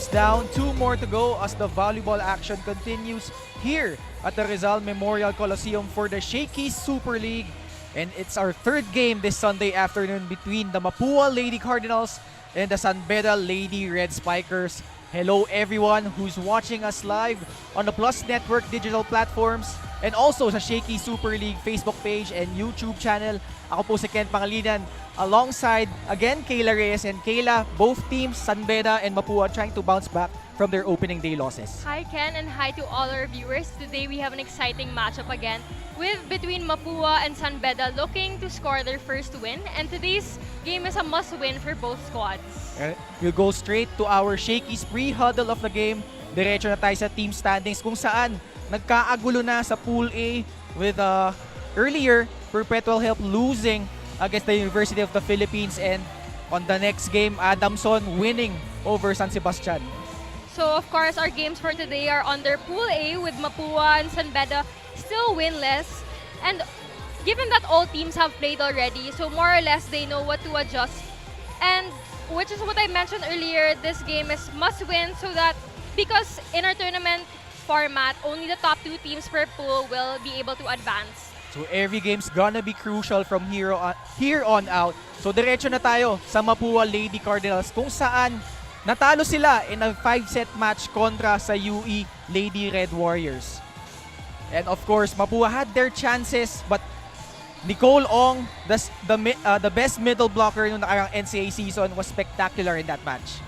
games down, 2 more to go as the volleyball action continues here at the Rizal Memorial Coliseum for the Shakey Super League. And it's our third game this Sunday afternoon between the Mapua Lady Cardinals and the San Beda Lady Red Spikers. Hello everyone who's watching us live on the Plus Network digital platforms and also sa Shakey Super League Facebook page and YouTube channel. Ako po si Ken Pangilinan alongside again Kayla Reyes and Kayla. Both teams, San Beda and Mapua, trying to bounce back from their opening day losses. Hi Ken and hi to all our viewers. Today we have an exciting matchup again between Mapua and San Beda looking to score their first win, and today's game is a must-win for both squads. We'll go straight to our Shakey's pre-huddle of the game. Diretso na tayo sa team standings kung saan nagkaagulo na sa Pool A with earlier Perpetual Help losing against the University of the Philippines, and on the next game Adamson winning over San Sebastian. So of course our games for today are under Pool A with Mapua and San Beda still winless, and given that all teams have played already, so more or less they know what to adjust, and which is what I mentioned earlier, this game is must win so that because in our tournament format only the top 2 teams per pool will be able to advance. So every game's gonna be crucial from here on out. So diretso na tayo sa Mapua Lady Cardinals kung saan natalo sila in a 5-set match kontra sa UE Lady Red Warriors. And of course, Mapua had their chances, but Nicole Ong, the best middle blocker noong nakarang NCAA season, was spectacular in that match.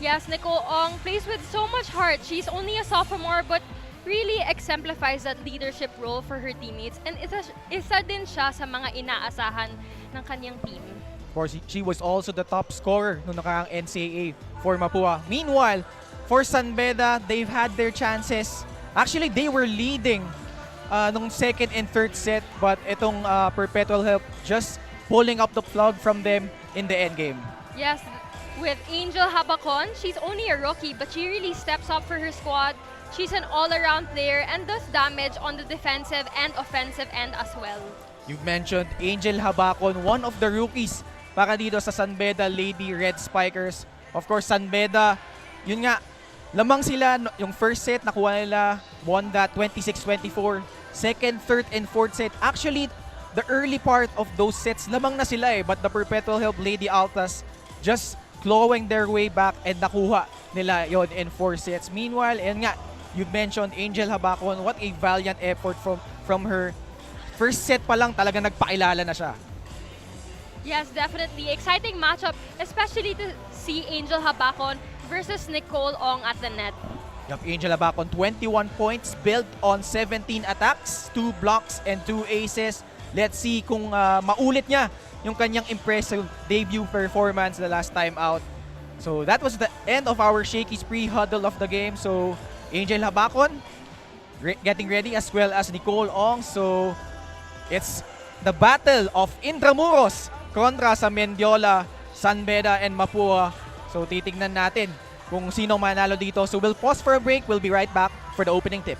Yes, Nicole Ong plays with so much heart. She's only a sophomore but really exemplifies that leadership role for her teammates, and isa din siya sa mga inaasahan ng kanyang team. Of course, she was also the top scorer noong nakarang NCAA for Mapua. Meanwhile, for San Beda, they've had their chances. Actually, they were leading nung second and third set, but itong Perpetual Help just pulling up the plug from them in the end game. Yes, with Angel Habacon, she's only a rookie, but she really steps up for her squad. She's an all-around player and does damage on the defensive and offensive end as well. You've mentioned Angel Habacon, one of the rookies para dito sa San Beda Lady Red Spikers. Of course, San Beda, yun nga, lamang sila yung first set, nakuha nila, won that 26-24. Second, third, and fourth set. Actually, the early part of those sets, lamang na sila but the Perpetual Help Lady Altas just clawing their way back and nakuha nila yon in 4 sets. Meanwhile, and nga, you mentioned Angel Habacon, what a valiant effort from her. First set pa lang talaga nagpakilala na siya. Yes, definitely. Exciting matchup, especially to see Angel Habacon versus Nicole Ong at the net. Yup, Angel Habacon, 21 points, built on 17 attacks, 2 blocks, and 2 aces. Let's see kung maulit niya yung kanyang impressive debut performance the last time out. So that was the end of our Shakey's pre-huddle of the game. So Angel Habacon getting ready as well as Nicole Ong. So it's the battle of Intramuros kontra sa Mendiola, San Beda, and Mapua. So titignan natin kung sino manalo dito. So we'll pause for a break. We'll be right back for the opening tip.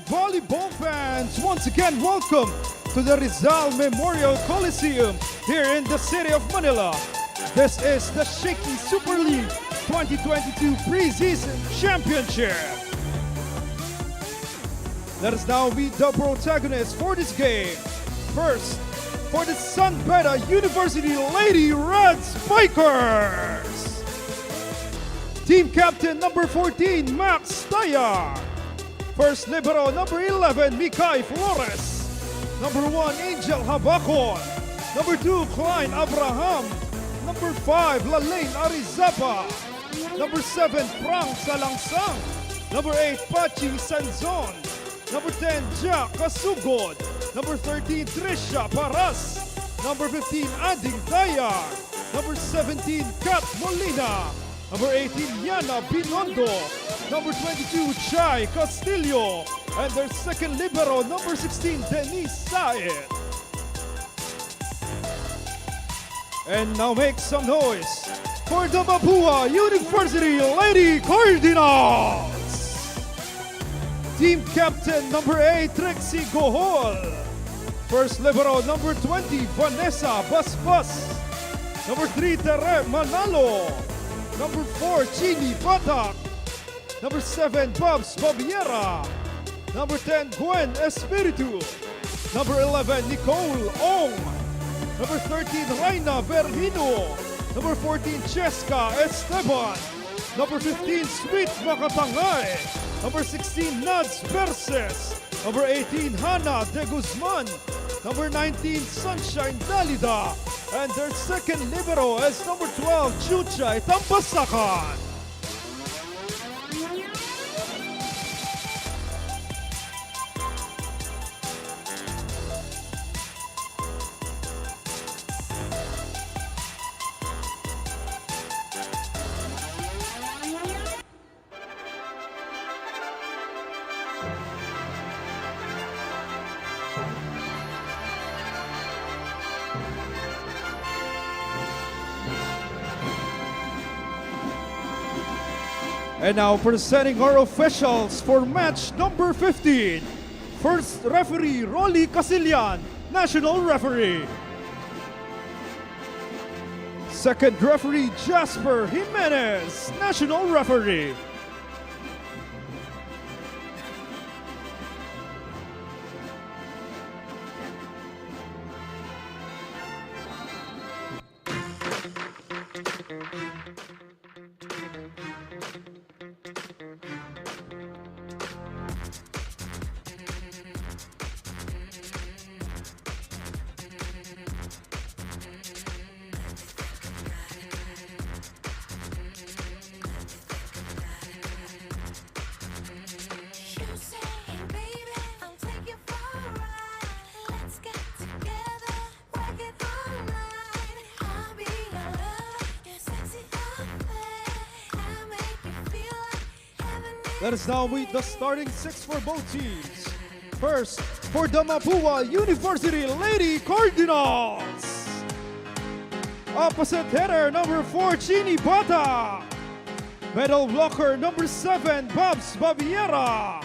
volleyball fans, once again welcome to the Rizal Memorial Coliseum here in the city of Manila. This is the Shakey Super League 2022 Preseason Championship. Let us now meet the protagonists for this game. First, for the San Beda University Lady Red Spikers. Team captain number 14, Max Tayar. First libero number 11, Mikay Flores. Number 1, Angel Habacon. Number 2, Klein Abraham. Number 5, Lalaine Arizapa. Number 7, Frank Salangsang. Number 8, Pachi Sanzon. Number 10, Jack Kasugod. Number 13, Trisha Paras. Number 15, Ading Tayar. Number 17, Kat Molina. Number 18, Yana Binondo. Number 22, Chai Castillo. And their second libero, number 16, Denise Saed. And now make some noise for the Mapua University Lady Cardinals. Team captain number 8, Trixie Gohol. First libero number 20, Vanessa Basbas. Number 3, Tere Manalo. Number 4, Chini Batak. Number 7, Babs Babiera. Number 10, Gwen Espiritu. Number 11, Nicole Ong. Number 13, Raina Verhino. Number 14, Cheska Esteban. Number 15, Sweet Makatangay. Number 16, Nads Verses. Number 18, Hannah De Guzman. Number 19, Sunshine Dalida. And their second libero is number 12, Chuchay Tampasakan. And now presenting our officials for match number 15. First referee, Rolly Casillan, national referee. Second referee, Jasper Jimenez, national referee. Let us now meet the starting six for both teams. First, for the Mapua University Lady Cardinals. Opposite hitter, number 4, Chini Bata. Middle blocker, number 7, Babs Babiera.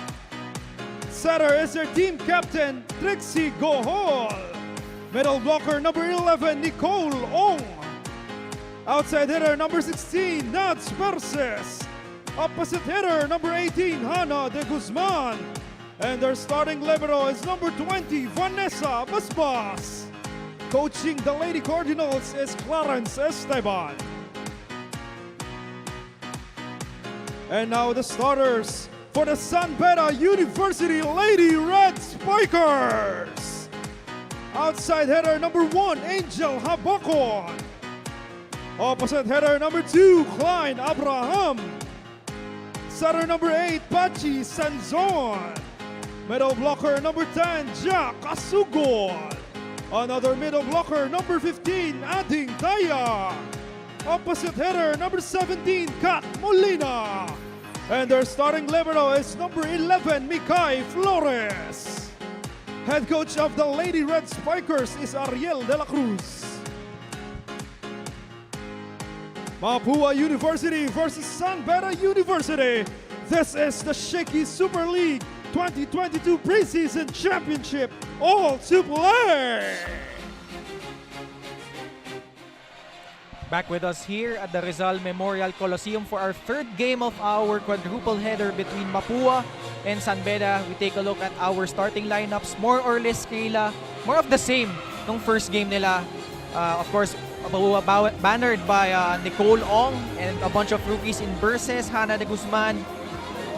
Setter is their team captain, Trixie Gohol. Middle blocker, number 11, Nicole Ong. Outside hitter, number 16, Nads Verses. Opposite hitter, number 18, Hannah De Guzman. And their starting libero is number 20, Vanessa Basbas. Coaching the Lady Cardinals is Clarence Esteban. And now the starters for the San Beda University Lady Red Spikers. Outside hitter, number 1, Angel Habacon. Opposite hitter, number 2, Klein Abraham. Setter number 8, Pachi Sanzon. Middle blocker number 10, Jack Kasugod. Another middle blocker number 15, Ading Taya. Opposite hitter number 17, Kat Molina. And their starting libero is number 11, Mikay Flores. Head coach of the Lady Red Spikers is Ariel De La Cruz. Mapua University versus San Beda University. This is the Shakey Super League 2022 Preseason Championship all-NCAA. Back with us here at the Rizal Memorial Coliseum for our third game of our quadruple header between Mapua and San Beda. We take a look at our starting lineups. More or less, Kayla, more of the same nung first game nila. Of course, bannered by Nicole Ong and a bunch of rookies in Verses, Hannah de Guzman,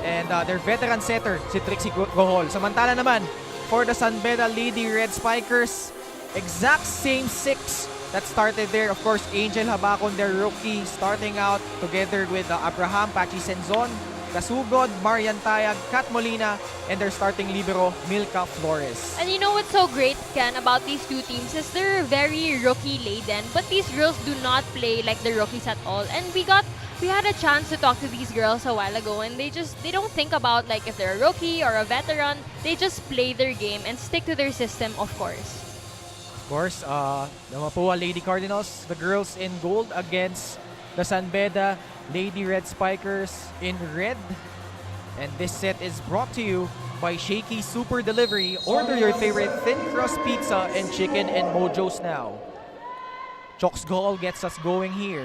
and their veteran setter, si Trixie Gohol. Samantala naman, for the San Beda Lady Red Spikers, exact same six that started there. Of course, Angel Habacon, their rookie, starting out together with Abraham, Pachi Senzon, Kasugod, Marian Tayag, Kat Molina, and their starting libero, Milka Flores. And you know what's so great, Ken, about these two teams is they're very rookie-laden, but these girls do not play like the rookies at all. And we had a chance to talk to these girls a while ago, and they don't think about like if they're a rookie or a veteran. They just play their game and stick to their system, of course. Of course, the Mapua Lady Cardinals, the girls in gold against the San Beda Lady Red Spikers in red. And this set is brought to you by Shakey Super Delivery. Order your favorite thin crust pizza and chicken and mojos now. Chok's goal gets us going here.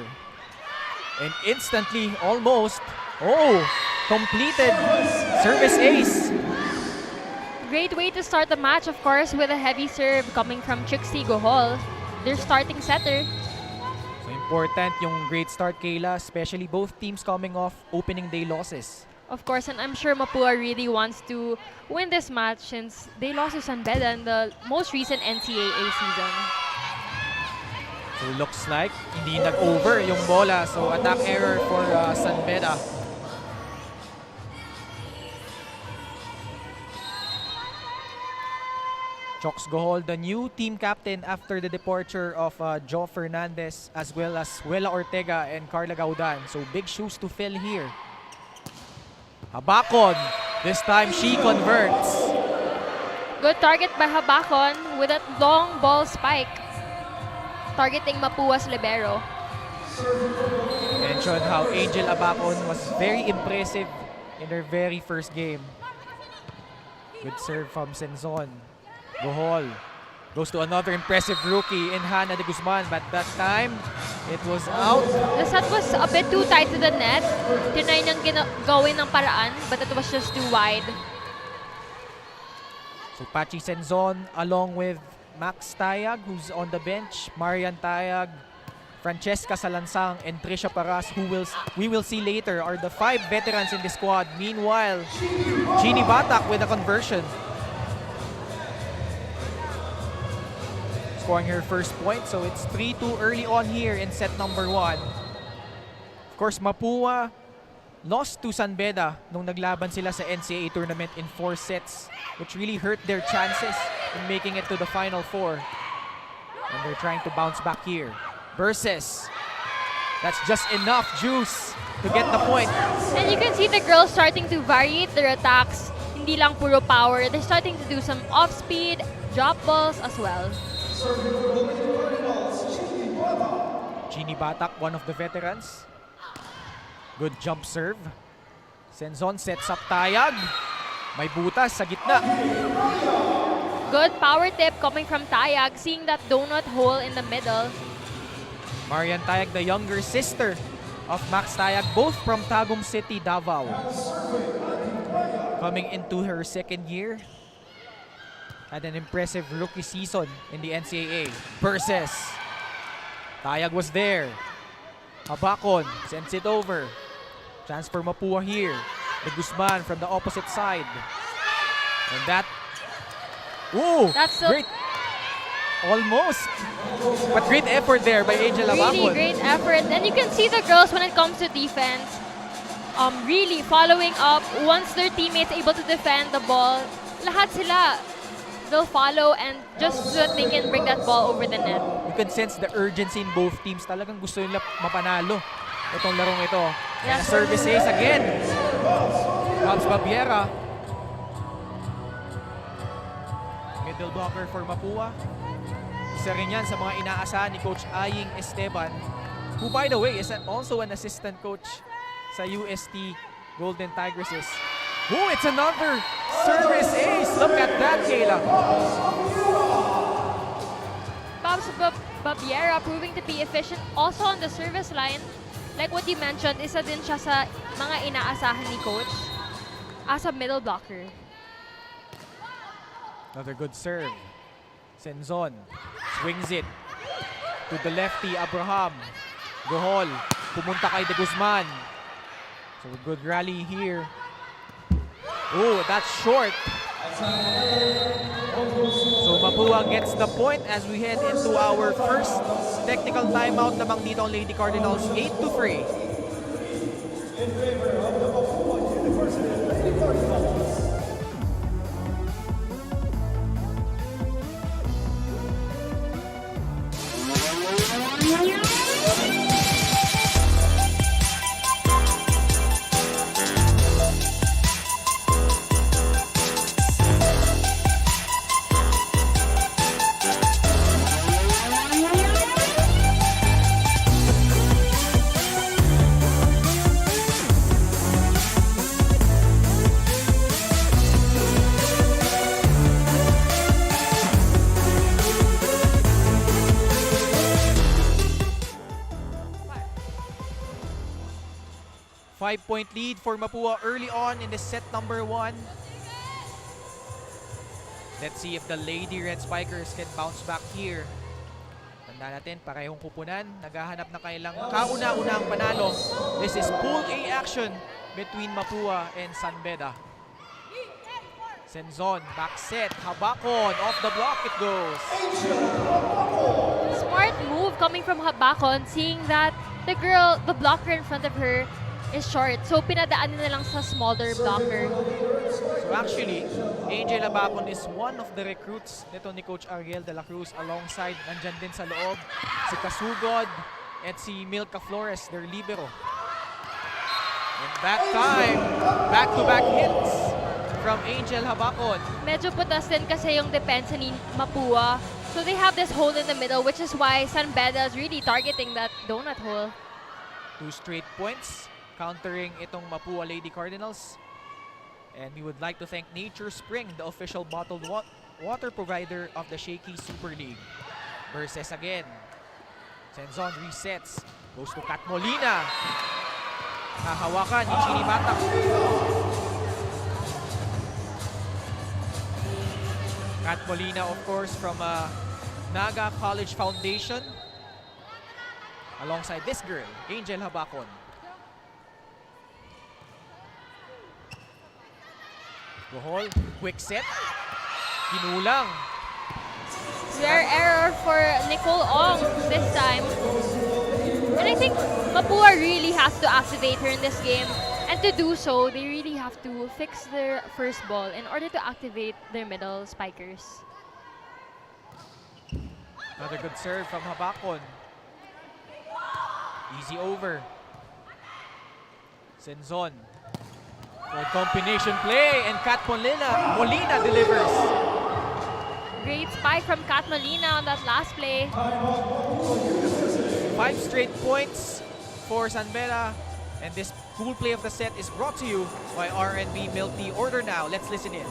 And instantly, almost, completed service ace. Great way to start the match, of course, with a heavy serve coming from Trixie Gohol, their starting setter. So important yung great start, Kayla, especially both teams coming off opening day losses. Of course, and I'm sure Mapua really wants to win this match since they lost to San Beda in the most recent NCAA season. So looks like hindi nag-over yung bola. So attack error for San Beda. Choks Gohol, the new team captain after the departure of Joe Fernandez, as well as Wela Ortega and Carla Gaudan. So big shoes to fill here. Habacon, this time she converts. Good target by Habacon with that long ball spike, targeting Mapua's libero. Mentioned how Angel Habacon was very impressive in their very first game. Good serve from Senzon. Gohol goes to another impressive rookie in Hannah de Guzman, but that time it was out. The set was a bit too tight to the net. Tinry niyang gawin ng paraan, but it was just too wide. So Pachi Senzon along with Max Tayag, who's on the bench, Marian Tayag, Francesca Salansang, and Trisha Paras, who we will see later, are the 5 veterans in the squad. Meanwhile, Jeannie Batak with a conversion. Scoring her first point, so it's 3-2 early on here in set number 1. Of course, Mapua lost to San Beda nung naglaban sila sa NCAA tournament in 4 sets, which really hurt their chances in making it to the Final 4. And they're trying to bounce back here. Versus, that's just enough juice to get the point. And you can see the girls starting to variate their attacks. Hindi lang puro power. They're starting to do some off-speed, drop balls as well. Jeannie Batak, one of the veterans. Good jump serve. Senzon sets up Tayag. May butas sa gitna. Good power tip coming from Tayag, seeing that donut hole in the middle. Marian Tayag, the younger sister of Max Tayag, both from Tagum City, Davao. Coming into her second year. Had an impressive rookie season in the NCAA. Versus, Tayag was there. Habacon sends it over. Chance for Mapua here. De Guzman from the opposite side. And that, that's so great. Almost. But great effort there by Angel Habacon. really great effort. And you can see the girls when it comes to defense, really following up. Once their teammates able to defend the ball, lahat sila, they'll follow and just so that they can bring that ball over the net. You can sense the urgency in both teams. Talagang gusto nila mapanalo itong larong ito. And Yes. service ace again. Pops Babiera. Middle blocker for Mapua. Isa rin yan sa mga inaasahan ni Coach Aying Esteban, who by the way is also an assistant coach sa UST Golden Tigresses. Oh, it's another service ace. Look at that, Kayla. Babs Babiera proving to be efficient also on the service line. Like what you mentioned, isa din siya sa mga inaasahan ni coach as a middle blocker. Another good serve. Senzon swings it to the lefty, Abraham. Gohol, pumunta kay De Guzman. So a good rally here. Oh, that's short. So Mapua gets the point as we head into our first technical timeout lamang dito ang Lady Cardinals, 8-3. In favor of the Mapua University Lady Cardinals. 5-point lead for Mapua early on in the set number 1. Let's see if the Lady Red Spikers can bounce back here. Tanda natin, parehong kupunan. Naghahanap na kailang kauna-unang panalo. This is Pool A action between Mapua and San Beda. Senzon, back set, Habakon, off the block it goes. Smart move coming from Habakon, seeing that the blocker in front of her is short. So pinadaan na lang sa smaller blocker. So actually, Angel Habakon is one of the recruits nito ni Coach Ariel de la Cruz, alongside nandyan din sa loob si Kasugod at si Milka Flores, their libero. And that time, back-to-back hits from Angel Habakon. Medyo putas din kasi yung depensa ni Mapua. So they have this hole in the middle, which is why San Beda is really targeting that donut hole. 2 straight points, countering itong Mapua Lady Cardinals. And we would like to thank Nature Spring, the official bottled water provider of the Shakey Super League. Versus again. Senzon resets. Goes to Kat Molina. Hahawakan ni Chini Matak. Kat Molina, of course, from Naga College Foundation. Alongside this girl, Angel Habakon. Gohol, quick set. Kinulang. Rare error for Nicole Ong this time. And I think Mapua really has to activate her in this game. And to do so, they really have to fix their first ball in order to activate their middle spikers. Another good serve from Habakon. Easy over. Senzon. For combination play, and Kat Molina delivers. Great spike from Kat Molina on that last play. 5 straight points for San Beda. And this cool play of the set is brought to you by R&B Milk Tea. Order now. Let's listen in.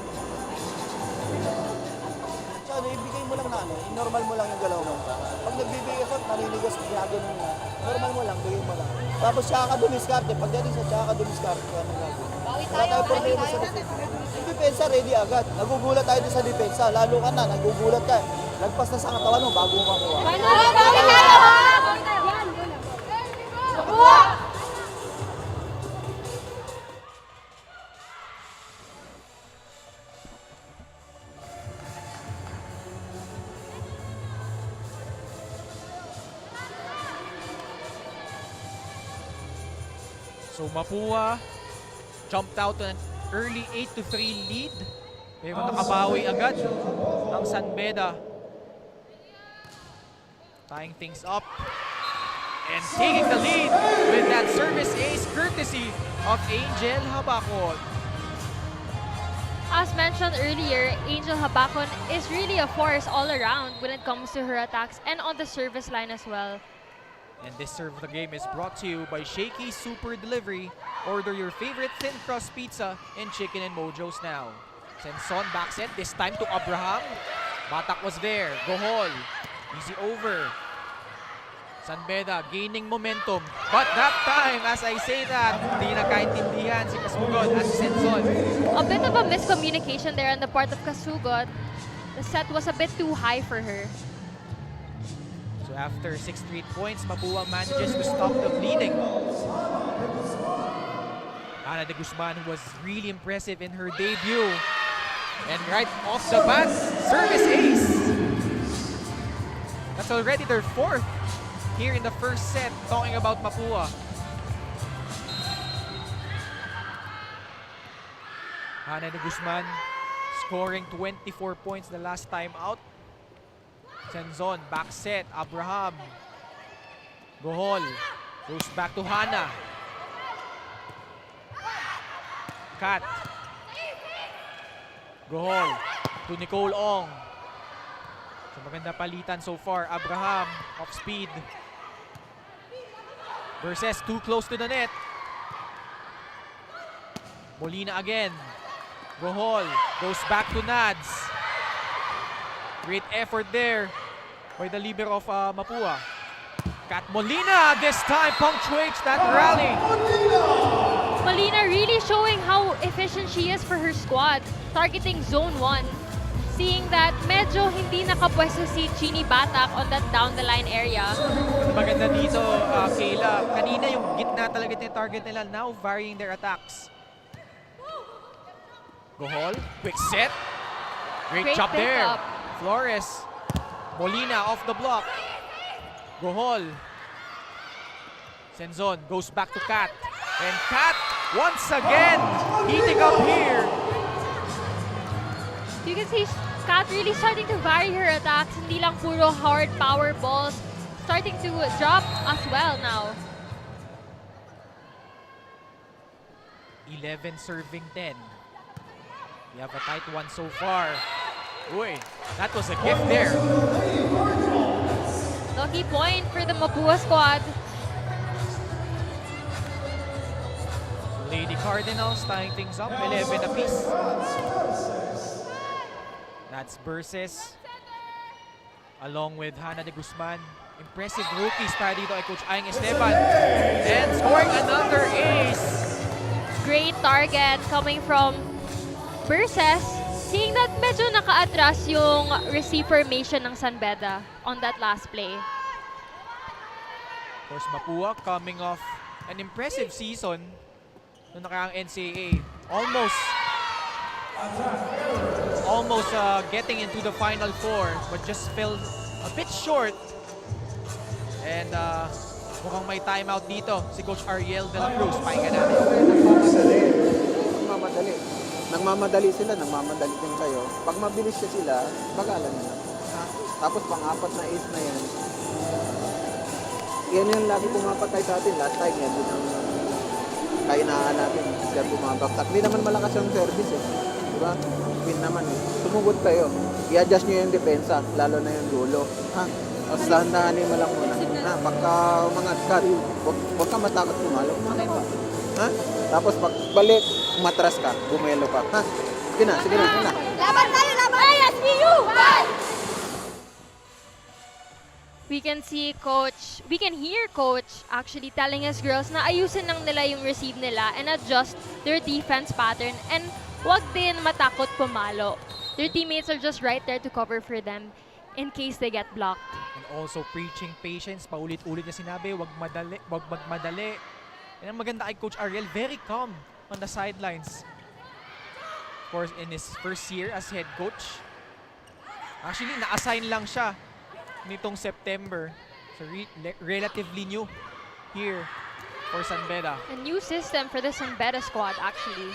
So, ibigay mo lang na normal mo lang yung galaw mo. Pag nagbibigay ka, naninigas, ginaganon mo. Normal mo lang, bigay mo lang. Tapos siya ka dumiskarte. Pagdating sa siya ka dumiskarte, kaya nang gagawin. Wala tayo problema sa defense. Yung depensa, ready agad. Nagugulat tayo sa depensa. Lalo ka na, nagugulat ka. Lagpas na sa katawan mo bago mo makuha. So Mapua jumped out to an early 8-3 lead. Pero nakabawi agad ang San Beda. Tying things up. And taking the lead with that service ace courtesy of Angel Habakon. As mentioned earlier, Angel Habakon is really a force all around when it comes to her attacks and on the service line as well. And this serve of the game is brought to you by Shakey Super Delivery. Order your favorite thin crust pizza and chicken and mojos now. Senson back set, this time to Abraham. Batak was there. Gohol. Easy over. San Beda gaining momentum. But that time, as I say that, hindi nagkaintindihan si Kasugod at si Senson. A bit of a miscommunication there on the part of Kasugod. The set was a bit too high for her. So after 6 straight points, Mapua manages to stop the bleeding. Ana de Guzman was really impressive in her debut. And right off the bat, service ace. That's already their 4th here in the first set, talking about Mapua. Ana de Guzman scoring 24 points the last time out. Senzon, back set, Abraham. Gohol goes back to Hana. Kat. Gohol to Nicole Ong. So maganda palitan so far. Abraham off speed. Versus too close to the net. Molina again. Gohol goes back to Nads. Great effort there by the libero of Mapua. Kat Molina this time punctuates that rally. Molina really showing how efficient she is for her squad, targeting zone 1. Seeing that medyo hindi nakapwesto si Chini Batak on that down the line area. Maganda dito, Kayla. Kanina yung gitna talaga yung target nila. Now varying their attacks. Gohol, quick set. Great job there. pickup. Flores. Molina off the block. Gohol. Senzon goes back to Kat. And Kat, once again, heating up here. You can see Kat really starting to vary her attacks. Hindi lang puro hard power balls. Starting to drop as well now. 11 serving 10. We have a tight one so far. Uy, that was a gift there. Lucky point for the Mapua squad. Lady Cardinals tying things up, 11 apiece. That's Versus. Along with Hana de Guzman. Impressive rookies para dito kay Coach Aing Esteban. And scoring another ace. Great target coming from Versus. Seeing that medyo naka-atras yung receive formation ng San Beda on that last play. Of course, Mapua coming off an impressive season noong nakaraang NCAA. Almost getting into the Final Four, but just fell a bit short. And mukhang may timeout dito si Coach Ariel de la Cruz. Pakinggan natin. Nagmamadali sila, nagmamadali din kayo. Pag mabilis sila, bagalan nila. Tapos pang-apat na ace na yan. Yan yung lagi pumapatay sa atin. Last time yan, din ang kainaan natin. Yan bumabaktak. Hindi naman malakas yung service eh. Diba? Win naman eh. Sumugot kayo. I-adjust nyo yung depensa, lalo na yung dulo. Ha? Tapos dahan-dahanin mo lang muna. Ha? Pagka umangat ka, huwag ka matakot pumalo. Umanay pa. Ha? Tapos pagbalik, umatras ka, bumelo ka. Ha? Sige na, sige na, sige na. Laban tayo, laban! ISBU! We can see Coach, we can hear Coach actually telling his girls na ayusin lang nila yung receive nila and adjust their defense pattern and wag din matakot pumalo. Their teammates are just right there to cover for them in case they get blocked. And also preaching patience. Paulit-ulit na sinabi, wag magmadali. And ang maganda kay Coach Ariel, very calm on the sidelines. Of course, in his first year as head coach. Actually, na-assign lang siya nitong September. So relatively new here for San Beda. A new system for the San Beda squad actually.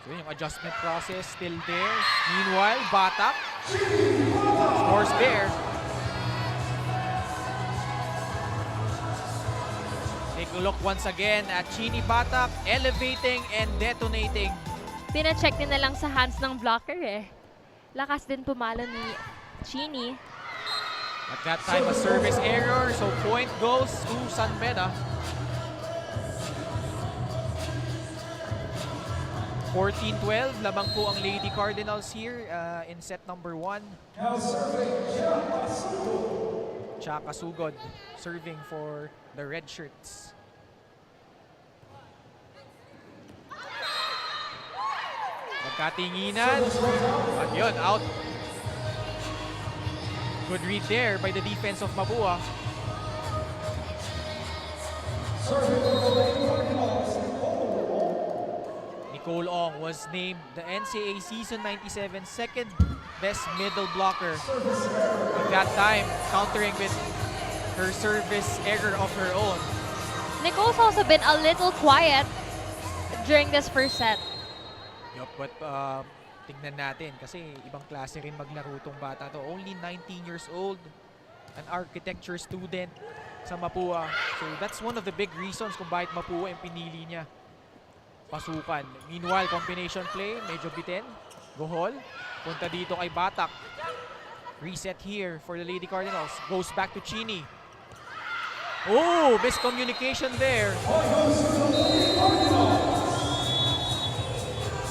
So yung adjustment process still there. Meanwhile, Batak scores there. Take a look once again at Chini Batak elevating and detonating. Pina-check din na lang sa hands ng blocker eh. Lakas din pumalo ni Chini. At that time, a service error, so point goes to San Beda. 14-12, lamang po ang Lady Cardinals here in set number 1. Chaka Sugod serving for the red shirts. Magkatinginan. At yun, out. Good read there by the defense of Mapua. Nicole Ong was named the NCAA Season 97 second best middle blocker. At that time, countering with her service error of her own. Nicole's also been a little quiet during this first set. Yup, but tingnan natin kasi ibang klase rin maglaro tong bata to. Only 19 years old, an architecture student sa Mapua. So that's one of the big reasons kung bakit Mapua yung pinili niya pasukan. Meanwhile, combination play, medyo bitin. Gohol, punta dito kay Batak. Reset here for the Lady Cardinals. Goes back to Chini. Oh, miscommunication there.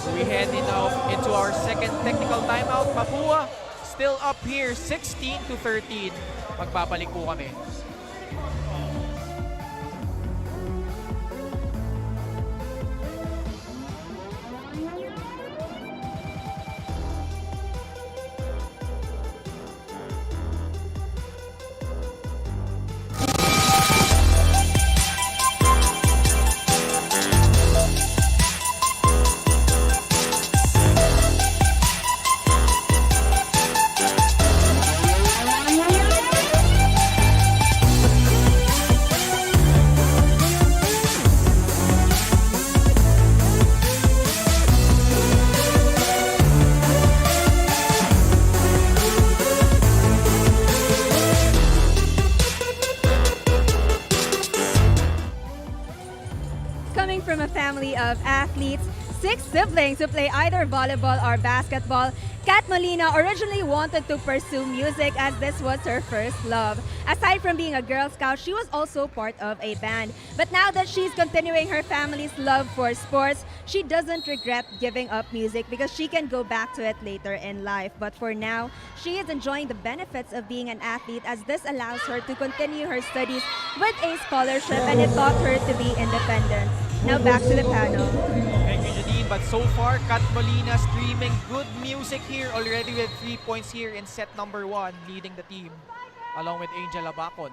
So we head into our second technical timeout. Mapua still up here, 16-13. Magbabalik po kami. Coming from a family of athletes, 6 siblings who play either volleyball or basketball, Kat Molina originally wanted to pursue music as this was her first love. Aside from being a Girl Scout, she was also part of a band. But now that she's continuing her family's love for sports, she doesn't regret giving up music because she can go back to it later in life. But for now, she is enjoying the benefits of being an athlete as this allows her to continue her studies with a scholarship and it taught her to be independent. Now back to the panel. Thank you, Janine. But so far, Kat Molina streaming good music here already with 3 points here in set number 1, leading the team along with Angel Abacon.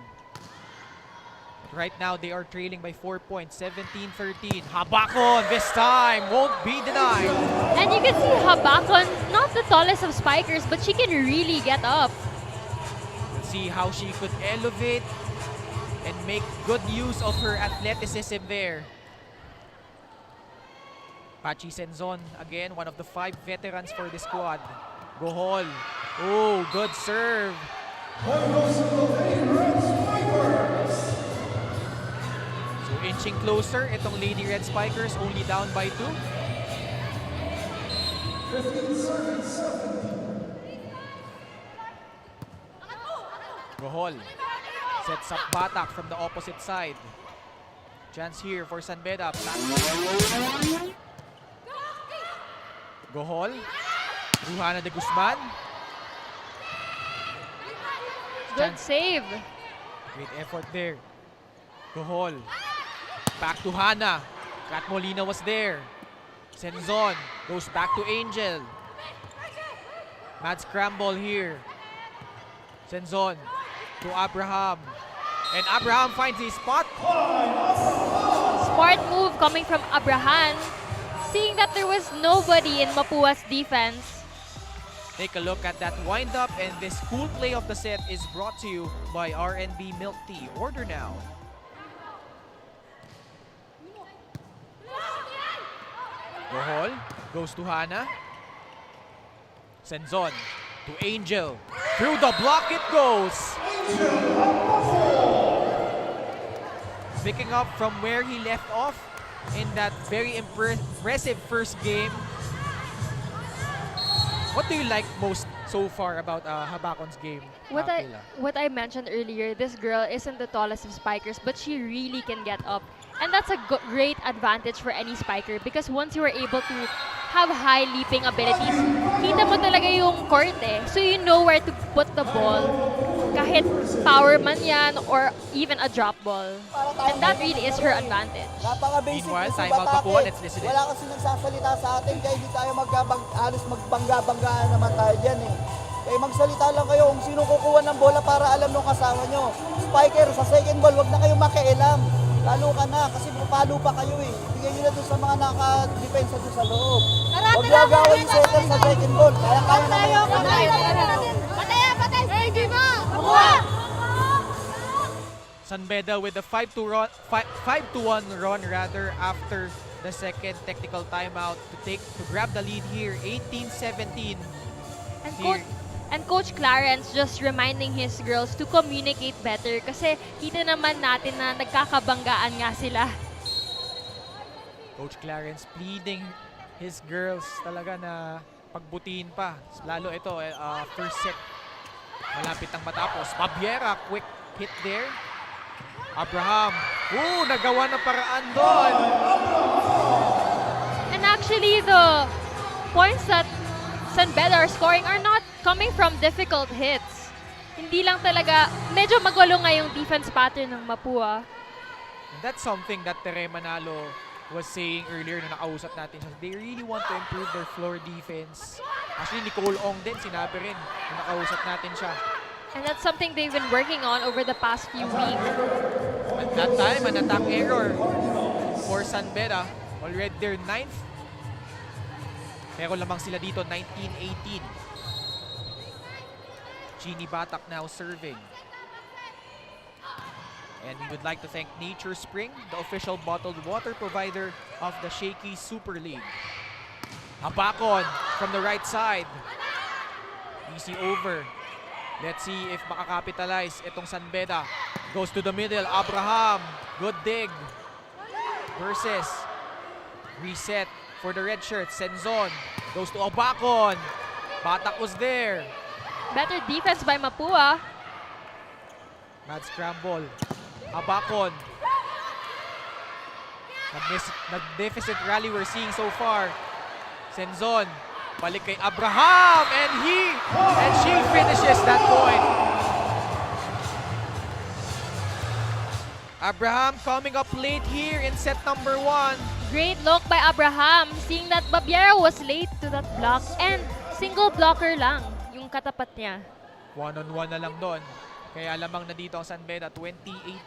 Right now, they are trailing by 4 points, 17-13. Habakon this time won't be denied. And you can see Habakon, not the tallest of spikers, but she can really get up. Let's see how she could elevate and make good use of her athleticism there. Pachi Senzon, again, one of the 5 veterans for the squad. Gohol. Oh, good serve. So inching closer, itong Lady Red Spikers only down by 2. Gohol sets up Batak from the opposite side. Chance here for San Beda. Gohol. Ruhana de Guzman. Good save. Great effort there. Gohol. Back to Hana. Kat Molina was there. Senzon goes back to Angel. Mad scramble here. Senzon to Abraham. And Abraham finds his spot. Smart move coming from Abraham, seeing that there was nobody in Mapua's defense. Take a look at that wind-up, and this cool play of the set is brought to you by RNB Milk Tea. Order now. Gohol goes to Hana. Senzon to Angel. Through the block it goes. Picking up from where he left off in that very impressive first game. What do you like most so far about Habacon's game. Kayla? What I mentioned earlier, this girl isn't the tallest of spikers, but she really can get up. And that's a great advantage for any spiker because once you are able to have high leaping abilities, kita mo talaga yung court eh. So you know where to put the ball. Kahit power man yan or even a drop ball. And that really is her advantage. Napaka-basic Meanwhile, ng timeout batake. Mapua. Let's listen in. Wala kasi nagsasalita sa atin kaya hindi tayo halos magbangga-banggaan naman tayo dyan eh. Kaya magsalita lang kayo kung sino kukuha ng bola para alam nung kasama nyo. Spiker, sa second ball, wag na kayo makialam. Lalo ka na kasi papalo pa kayo eh. Bigyan nyo na doon sa mga naka-depensa doon sa loob. Huwag nyo agawin yung setter sa second ball. Kaya naman. San Beda with the 5-1 run rather after the second technical timeout to grab the lead here, 18-17. And Coach Clarence just reminding his girls to communicate better kasi kita naman natin na nagkakabanggaan nga sila. Coach Clarence pleading his girls talaga na pagbutiin pa. Lalo ito, first set. Malapit ang matapos. Babiera, quick hit there. Abraham, nagawa ng paraan doon. And actually, the points that San Beda are scoring are not coming from difficult hits. Hindi lang talaga, medyo magulo nga yung defense pattern ng Mapua. And that's something that Tere Manalo was saying earlier na nakausap natin siya. They really want to improve their floor defense. Actually, Nicole Ong din, sinabi rin na nakausap natin siya. And that's something they've been working on over the past few weeks. At that time, an attack error for San Beda. Already their 9th. Pero lamang sila dito, 19-18. Jeannie Batak now serving. And we would like to thank Nature Spring, the official bottled water provider of the Shakey Super League. Habakon from the right side. Easy over. Let's see if makakapitalize itong San Beda. Goes to the middle. Abraham. Good dig. Versus. Reset for the red shirt. Senzon. Goes to Habakon. Batak was there. Better defense by Mapua. Mad scramble. Habakon. Nag-deficit rally we're seeing so far. Senzon. Balik kay Abraham and she finishes that point. Abraham coming up late here in set number 1. Great look by Abraham, seeing that Babiera was late to that block and single blocker lang yung katapat niya. One-on-one na lang doon. Kaya lamang na dito ang San Beda, 2018.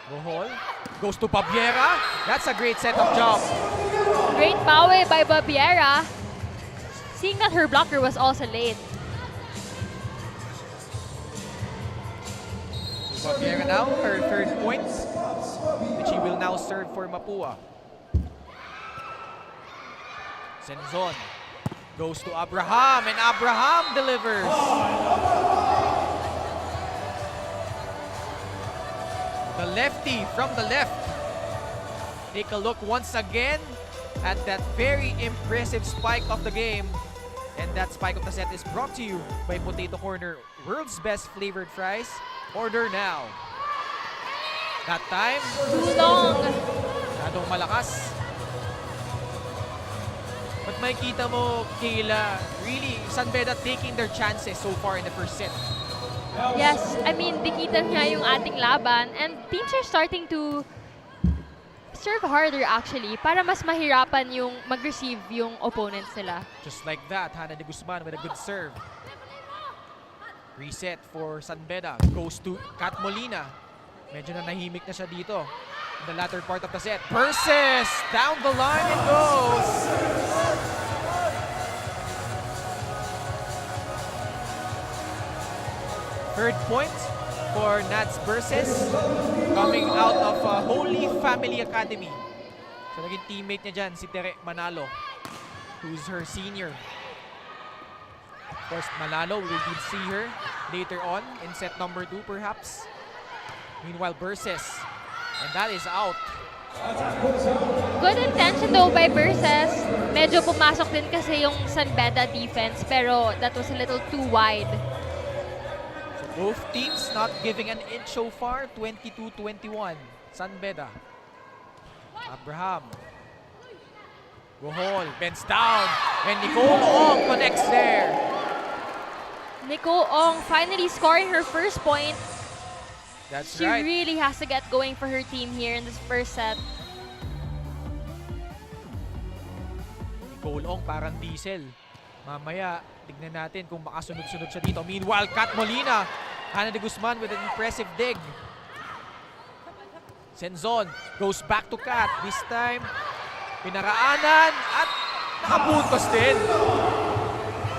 Bohol goes to Babiera. That's a great setup job. Great power by Babiera, seeing that her blocker was also late. So Babiera now, her 3rd point, which she will now serve for Mapua. Senzon goes to Abraham, and Abraham delivers. The lefty from the left. Take a look once again at that very impressive spike of the game. And that spike of the set is brought to you by Potato Corner, world's best flavored fries. Order now. That time, Too long. masyadong malakas. But makikita mo, Kayla, really, San Beda taking their chances so far in the first set. Yes, I mean, dikitan nga yung ating laban and teams are starting to serve harder actually para mas mahirapan yung mag-receive yung opponents nila. Just like that, Hannah de Guzman with a good serve. Reset for San Beda. Goes to Kat Molina. Medyo na nahimik na siya dito. In the latter part of the set. Persis! Down the line it goes! Third point for Nats Persis. Coming out of Holy Family Academy. So naging teammate niya dyan, si Tere Manalo, who's her senior. Of course, Manalo, we will see her later on in set number 2 perhaps. Meanwhile, Persis, and that is out. Good intention though by Versus. Medyo pumasok din kasi yung San Beda defense, pero that was a little too wide. Both teams not giving an inch so far. 22-21. San Beda. Abraham. Gohol bends down. And Nicole Ong connects there. Nicole Ong finally scoring her first point. That's She right. really has to get going for her team here in this first set. Nicole Ong parang diesel. Mamaya, tignan natin kung makasunod-sunod siya dito. Meanwhile, Kat Molina. Hannah de Guzman with an impressive dig. Senzon goes back to Kat. This time, pinaraanan at nakapuntos din.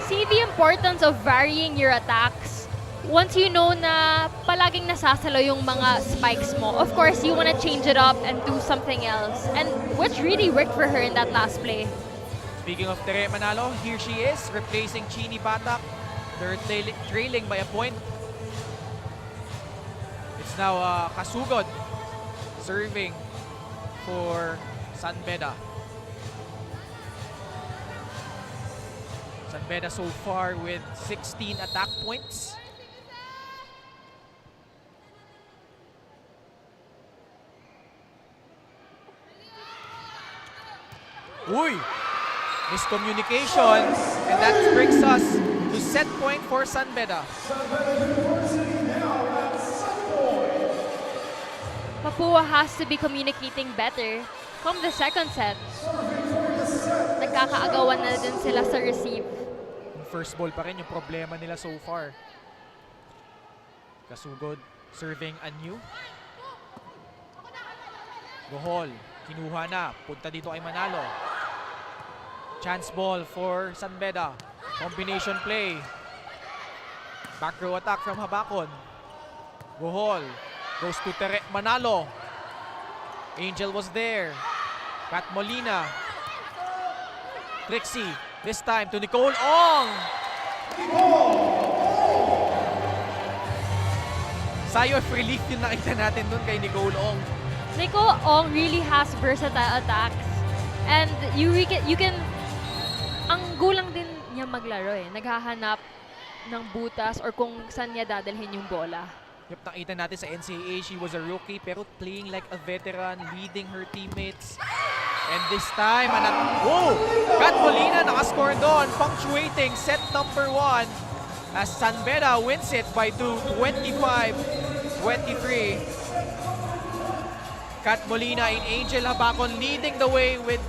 See the importance of varying your attacks. Once you know na palaging nasasalo yung mga spikes mo, of course, you want to change it up and do something else. And which really worked for her in that last play. Speaking of Tere Manalo, here she is, replacing Chini Batak. They're trailing by a point. It's now Kasugod serving for San Beda. San Beda so far with 16 attack points. Uy! Miscommunication, and that brings us to set point for San Beda. Mapua has to be communicating better from the second set. Nagkakaagawan na din sila sa receive. Yung first ball pa rin yung problema nila so far. Kasugod serving anew. Gohol, kinuha na. Punta dito kay Manalo. Chance ball for San Beda. Combination play. Back row attack from Habakon. Gohol goes to Manalo. Angel was there. Kat Molina. Trixie. This time to Nicole Ong. Sigh of relief yung nakita natin dun kay Nicole Ong. Nicole Ong really has versatile attacks. And you can ang gulang din niya maglaro eh. Naghahanap ng butas or kung saan niya dadalhin yung bola. Yup, nakita natin sa NCAA, she was a rookie pero playing like a veteran, leading her teammates. And this time, Kat Molina nakascore doon, punctuating set number 1 as San Beda wins it by 25-23. Kat Molina and Angel Habakon leading the way with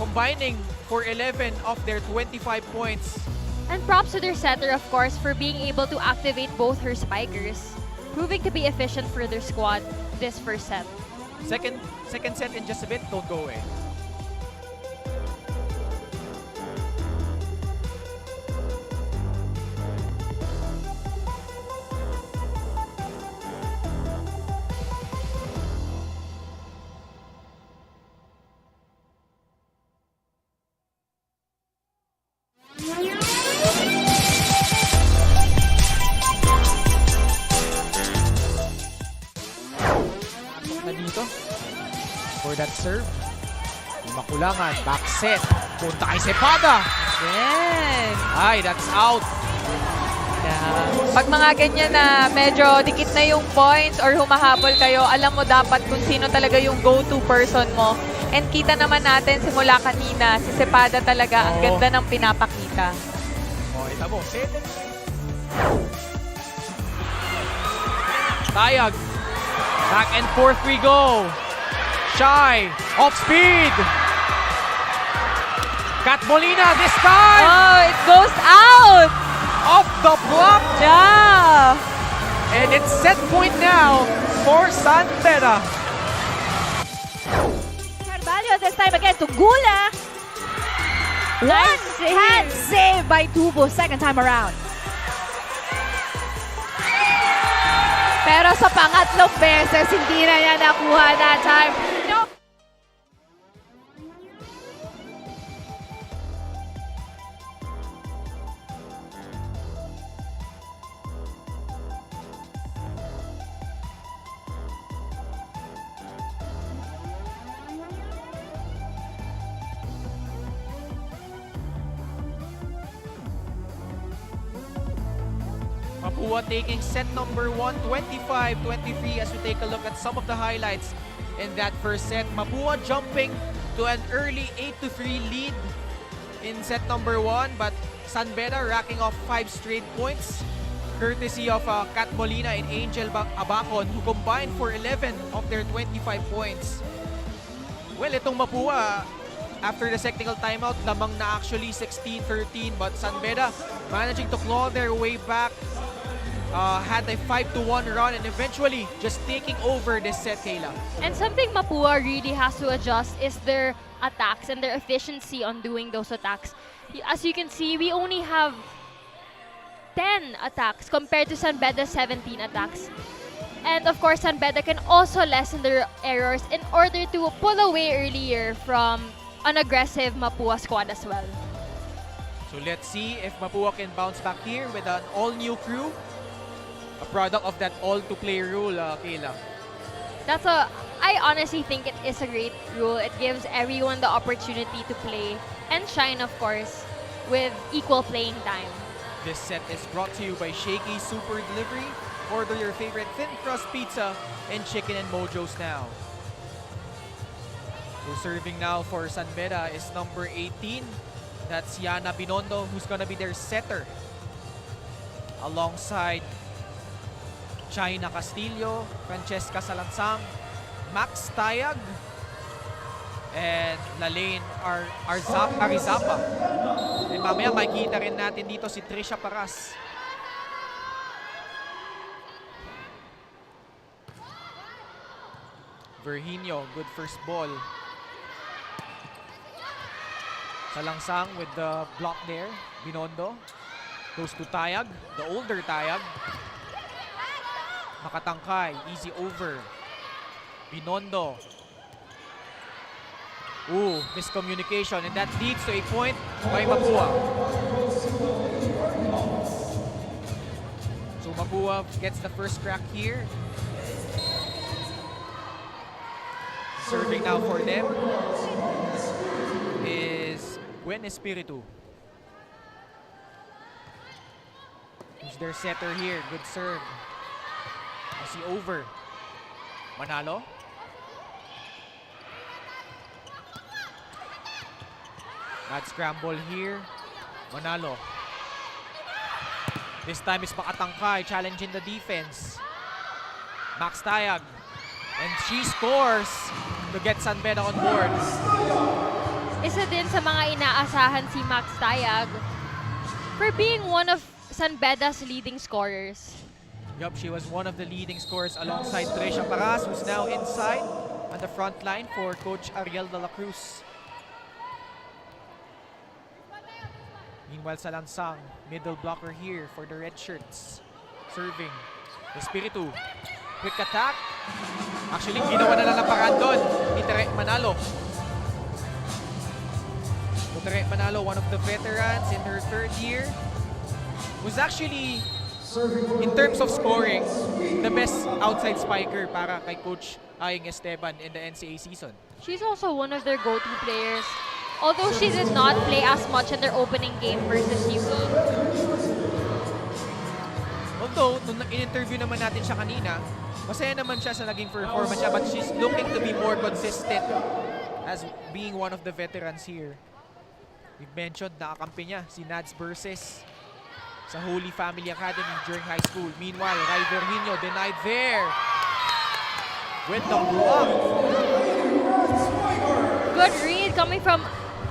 combining for 11 of their 25 points. And props to their setter, of course, for being able to activate both her spikers, proving to be efficient for their squad this first set. Second set in just a bit, don't go away. Na dito for that serve. Makulangan, back set. Punta kay Cepada. Yes. Ay, that's out. Pag mga ganyan na medyo dikit na yung points or humahabol kayo, alam mo dapat kung sino talaga yung go-to person mo. And kita naman natin simula kanina, si Cepada talaga ang Oo. ganda ng pinapakita. O, ito mo. Set. Tayag. Back and forth we go. Shy. Off speed. Kat Molina this time. Oh, it goes out! Off the block. Yeah! And it's set point now for San Beda. Carvalho this time again to Gula. One hand save by Tubo second time around. Pero sa pangatlong beses, hindi na niya nakuha that time. No. Mapua taking set number 1, 25-23 as we take a look at some of the highlights in that first set. Mapua jumping to an early 8-3 lead in set number 1, but San Beda racking off 5 straight points courtesy of Kat Molina and Angel Abacon, who combined for 11 of their 25 points. Well, itong Mapua, after the technical timeout, lamang na actually 16-13, but San Beda managing to claw their way back, had a 5-1 run, and eventually just taking over this set, Kayla. And something Mapua really has to adjust is their attacks and their efficiency on doing those attacks. As you can see, we only have 10 attacks compared to San Beda's 17 attacks. And of course, San Beda can also lessen their errors in order to pull away earlier from an aggressive Mapua squad as well. So let's see if Mapua can bounce back here with an all-new crew. A product of that all-to-play rule, Kayla. I honestly think it is a great rule. It gives everyone the opportunity to play and shine, of course, with equal playing time. This set is brought to you by Shakey Super Delivery. Order your favorite thin crust pizza and chicken and mojos now. So serving now for San Beda is number 18. That's Yana Binondo, who's gonna be their setter. Alongside China Castillo, Francesca Salansang, Max Tayag, and Lalaine Arizapa. And mamaya makikita rin natin dito si Trisha Paras. Virginio, good first ball. Salangsang with the block there. Binondo goes to Tayag, the older Tayag. Makatangkay, easy over. Binondo. Ooh, miscommunication, and that leads to a point by Mapua. So Mapua gets the first crack here. Serving now for them is Buen Espiritu. Who's their setter here? Good serve. See over. Manalo. Bad scramble here. Manalo. This time is Makatangkay challenging the defense. Max Tayag. And she scores to get San Beda on board. Isa din sa mga inaasahan si Max Tayag for being one of San Beda's leading scorers. Yup, she was one of the leading scorers alongside Trisha Paras, who's now inside on the front line for Coach Ariel de la Cruz. Meanwhile, Salansang, middle blocker here for the red shirts. Serving. Espiritu. Quick attack. Actually, ginawa na lang ng paraan doon ni Tere Manalo. So Tere Manalo, one of the veterans in her third year, was actually, in terms of scoring, the best outside spiker para kay Coach Aying Esteban in the NCAA season. She's also one of their go-to players, although she did not play as much in their opening game versus UP. Although, nung in-interview naman natin siya kanina, masaya naman siya sa naging performance niya, but she's looking to be more consistent as being one of the veterans here. We've mentioned nakakampi niya si Nads Burses sa Holy Family Academy during high school. Meanwhile, Rai Virginio denied there with the block. Good read coming from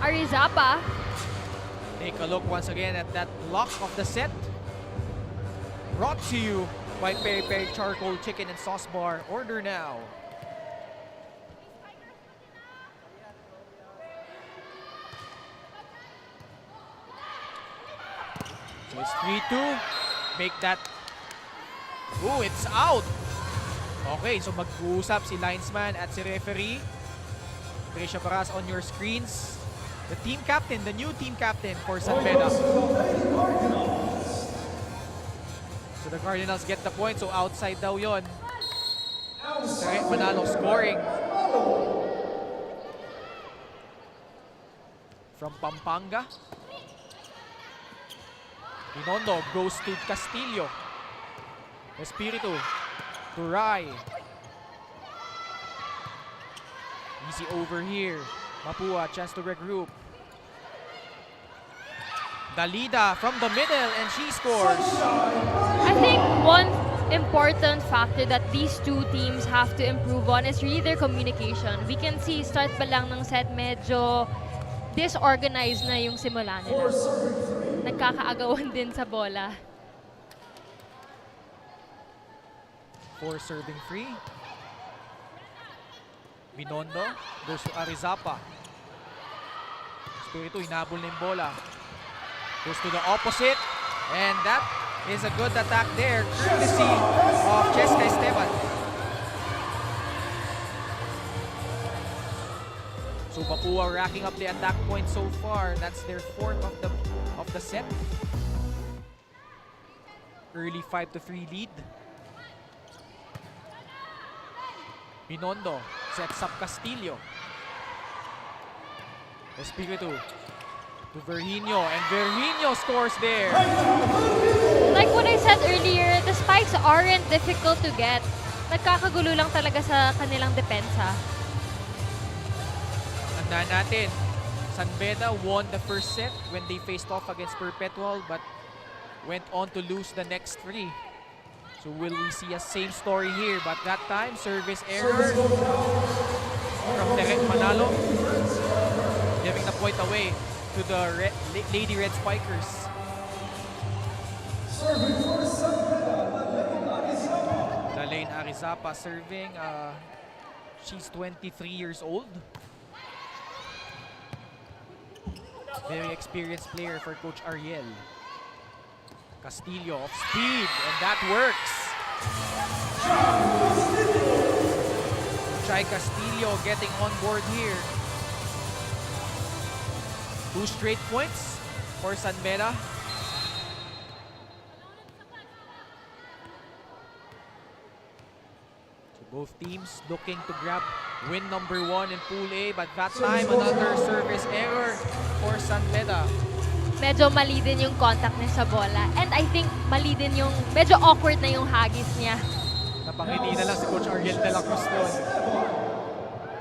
Arizapa. Take a look once again at that block of the set. Brought to you by Peri Peri Charcoal Chicken and Sauce Bar. Order now. So it's 3-2. Make that. Ooh, it's out. Okay, so mag-uusap si linesman at si referee. Trisha Paras on your screens. The team captain, the new team captain for San Beda. So the Cardinals get the point, so outside daw yon. Tere Manalo scoring. From Pampanga. Binondo goes to Castillo. Espiritu to Rai. Easy over here. Mapua, chance to regroup. Dalida from the middle and she scores. I think one important factor that these two teams have to improve on is really their communication. We can see start pa lang ng set medyo disorganized na yung simula nila. Nagkakaagawan din sa bola. For serving free. Binondo goes to Arizapa. Espiritu, hinabol na yung bola. Goes to the opposite. And that is a good attack there. Courtesy of Cheska Esteban. So Mapua racking up the attack points so far. That's their fourth of the set. Early 5-3 lead. Binondo sets up Castillo. Espiritu to Virginio, and Virginio scores there. Like what I said earlier, the spikes aren't difficult to get. Nagkakagulo lang talaga sa kanilang depensa. Tandaan natin, San Beda won the first set when they faced off against Perpetual but went on to lose the next three. So will we see a same story here? But that time, service error from Terek Manalo, giving the point away to the Lady Red Spikers. Dalain Arizapa serving. She's 23 years old. Very experienced player for Coach Ariel. Castillo off speed, and that works. Chay Castillo getting on board here. 2 straight points for San Beda. So both teams looking to grab win number 1 in Pool A, but that time another service error for San Beda. Medyo mali din yung contact niya sa bola. And I think mali din yung, medyo awkward na yung hagis niya. Napangiti na lang si Coach Ariel de la Cruz doon.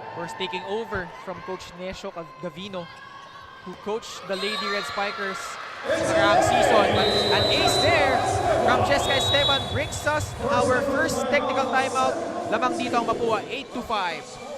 Of course, taking over from Coach Nesho Gavino, who coached the Lady Red Spikers last season. But an ace there from Cheska Esteban brings us to our first technical timeout. Lamang dito ang Mapua, 8-5.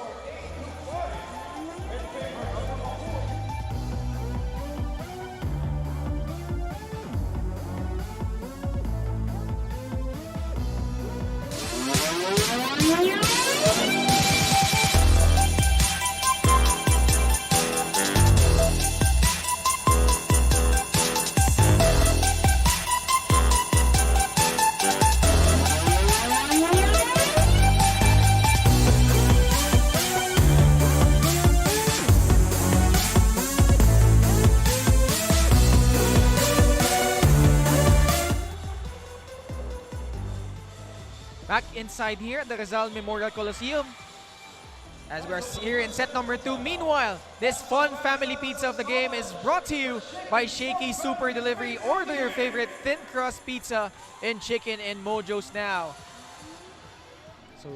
Back inside here at the Rizal Memorial Coliseum as we're here in set number 2. Meanwhile, this fun family pizza of the game is brought to you by Shakey Super Delivery. Order your favorite thin crust pizza and chicken in Mojo's now. So,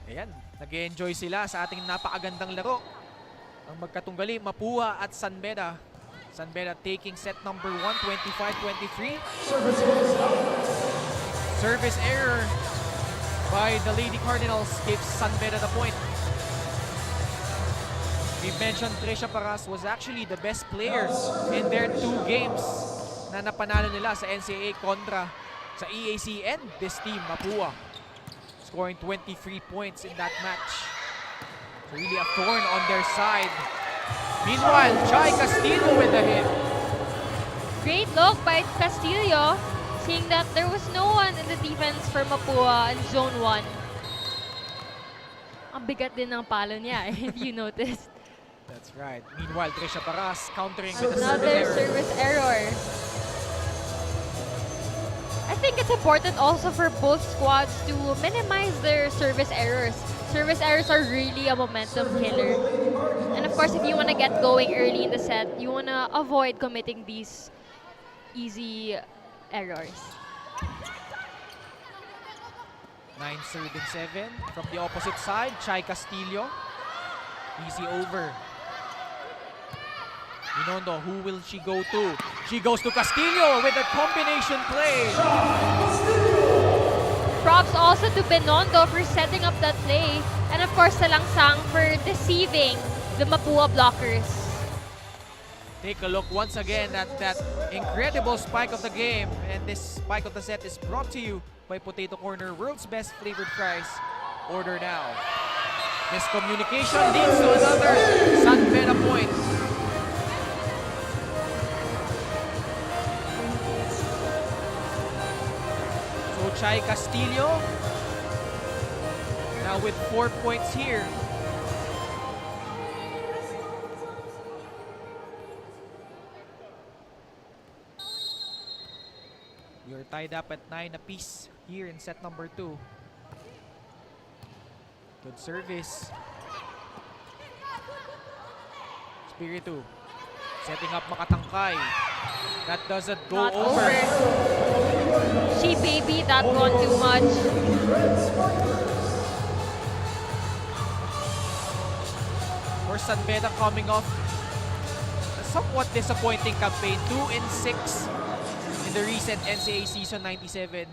ayan, nag-enjoy sila sa ating napakagandang laro. Ang magkatunggali, Mapua at San Beda. San Beda taking set number 1, 25-23. Service error by the Lady Cardinals gives San Beda the point. We mentioned Trisha Paras was actually the best player in their 2 games na napanalo nila sa NCAA kontra sa EAC and this team, Mapua, scoring 23 points in that match. So really a thorn on their side. Meanwhile, Chay Castillo with the hit. Great look by Castillo, seeing that there was no one in the defense for Mapua in Zone 1. Ang bigat din ng palo niya, if you noticed. That's right. Meanwhile, Trisha Paras countering with a Another service error. I think it's important also for both squads to minimize their service errors. Service errors are really a momentum killer. And of course, if you want to get going early in the set, you want to avoid committing these easy errors. 9 third and 7 from the opposite side. Chai Castillo. Easy over. Binondo, who will she go to? She goes to Castillo with a combination play. Props also to Binondo for setting up that play. And of course, Salangsang for deceiving the Mapua blockers. Take a look once again at that incredible spike of the game. And this spike of the set is brought to you by Potato Corner, world's best flavored fries. Order now. Miscommunication leads to another San Beda point. So Chai Castillo now with 4 points here. We are tied up at 9 apiece here in set number 2. Good service. Spiritu setting up Makatangkay. That doesn't go Not over. She babied that one too much. For San Beda coming off a somewhat disappointing campaign. 2-6 in the recent NCAA season 97.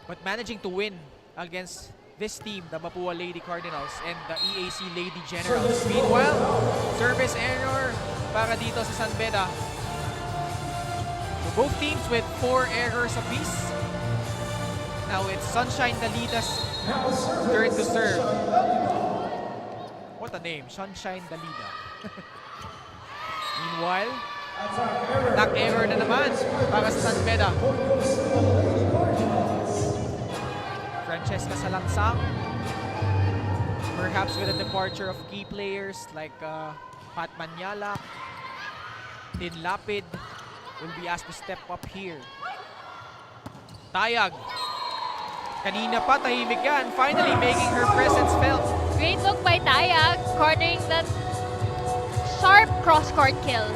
But managing to win against this team, the Mapua Lady Cardinals and the EAC Lady Generals. Meanwhile, service error para dito sa San Beda. So both teams with 4 errors apiece. Now it's Sunshine Dalida's turn to serve. What a name, Sunshine Dalida. Meanwhile, attack error na naman para sa San Beda. Francesca Salangsang, perhaps with the departure of key players like Pat Manyala, Tin Lapid will be asked to step up here. Tayag. Kanina pa tahimik yan, finally making her presence felt. Great look by Tayag, cornering that sharp cross-court kill.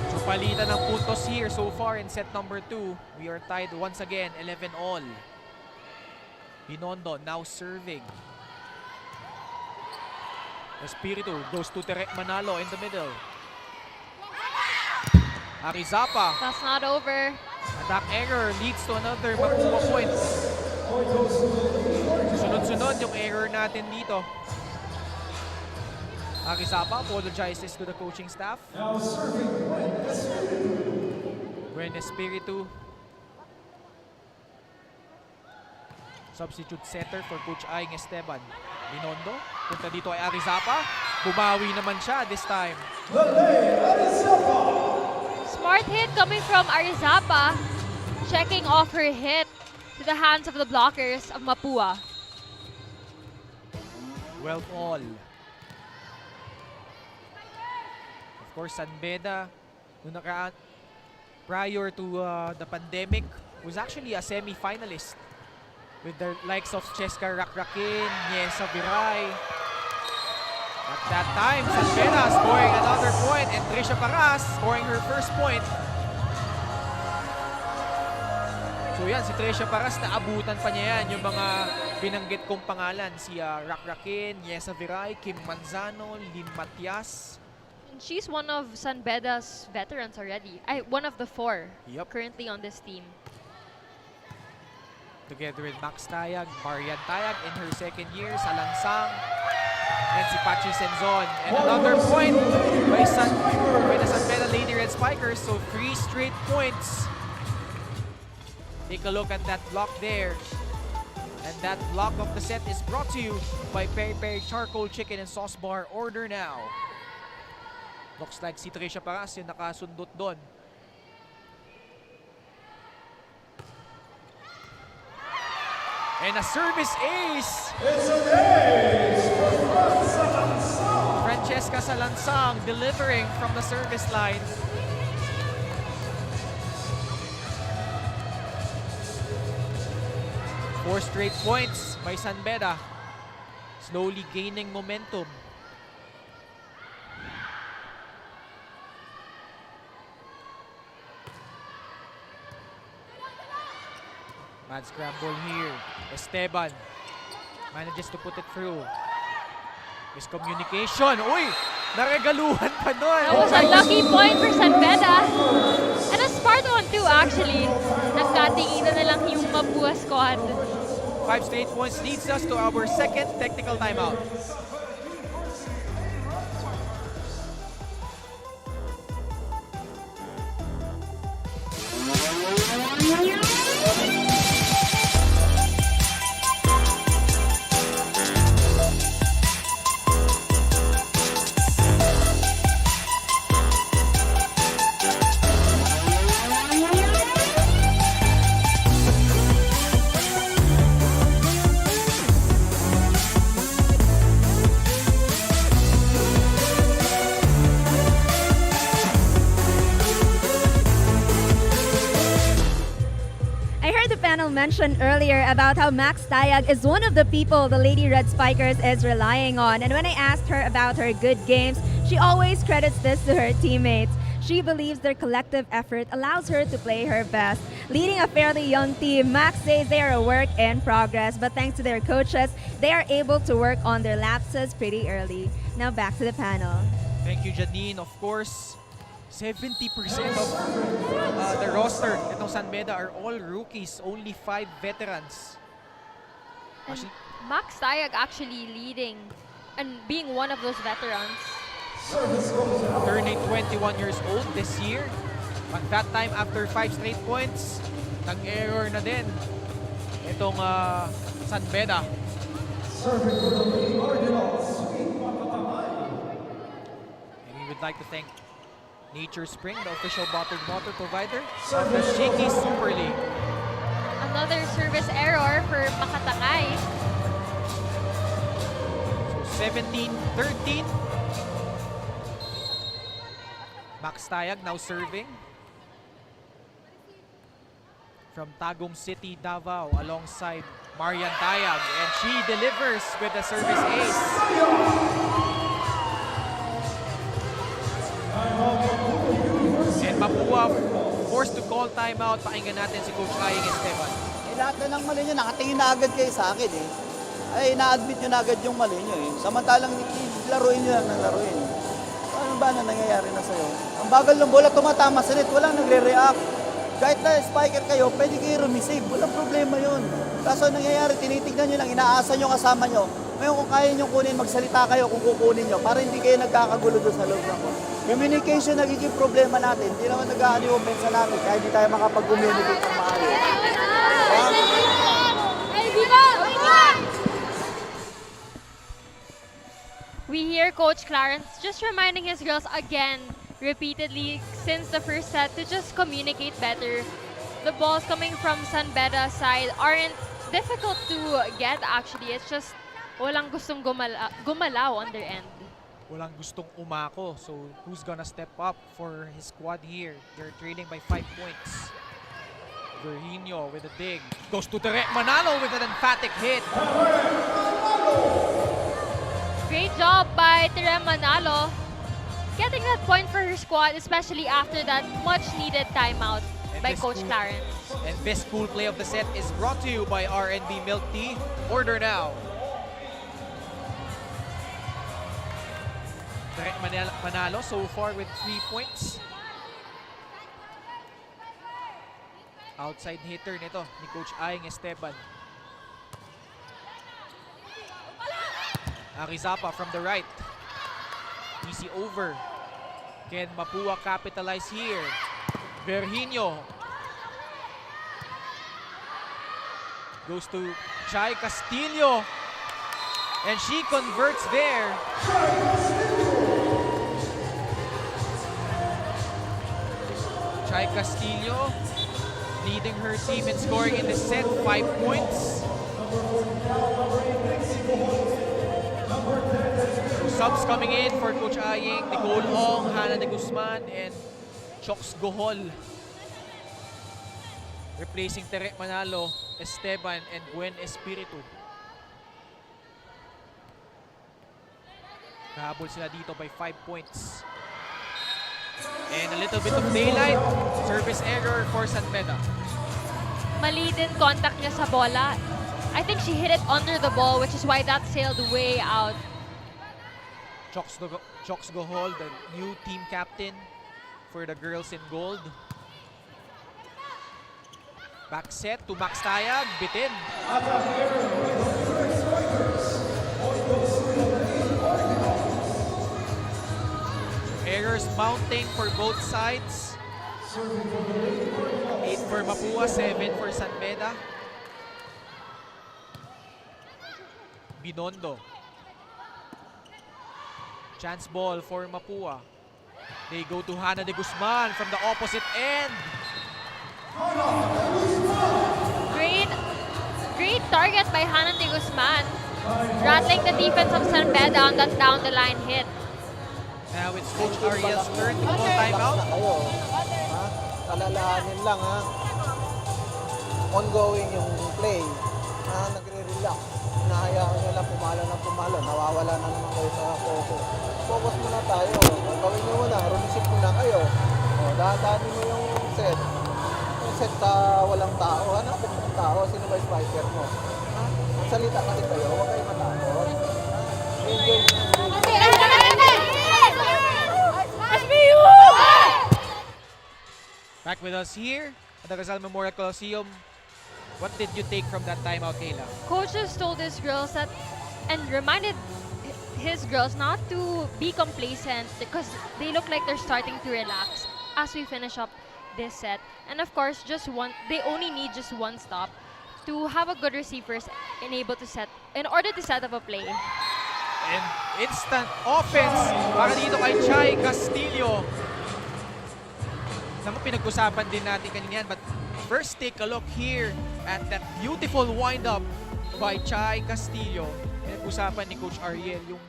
So palitan ng puntos here so far in set number 2. We are tied once again, 11 all. Binondo now serving. Espiritu goes to Terek Manalo in the middle. Arizapa. That's not over. Attack error leads to another Mapua point. Sunod-sunod yung error natin dito. Arizapa apologizes to the coaching staff. When Espiritu, substitute setter for Coach Aing Esteban. Binondo, punta dito ay Arizapa. Bumawi naman siya this time. Smart hit coming from Arizapa, checking off her hit to the hands of the blockers of Mapua. 12 all. Of course, San Beda, prior to the pandemic, was actually a semi-finalist with the likes of Cheska Rakrakin, Niesa Viray. At that time, San Beda scoring another point and Trisha Paras scoring her first point. So yan, si Trisha Paras, naabutan pa niya yan yung mga binanggit kong pangalan. Si Rakrakin, Niesa Viray, Kim Manzano, Lynn Matias. And she's one of San Beda's veterans already. One of the 4 Yup. currently on this team. Together with Max Tayag, Marian Tayag in her second year, Salangsang, and si Pachi Senzon. And another point by the San Beda Lady Red Spikers. So 3 straight points. Take a look at that block there. And that block of the set is brought to you by Peri Peri Charcoal Chicken and Sauce Bar. Order now. Looks like si Trisha Paras yung nakasundot doon. And a service ace! It's an ace for Francesca Salangsang delivering from the service line. Four straight points by San Beda. Slowly gaining momentum. Mad scramble here. Esteban manages to put it through. Miscommunication. Uy! Naregaluhan pa nun. That was a lucky point for San Beda. And a smart one too, actually. Nagkatinginan na lang yung Mapua squad. 5 straight points leads us to our second technical timeout. I heard the panel mention earlier about how Max Tayag is one of the people the Lady Red Spikers is relying on. And when I asked her about her good games, she always credits this to her teammates. She believes their collective effort allows her to play her best. Leading a fairly young team, Max says they are a work in progress, but thanks to their coaches, they are able to work on their lapses pretty early. Now back to the panel. Thank you, Janine. Of course, 70% of the roster itong San Beda are all rookies, only 5 veterans. And Actually, Max Tayag actually leading and being one of those veterans. turning 21 years old this year. But that time, after 5 straight points, nag-error na din itong San Beda. And we would like to thank Nature Spring, the official bottled water provider of the Shakey Super League. Another service error for Makatangay. So 17-13. Max Tayag now serving from Tagum City, Davao, alongside Marian Tayag, and she delivers with the service ace. And Mapua forced to call timeout. Pakinggan natin si Coach Aying Esteban. Lahat na ng mali nyo, nakatingin na agad kayo sa akin eh. Ay, na-admit nyo na agad yung mali nyo eh. Samantalang laruin nyo lang ng laruin. Ano ba na nangyayari na sa'yo? Ang bagal ng bola, tumatama sa net, walang nagre-react. Kahit na spiker kayo, pwede kayo rumisave. Walang problema yun. Kaso nangyayari, tinitignan nyo lang, inaasa nyo kasama nyo. Ngayon kung kaya nyo kunin, magsalita kayo kung kukunin nyo para hindi kayo nagkakagulo doon sa loob ng court. Communication nagiging problema natin. Hindi naman nag-aani yung pensa natin kaya hindi tayo makapag-communicate ng maayos. We hear Coach Clarence just reminding his girls again, repeatedly since the first set, to just communicate better. The balls coming from San Beda's side aren't difficult to get actually. It's just walang gustong gumalaw on their end. Walang gustong umako. So who's gonna step up for his squad here? They're trailing by 5 points. Virginio with a dig. Goes to Tere Manalo with an emphatic hit. Great job by Tere Manalo getting that point for her squad, especially after that much-needed timeout by Coach Clarence. And best cool play of the set is brought to you by R&B Milk Tea. Order now. Tere Manalo so far with 3 points. Outside hitter nito ni Coach Aying Esteban. Arizapa from the right. Easy over. Can Mapua capitalize here? Virginio. Goes to Chai Castillo. And she converts there. Chai Castillo leading her team in scoring in the set, 5 points. So subs coming in for Coach Aying, Nicole Ong, Hannah de Guzman, and Chox Gohol. Replacing Tere Manalo, Esteban, and Gwen Espiritu. Kahabol sila dito by 5 points. And a little bit of daylight. Service error for San Beda. mali din contact niya sa bola. I think she hit it under the ball, which is why that sailed way out. Chox Gohol, the new team captain for the girls in gold. Back set to Max Tayag, bitin. Errors mounting for both sides. 8 for Mapua, 7 for San Beda. Binondo. Chance ball for Mapua. They go to Hannah de Guzman from the opposite end. Great target by Hannah de Guzman. Rattling the defense of San Beda on that down the line hit. Now it's Coach Ariel's turn to call timeout. Kayo, ha? Alalahanin lang, ha? Ongoing yung play. Nagre-relax. Hinahayaan nyo lang pumalo. Nawawala na naman kayo sa focus. Focus muna tayo. Gawin nyo muna. Rumisip muna kayo. Dahan-dahanin mo yung set. Yung set sa walang tao. Hanapin mo yung tao. Sino ba yung spiker mo? Ha? Magsalita kasi kayo. Huwag kayo matakot. Enjoy nyo. Back with us here at the Rizal Memorial Coliseum. What did you take from that timeout, Kayla? Coaches told his girls that and reminded his girls not to be complacent because they look like they're starting to relax as we finish up this set. And of course, they only need just one stop to have a good receivers in order to set up a play. And instant offense para dito kay Chay Castillo. Naman pinag-usapan din natin kanina yan, but first take a look here at that beautiful wind-up by Chay Castillo. Pinag-usapan ni Coach Ariel yung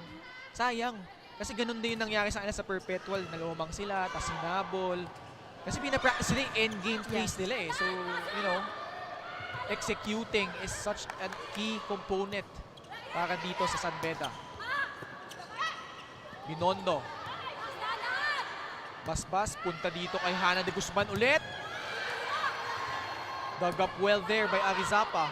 sayang. Kasi ganun din yung nangyari sa kanila sa Perpetual. Nalumang sila, tas hinabol. Kasi pinapractice nila yung endgame plays nila eh. So, you know, executing is such a key component para dito sa San Beda. Binondo. Basbas, punta dito kay Hannah de Guzman ulit. Dug up well there by Arizapa.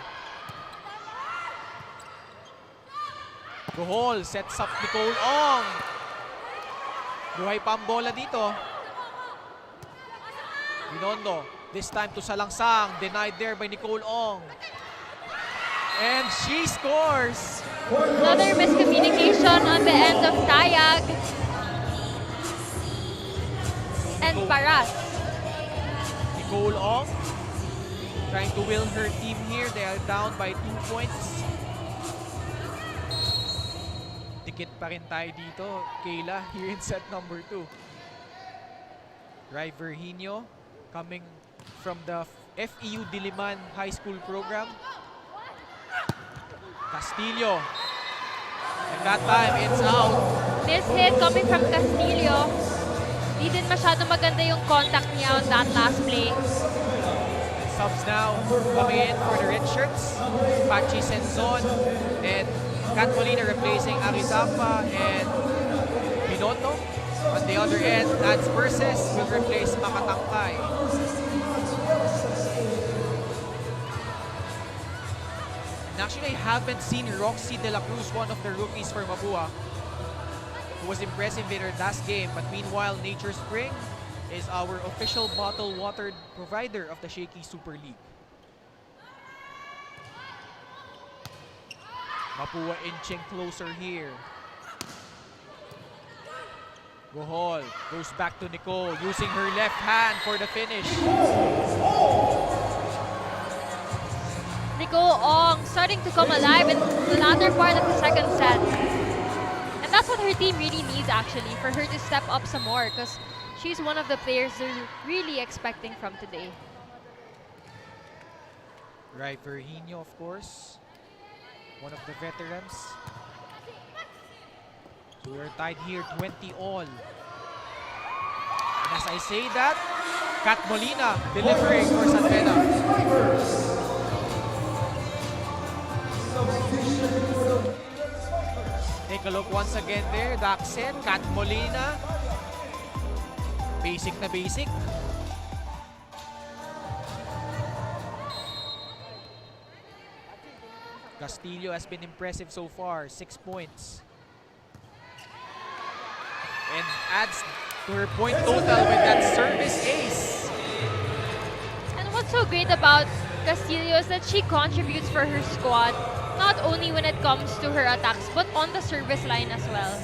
Gohol sets up Nicole Ong. Buhay pa ang bola dito. Binondo, this time to Salangsang. Denied there by Nicole Ong. And she scores! Another miscommunication on the end of Tayag and Paras. Nicole Ong trying to will her team here. They are down by 2 points. Dikit pa rin tayo dito, Kayla, here in set number 2. Rai Virginio coming from the FEU Diliman High School program. Castillo. And that time, it's out. This hit coming from Castillo. Di din masyado maganda yung contact niya on that last play. Subs now coming in for the red shirts. Pachi Senzon and Kat Molina replacing Arizapa and Binondo. On the other end, Nats Versus will replace Makatangkay. And actually, I haven't seen Roxy De La Cruz, one of the rookies for Mapua, who was impressive in her last game. But meanwhile, Nature Spring is our official bottled water provider of the Shakey Super League. Mapua inching closer here. Gohol goes back to Nicole, using her left hand for the finish. Nicole Ong starting to come alive in the latter part of the second set. And that's what her team really needs actually, for her to step up some more because she's one of the players they're really expecting from today. Rai Virginio, of course, one of the veterans. So we're tied here 20 all. And as I say that, Kat Molina delivering for San Beda. Take a look once again there. Daxen, Kat Molina. Basic na basic. Castillo has been impressive so far, 6 points. And adds to her point total with that service ace. And what's so great about Castillo is that she contributes for her squad, not only when it comes to her attacks, but on the service line as well.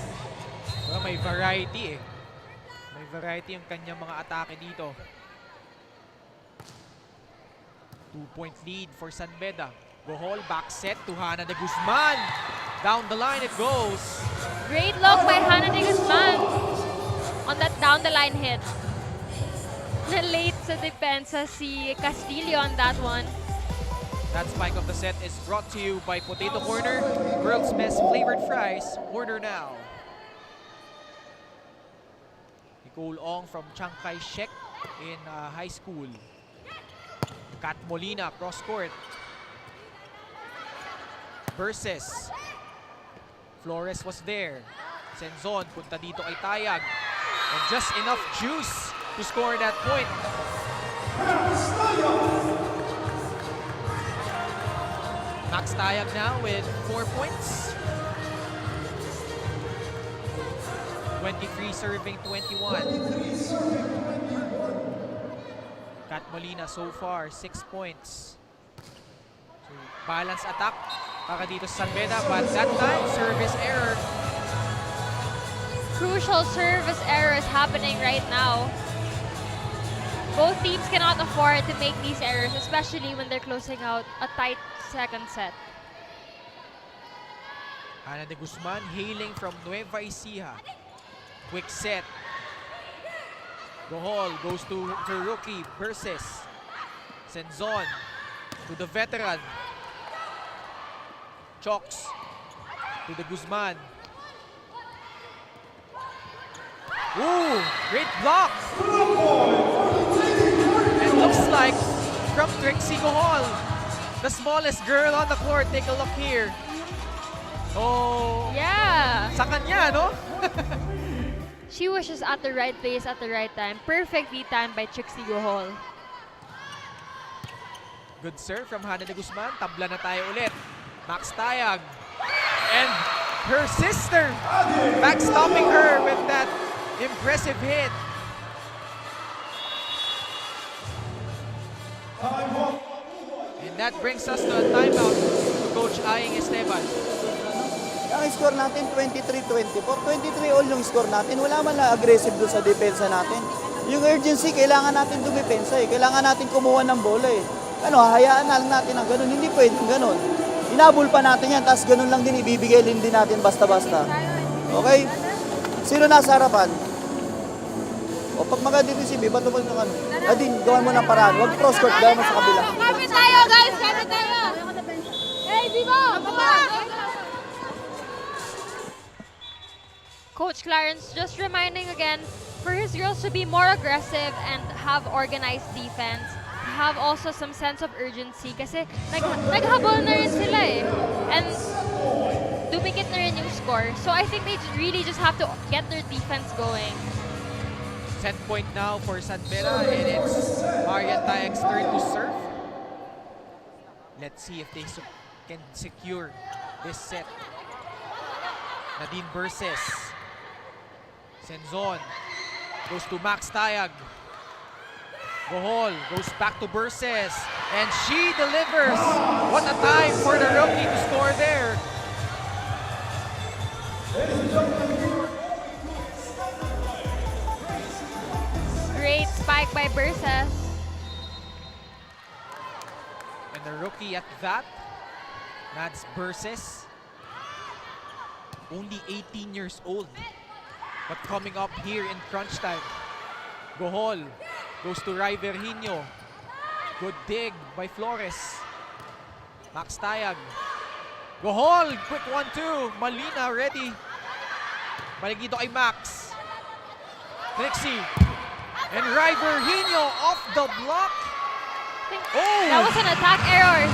Well, may variety eh. May variety yung kanyang mga atake dito. 2-point lead for San Beda. Bohol, back set to Hana de Guzman. Down the line it goes. Great look by Hana de Guzman on that down the line hit. Late sa depensa si Castillo on that one. That spike of the set is brought to you by Potato Corner, world's best flavored fries. Order now. Nicole Ong from Chiang Kai-shek in high school. Kat Molina, cross court. Versus. Flores was there. Senzon, punta dito kay Tayag. And just enough juice to score that point. Max Tayag now with 4 points. 23 serving 21. Kat Molina so far 6 points. So, balance attack para dito sa San Beda, but that time service error. Crucial service error is happening right now. Both teams cannot afford to make these errors, especially when they're closing out a tight second set. Hana de Guzman hailing from Nueva Ecija. Quick set. Bohol goes to her rookie, Versus. Senzon to the veteran. Choks to the Guzman. Ooh, great block. It looks like from Trixie Bohol, the smallest girl on the court. Take a look here. Oh, Yeah! sa kanya, no? She was just at the right place at the right time. Perfectly timed by Trixie Bohol. Good serve from Hana de Guzman. Tabla na tayo ulit. Max Tayag. And her sister backstopping her with that impressive hit. And that brings us to a timeout to Coach Aying Esteban. Ang score natin 23-24. 23 all yung score natin. Wala man lang aggressive doon sa depensa natin. Yung urgency, kailangan natin dumipensa eh. Kailangan natin kumuha ng bola eh. Ano, hahayaan na lang natin ang ganun. Hindi pwedeng ganun. Inabol pa natin yan, tapos ganun lang din ibibigay din natin basta-basta. Okay? Sino nasa harapan? O pag mag-defensive, bato mo ng ano. Adin, gawan mo ng paraan. Huwag cross-court, gawan mo sa kabila. Kapit tayo, guys! Kapit tayo! Hey, Vivo! Coach Clarence just reminding again for his girls to be more aggressive and have organized defense. Have also some sense of urgency kasi naghabol na rin sila eh. And dumikit na rin yung score. So I think they really just have to get their defense going. Set point now for San Beda, and it's Marian Tayag's turn to serve. Let's see if they can secure this set. Nadine Versus. Senzon goes to Max Tayag. Bohol goes back to Versus, and she delivers. What a time for the rookie to score there. Great spike by Versus. And the rookie at that, that's Versus. Only 18 years old, but coming up here in crunch time. Bohol goes to Rai Virginio. Good dig by Flores. Max Tayag. Bohol, quick 1-2. Malina ready. Balik dito kay Max. Trixie. And Rai Virginio off the block. Oh! That was an attack error.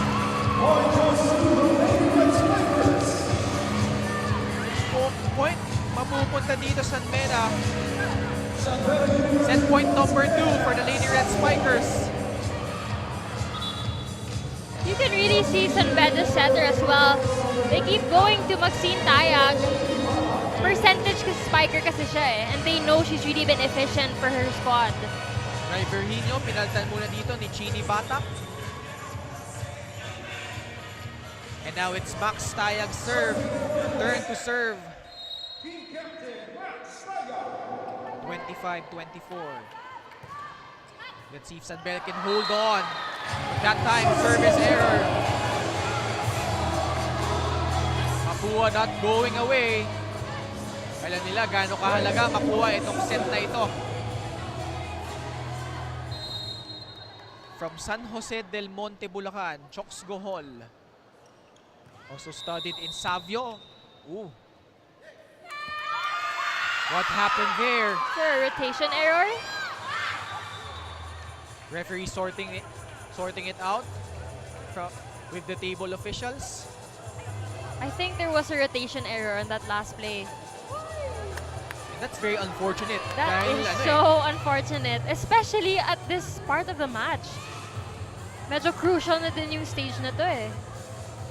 Point mapupunta dito San Beda. Set point number 2 for the Lady Red Spikers. You can really see San Beda setter as well. They keep going to Maxine Tayag. Percentage kasi spiker kasi siya eh. And they know she's really been efficient for her squad. Ray Berhinio, pinaltan muna dito ni Chini Batak. And now it's Max Tayag serve. Turn to serve. 25-24. Let's see if San Beda can hold on. That time, service error. Mapua not going away. Alam nila gaano kahalaga makuha itong set na ito. From San Jose del Monte, Bulacan, Choks Gohol. Also studied in Savio. Ooh. What happened there? For a rotation error. Referee sorting it out with the table officials. I think there was a rotation error on that last play. And that's very unfortunate. That dahil, is so unfortunate, especially at this part of the match. Medyo crucial na din yung stage na to eh.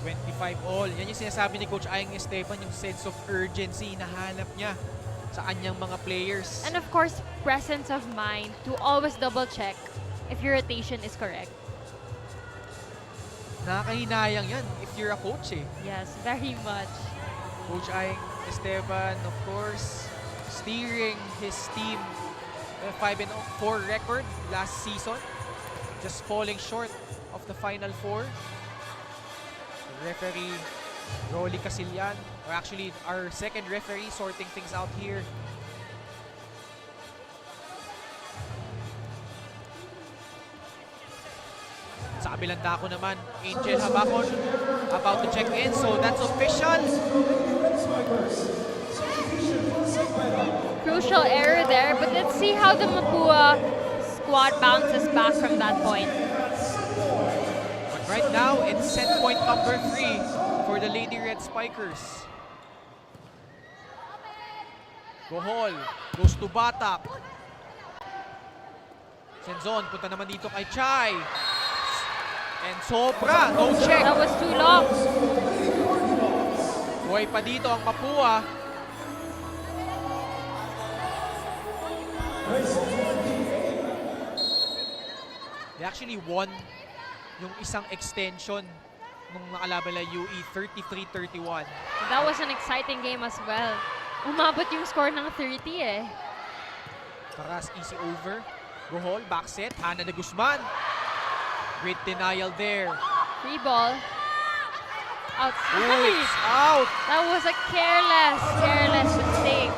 25 all. Yan yung sinasabi ni Coach Aying Esteban, yung sense of urgency na hanap niya sa kanyang mga players. And of course, presence of mind to always double check if your rotation is correct. Nakakahinayang yan if you're a coach eh. Yes, very much. Coach Aying Esteban, of course, steering his team 5-4 record last season. Just falling short of the Final Four. The referee, Rolly Casillan, or actually our second referee sorting things out here. Sa kabilang dako naman, Angel Habacon about to check in. So that's official. Crucial error there, but let's see how the Mapua squad bounces back from that point. But right now, it's set point number 3 for the Lady Red Spikers. Gohol goes to Batak. Senzon, punta naman dito kay Chai. And sobra, no check. That was too long. Buhay pa dito ang Mapua. They actually won yung isang extension nung nakalaban na UE 33-31. That was an exciting game as well. Umabot yung score ng 30 eh. Paras easy over. Gohol, back set. Hana de Guzman. Great denial there. Free ball. Ooh, Outside. it's out. That was a careless mistake.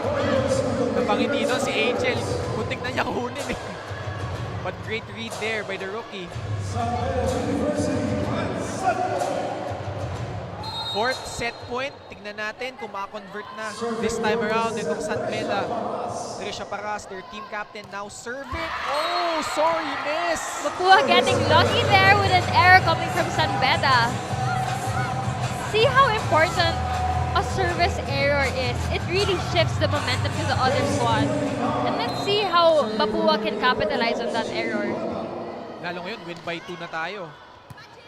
Napangiti doon si Angel. Muntik na niya kunin eh. But great read there by the rookie. Fourth set point. Tignan natin kung makakonvert na this time around itong San Beda. Trisha Paras, their team captain, now serving. Oh, sorry, miss. Mapua getting lucky there with an error coming from San Beda. See how important a service error is. It really shifts the momentum to the other squad. And let's see how Mapua can capitalize on that error. Lalo ngayon, win by 2 na tayo.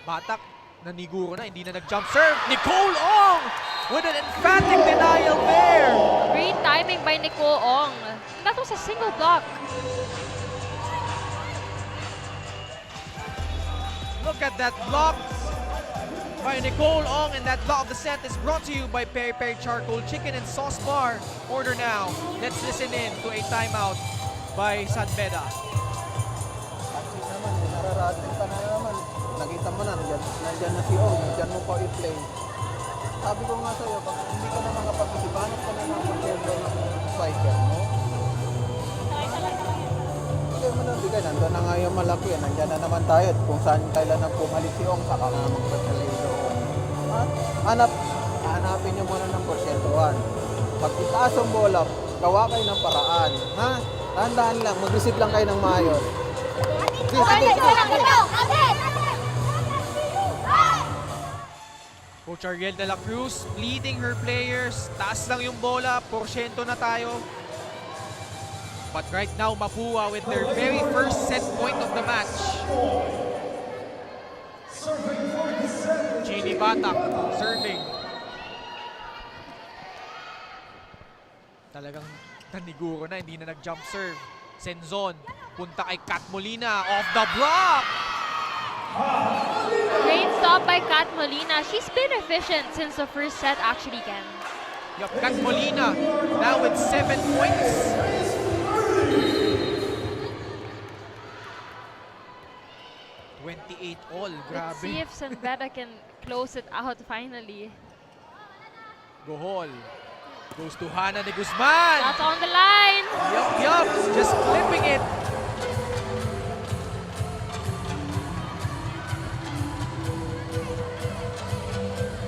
Batak, naniguro na, hindi na nag-jump serve. Nicole Ong with an emphatic denial there. Great timing by Nicole Ong. That was a single block. Look at that block by Nicole Ong, and that block of the set is brought to you by Peri Peri Charcoal Chicken and Sauce Bar. Order now. Let's listen in to a timeout by San Beda. Actually naman, nararating ka na naman. Nakita mo na, nandyan na si Ong, nandyan mo pa i-play. Sabi ko nga sa'yo, pag hindi ka na makapag-isip, hanap ka na ng pag-sendo ng spiker mo. Hindi mo na bigay, nandun na nga yung malaki, nandyan na naman tayo. Kung saan kailan na pumalit si Ong, saka nga magpagsalito. Hanapin nyo muna ng porsentuhan. Pag itaas ang bola, gawa kayo ng paraan. Ha? Tandaan lang, mag-isip lang kayo ng maayos. Sige. Coach Ariel de la Cruz leading her players. Taas lang yung bola, porsyento na tayo. But right now, Mapua with their very first set point of the match. Serving for the set, Batak serving. Talagang naniguro na, hindi na nag-jump serve. Senzon, punta kay Kat Molina, off the block! Great stop by Kat Molina. She's been efficient since the first set actually, Ken. Yup, Kat Molina now with 7 points. $28 all, Let's see grabe. if San Beda can close it out finally. Gohol goes to Hana de Guzman. That's on the line. Yup, just flipping it.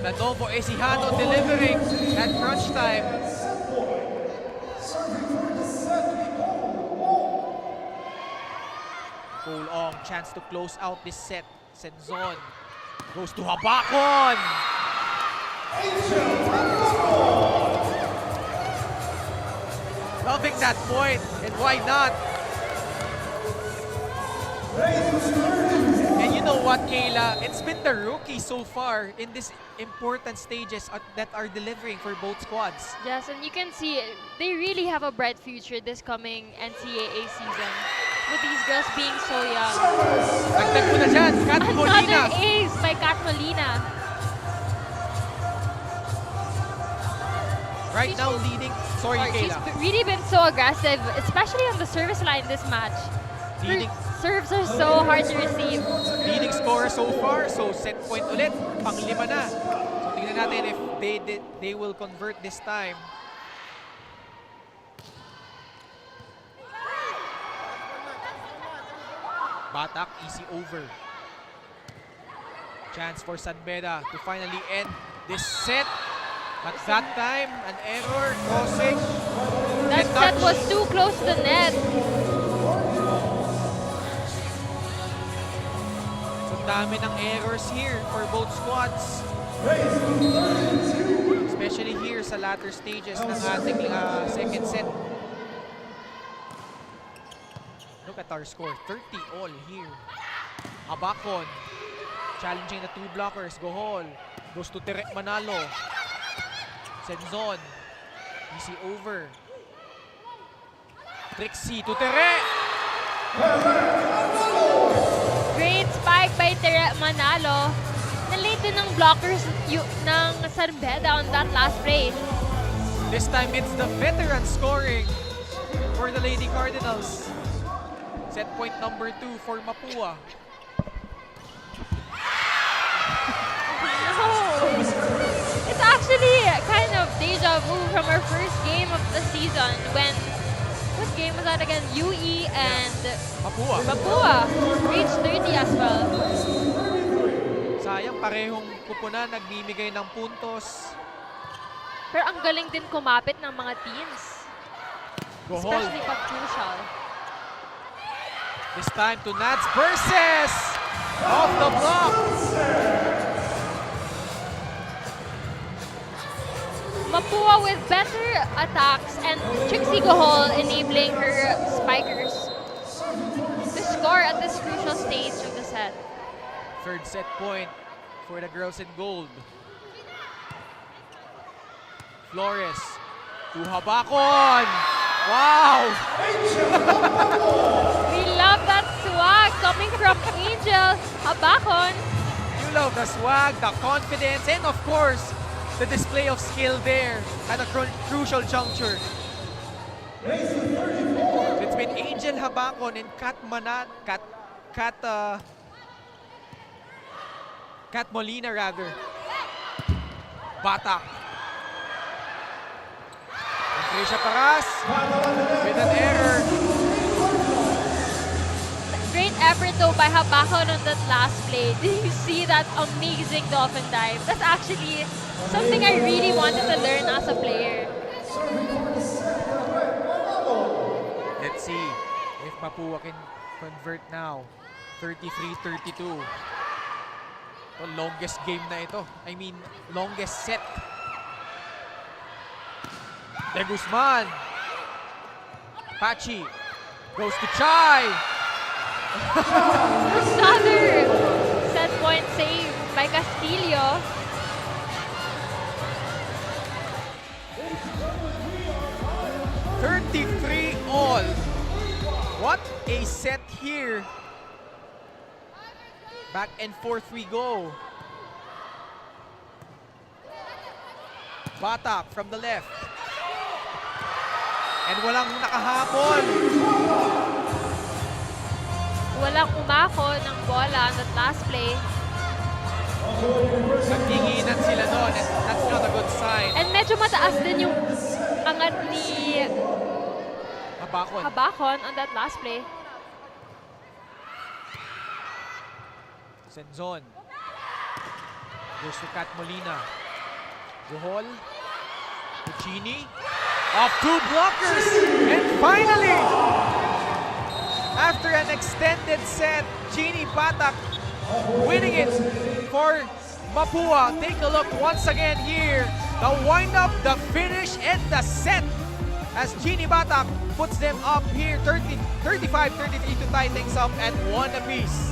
Lanovo Ecijano delivering at crunch time. Cole Ong, chance to close out this set. Senzon goes to Habakon. Loving that point, and why not? And you know what, Kayla? It's been the rookies so far in this important stages that are delivering for both squads. Yes, and you can see they really have a bright future this coming NCAA season with these girls being so young. Dagdag mo na dyan, Kat Molina. Another ace by Kat Molina. Right now leading. Sorry, She's Kayla. really been so aggressive, especially on the service line this match. Her Leading, serves are so hard to receive. leading scorer so far. So set point ulit. Pang-5 na. So tingnan natin if they will convert this time. Batak, easy over. Chance for San Beda to finally end this set. But that time, an error, crossing. That and set touch. was too close to the net. So dami ng errors here for both squads. Especially here sa latter stages ng ating second set. Look at our score, 30 all here. Habakon, challenging the two blockers. Gohol, goes to Tere Manalo. Senzon, easy over. Trixie to Tere. Great spike by Tere Manalo. Nalate din ng blockers ng San Beda on that last play. This time it's the veteran scoring for the Lady Cardinals. Set point number 2 for Mapua. No! It's actually kind of deja vu from our first game of the season when, what game was that again? UE and Mapua. Mapua reached 30 as well. Sayang, parehong kupunan nagbibigay ng puntos. Pero ang galing din kumapit ng mga teams. Gohol. Especially pag crucial. This time to Nats versus off the block. Mapua with better attacks and Trixie Gohol enabling her spikers to score at this crucial stage of the set. Third set point for the girls in gold. Flores to Habakon. Wow! We love that swag coming from Angel Habakon. You love the swag, the confidence, and of course, the display of skill there at a crucial juncture. It's been Angel Habakon and Kat Molina rather. Batak. And Trisha Paras with an error. Great effort though by Habakon on that last play. Did you see that amazing dolphin dive? That's actually something I really wanted to learn as a player. Let's see if Mapua can convert now. 33-32. The longest game na ito. I mean, longest set. De Guzman. Pachi goes to Chai. Another set point save by Castillo. a set here. Back and forth we go. Batak from the left. And walang nakahabol. Walang umako ng bola on that last play. Nagtinginan sila doon, and that's not a good sign. And medyo mataas din yung angat ni Habakon. Habakon on that last play. Senzon. Goes to Kat Molina. Bohol. Puccini. Off two blockers. And finally, after an extended set, Genie Batak winning it for Mapua. Take a look once again here. The wind-up, the finish, and the set as Genie Batak puts them up here 35-33 to tie things up at 1 apiece.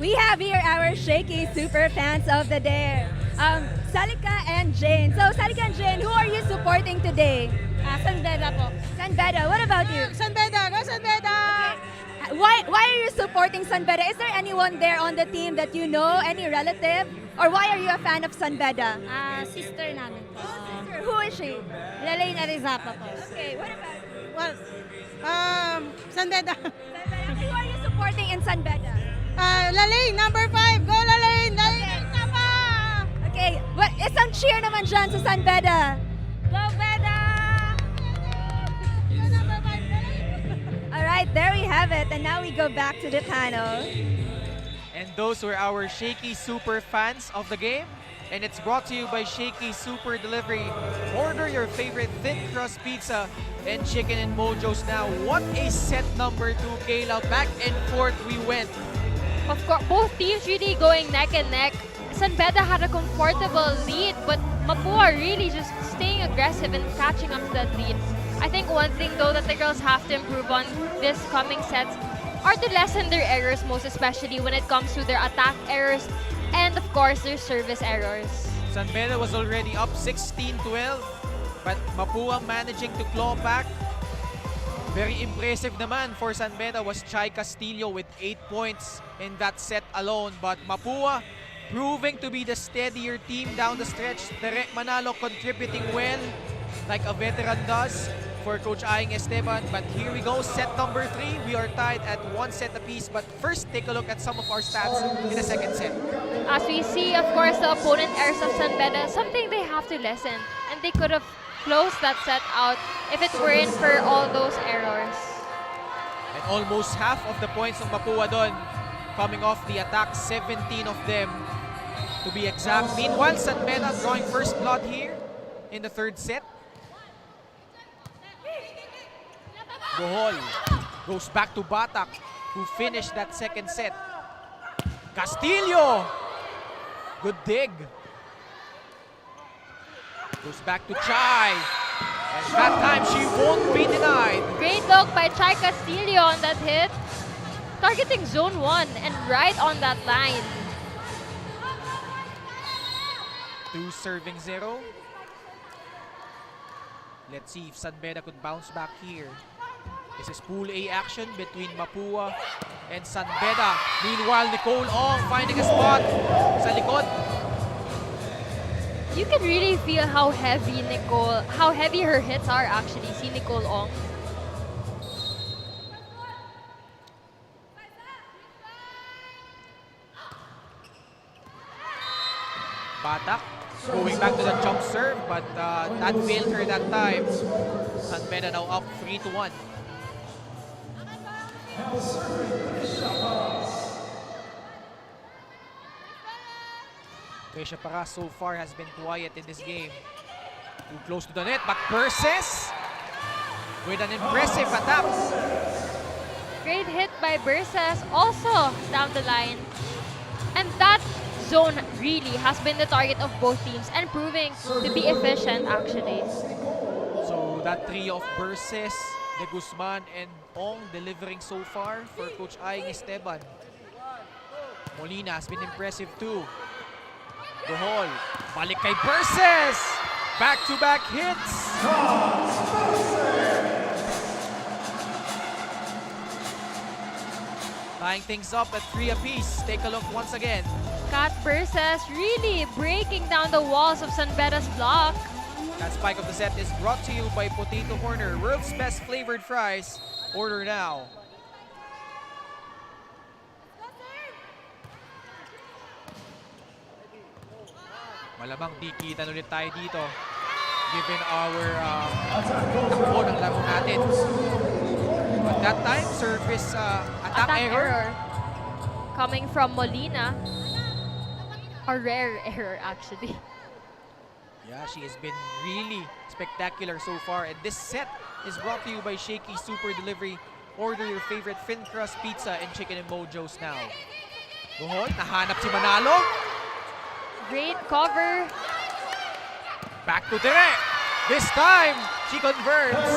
We have here our Shakey super fans of the day, Salika and Jane. So Salika and Jane, who are you supporting today? San Beda po. San Beda. What about you? San Beda! Go San Beda! Why are you supporting San Beda? Is there anyone there on the team that you know, any relative? Or why are you a fan of San Beda? Sister namin po. Who is she? Lalaine Arizapa po. Okay, what about Well, San Beda. San Beda? Who are you supporting in San Beda? Lalaine, number 5. Go Lalaine! Lalaine Arizapa! Okay, well, isang cheer naman dyan sa San Beda. Go Beda! Number 5, Lalaine! All right, there we have it. And now we go back to the panel. And those were our Shakey Super fans of the game. And it's brought to you by Shakey Super Delivery. Order your favorite thin crust pizza and chicken and mojos now. What a set number 2, Kayla. Back and forth we went. Of course, both teams really going neck and neck. San Beda had a comfortable lead, but Mapua really just staying aggressive and catching up to that lead. I think one thing though that the girls have to improve on this coming sets are to lessen their errors, most especially when it comes to their attack errors and of course their service errors. San Beda was already up 16-12, but Mapua managing to claw back. Very impressive naman for San Beda was Chai Castillo with 8 points in that set alone. But Mapua proving to be the steadier team down the stretch. Tere Manalo contributing well like a veteran does for Coach Aing Esteban. But here we go, set number 3. We are tied at 1 set apiece. But first, take a look at some of our stats in the second set. As we see, of course, the opponent errors of San Beda, something they have to lessen. And they could have closed that set out if it weren't for all those errors. And almost half of the points of Mapua doon coming off the attack, 17 of them to be exact. Meanwhile, San Beda drawing first blood here in the third set. Bohol goes back to Batak, who finished that second set. Castillo, good dig. Goes back to Chai. And that time she won't be denied. Great look by Chai Castillo on that hit. Targeting zone 1 and right on that line. 2 serving 0. Let's see if San Beda could bounce back here. This is Pool A action between Mapua and San Beda. Meanwhile, Nicole Ong finding a spot sa likod. You can really feel how heavy her hits are actually, si Nicole Ong. Batak going back to the jump serve, but that failed her that time. San Beda now up 3-1. Trisha Paras so far has been quiet in this game. Too close to the net, but Burses with an impressive attack. Great hit by Burses, also down the line. And that zone really has been the target of both teams and proving to be efficient actually. So that trio of Burses, De Guzman, and Ong delivering so far for Coach Aing Esteban. Molina has been impressive too. Bohol, balik kay Burses! Back-to-back hits! Tying things up at 3 apiece. Take a look once again. Kat Burses really breaking down the walls of San Beda's block. That spike of the set is brought to you by Potato Corner, world's best flavored fries. Order now. Malamang di kita ulit tayo dito given our takbo ng laro natin. But that time, service attack error. Coming from Molina. A rare error actually. Yeah, she has been really spectacular so far. And this set is brought to you by Shakey Super Delivery. Order your favorite thin crust pizza and chicken and mojos now. Buhol, nahanap si Manalo. Great cover. Back to Tere. This time, she converts.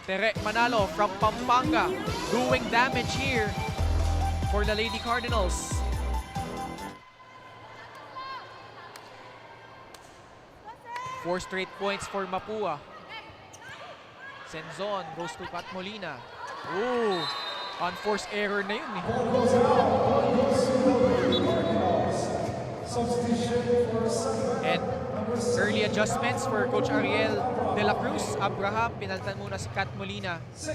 Tere Manalo from Pampanga doing damage here for the Lady Cardinals. Four straight points for Mapua. Senzon goes to Kat Molina. Ooh, unforced error na yun eh. And early adjustments for Coach Ariel De La Cruz. Abraham, pinaltan muna si Kat Molina. So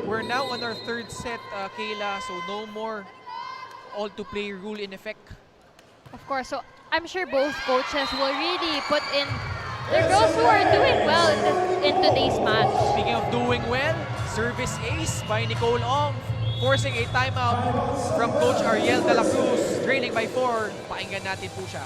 we're now on our third set, Kayla. So no more all-to-play rule in effect. Of course, so I'm sure both coaches will really put in their girls who are doing well in today's match. Speaking of doing well, service ace by Nicole Ong, forcing a timeout from Coach Ariel De La Cruz, trailing by 4. Pakinggan natin po siya.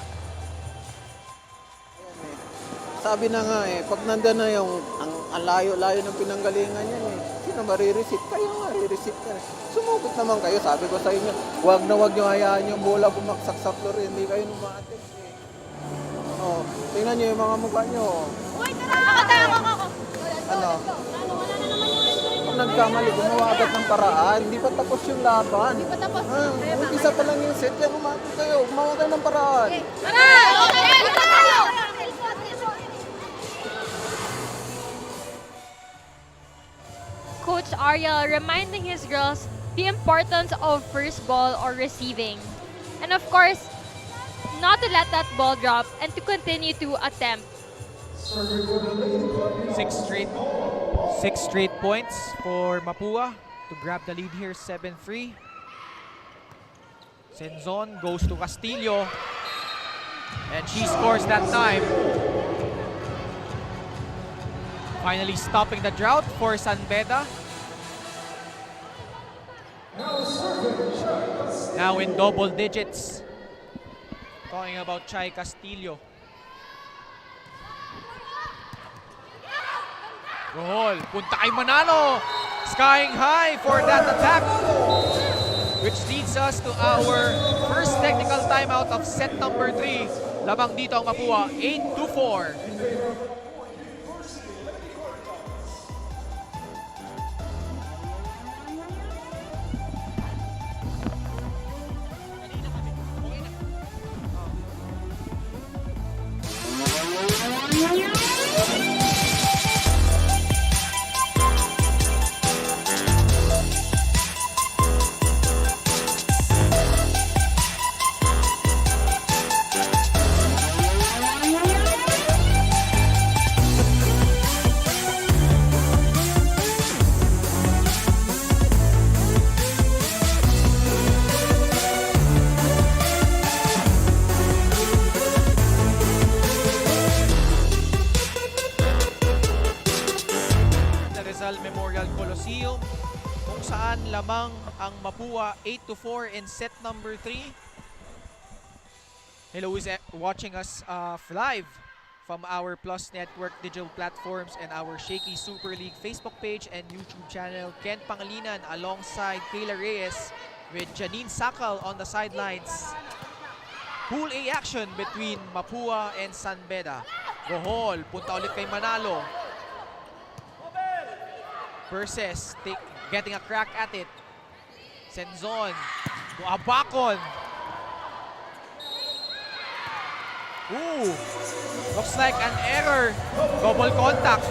Sabi na nga pag nandun na yung ang layo-layo ng pinanggalingan yan sino marireceive? Kayo nga, re-receive ka. Sumubok naman kayo, sabi ko sa inyo, wag nyo hayaan yung bola bumaksak sa floor, hindi kayo numatik Oh, tingnan nyo yung mga mukha nyo. Uy, tara! Ako! Ano? Kung nagkamali, gumawa agad ng paraan. Hindi pa tapos yung laban. Hindi pa tapos. Isa pa lang yung set, kaya umapit kayo. Gumawa kayo ng paraan. Tara! Coach Ariel reminding his girls the importance of first ball or receiving. And of course, not to let that ball drop and to continue to attempt. Six straight points for Mapua to grab the lead here, 7-3. Senzon goes to Castillo, and she scores that time. Finally stopping the drought for San Beda. Now in double digits. Talking about Chai Castillo. Goal. Punta kay Manalo. Skying high for that attack. Which leads us to our first technical timeout of set number 3. Labang dito ang Mapua, 8-4. Central Coliseum kung saan lamang ang Mapua 8-4 in set number 3. Hello, who's watching us live from our Plus Network digital platforms and our Shakey Super League Facebook page and YouTube channel. Ken Pangilinan alongside Kayla Reyes with Janine Sakal on the sidelines. Pool A action between Mapua and San Beda. Bohol, punta ulit kay Manalo. Versus getting a crack at it. Senzon to Abacon. Ooh, looks like an error. Double contact.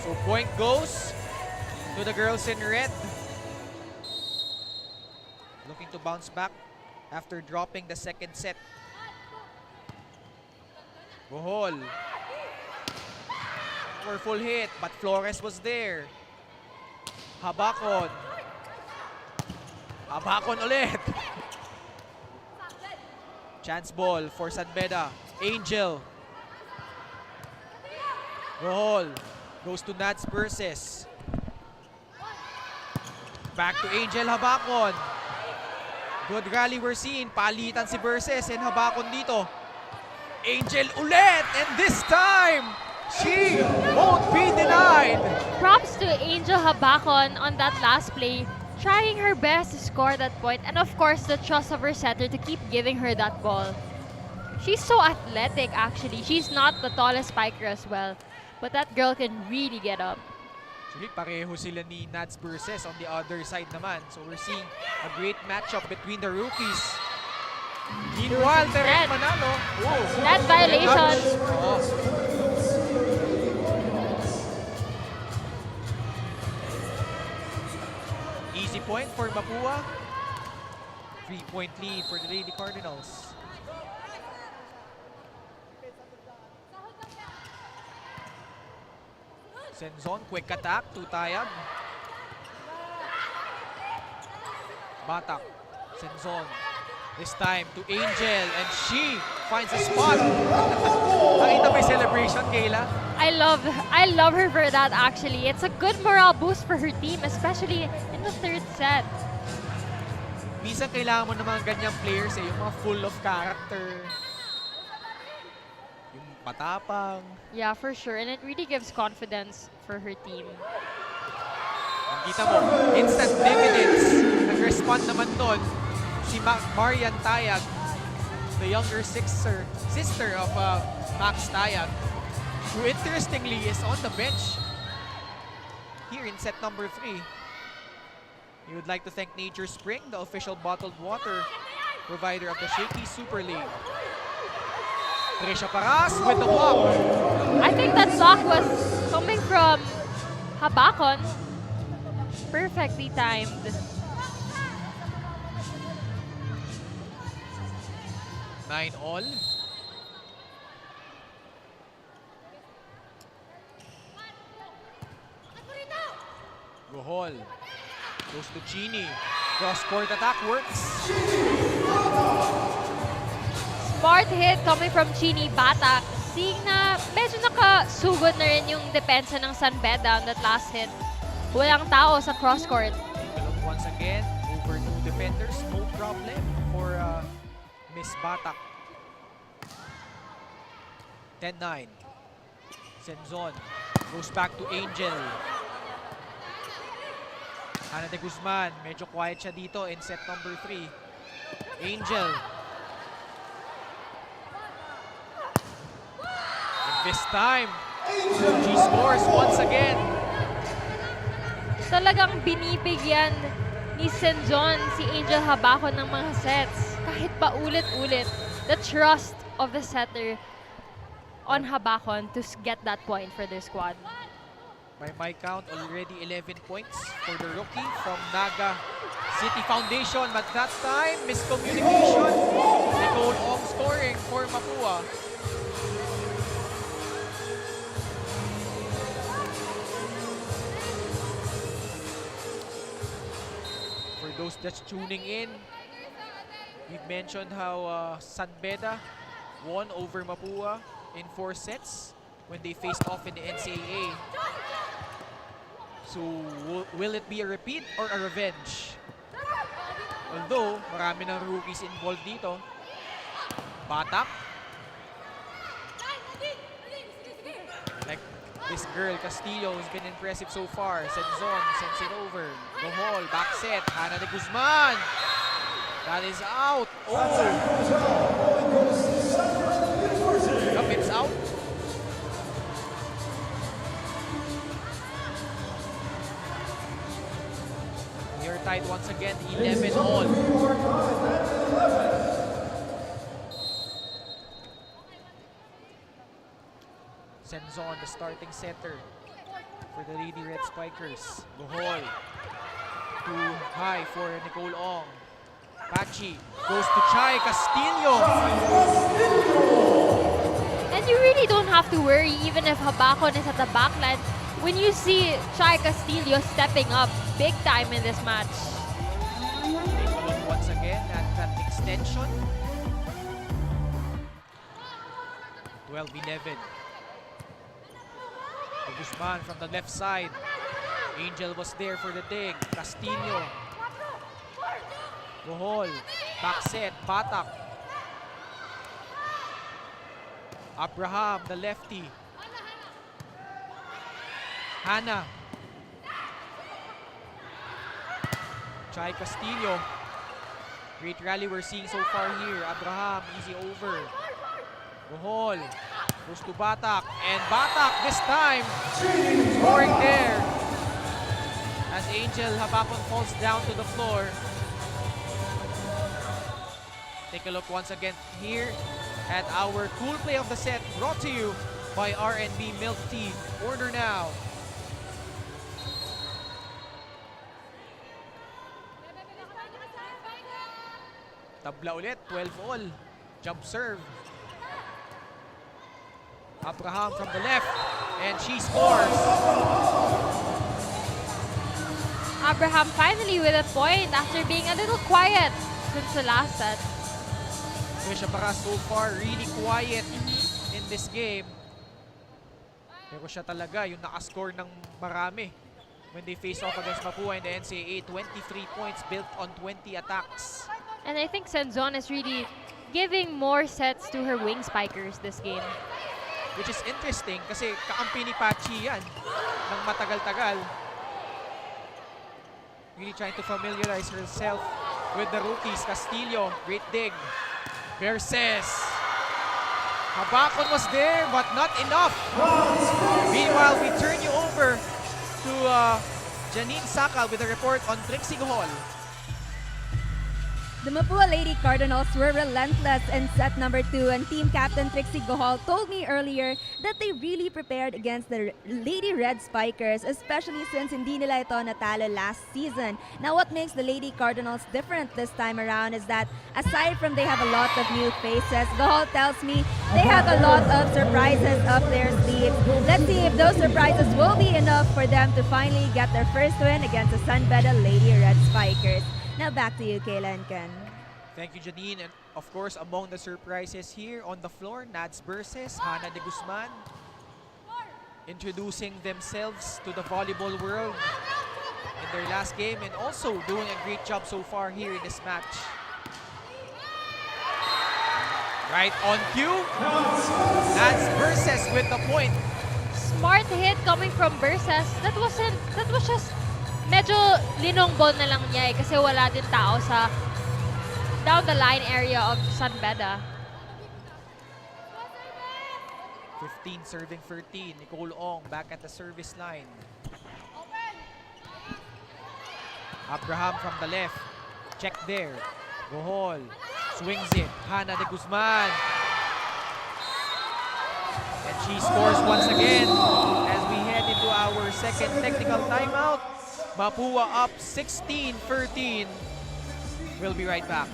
So point goes to the girls in red. Looking to bounce back after dropping the second set. Bohol. Powerful hit, but Flores was there. Habakon. Habakon ulit. Chance ball for San Beda. Angel. Bohol. Goes to Nats Versus. Back to Angel Habakon. Good rally we're seeing. Palitan si Versus and Habakon dito. Angel ulit, and this time, she won't be denied. Props to Angel Habakon on that last play, trying her best to score that point, and of course the trust of her setter to keep giving her that ball. She's so athletic actually. She's not the tallest spiker as well, but that girl can really get up. Actually, pareho sila ni Nats Versus on the other side naman. So we're seeing a great matchup between the rookies. Meanwhile, Tereng Manalo. Net violation. Easy point for Mapua. 3-point lead for the Lady Cardinals. Senzon, quick attack to Tayag. Batak. Senzon. This time to Angel, and she finds a spot. Nakita ba yung celebration, Kayla? I love her for that actually. It's a good morale boost for her team, especially in the third set. Minsan kailangan mo ng mga ganyang players yung mga full of character. Yung matapang. Yeah, for sure. And it really gives confidence for her team. Kita mo, instant dividends. Nag-respond naman doon si Marian Tayag, the younger sister of Max Tayag, who interestingly is on the bench here in set number 3. We would like to thank Nature Spring, the official bottled water provider of the Shakey Super League. Trisha Paras with the block. I think that block was coming from Habakon. Perfectly timed. Nine all. Bohol. Goes to Chini. Cross-court attack works. Smart hit coming from Chini Batak. Seeing na medyo nakasugod na rin yung depensa ng San Beda on that last hit. Walang tao sa cross-court. Take a look once again. Over 2 defenders. No problem for Miss Batak. 10-9. Senzon goes back to Angel. Ana de Guzman, medyo quiet siya dito in set number 3. Angel. And this time, she scores once again. Talagang binibigyan ni Senzon si Angel Habakon ng mga sets. Kahit pa ulit-ulit, the trust of the setter on Habakon to get that point for their squad. By my count, already 11 points for the rookie from Naga City Foundation. But that time, miscommunication. Nicole Ong scoring for Mapua. For those that's tuning in, we've mentioned how San Beda won over Mapua in 4 sets when they faced off in the NCAA. So, will it be a repeat or a revenge? Although, marami ng rookies involved dito. Batak. Like this girl, Castillo, who's been impressive so far. Senzon sends it over. Bohol, back set. Hannah de Guzman. That is out. Oh! Yup, it's out. You're tied once again, 11 all. Senzon, the starting setter for the Lady Red Spikers. Bohol. Too high for Nicole Ong. Pachi goes to Chai Castillo. And you really don't have to worry even if Habakon is at the backline when you see Chai Castillo stepping up big time in this match. Once again at that extension. 12-11. Guzman from the left side. Angel was there for the dig. Castillo. Bohol. Back set. Batak. Abraham, the lefty. Hannah. Chai Castillo. Great rally we're seeing so far here. Abraham, easy over. Bohol. Goes to Batak. And Batak this time scoring there. As Angel Habakon falls down to the floor. Take a look once again here at our cool play of the set, brought to you by R&B Milk Tea. Order now. Tabla ulit, 12 all. Jump serve. Abraham from the left, and she scores. Abraham finally with a point after being a little quiet since the last set. Siya para so far really quiet in this game. Pero siya talaga yung nakascore ng marami when they face off against Mapua in the NCAA. 23 points built on 20 attacks. And I think Senzon is really giving more sets to her wing spikers this game. Which is interesting kasi kaampi ni Pachi yan ng matagal-tagal. Really trying to familiarize herself with the rookies. Castillo, great dig. Verses. Habakon was there but not enough. Meanwhile, we turn you over to Janine Sakal with a report on Trixie Gohol. The Mapua Lady Cardinals were relentless in set number 2, and team captain Trixie Gohol told me earlier that they really prepared against the Lady Red Spikers, especially since hindi nila ito natalo last season. Now, what makes the Lady Cardinals different this time around is that aside from they have a lot of new faces, Gohol tells me they have a lot of surprises up their sleeves. Let's see if those surprises will be enough for them to finally get their first win against the San Beda Lady Red Spikers. Now back to you, Kayla and Ken. Thank you, Janine. And of course, among the surprises here on the floor, Nads versus Hannah de Guzman. Introducing themselves to the volleyball world in their last game and also doing a great job so far here in this match. Right on cue. Nads versus with the point. Smart hit coming from Verses. That was just medyo linong ball na lang niya kasi wala din tao sa down the line area of San Beda. 15 serving 13. Nicole Ong back at the service line. Abraham from the left. Check there. Gohol. Swings it. Hannah de Guzman. And she scores once again as we head into our second technical timeout. Mapua up 16-13. We'll be right back.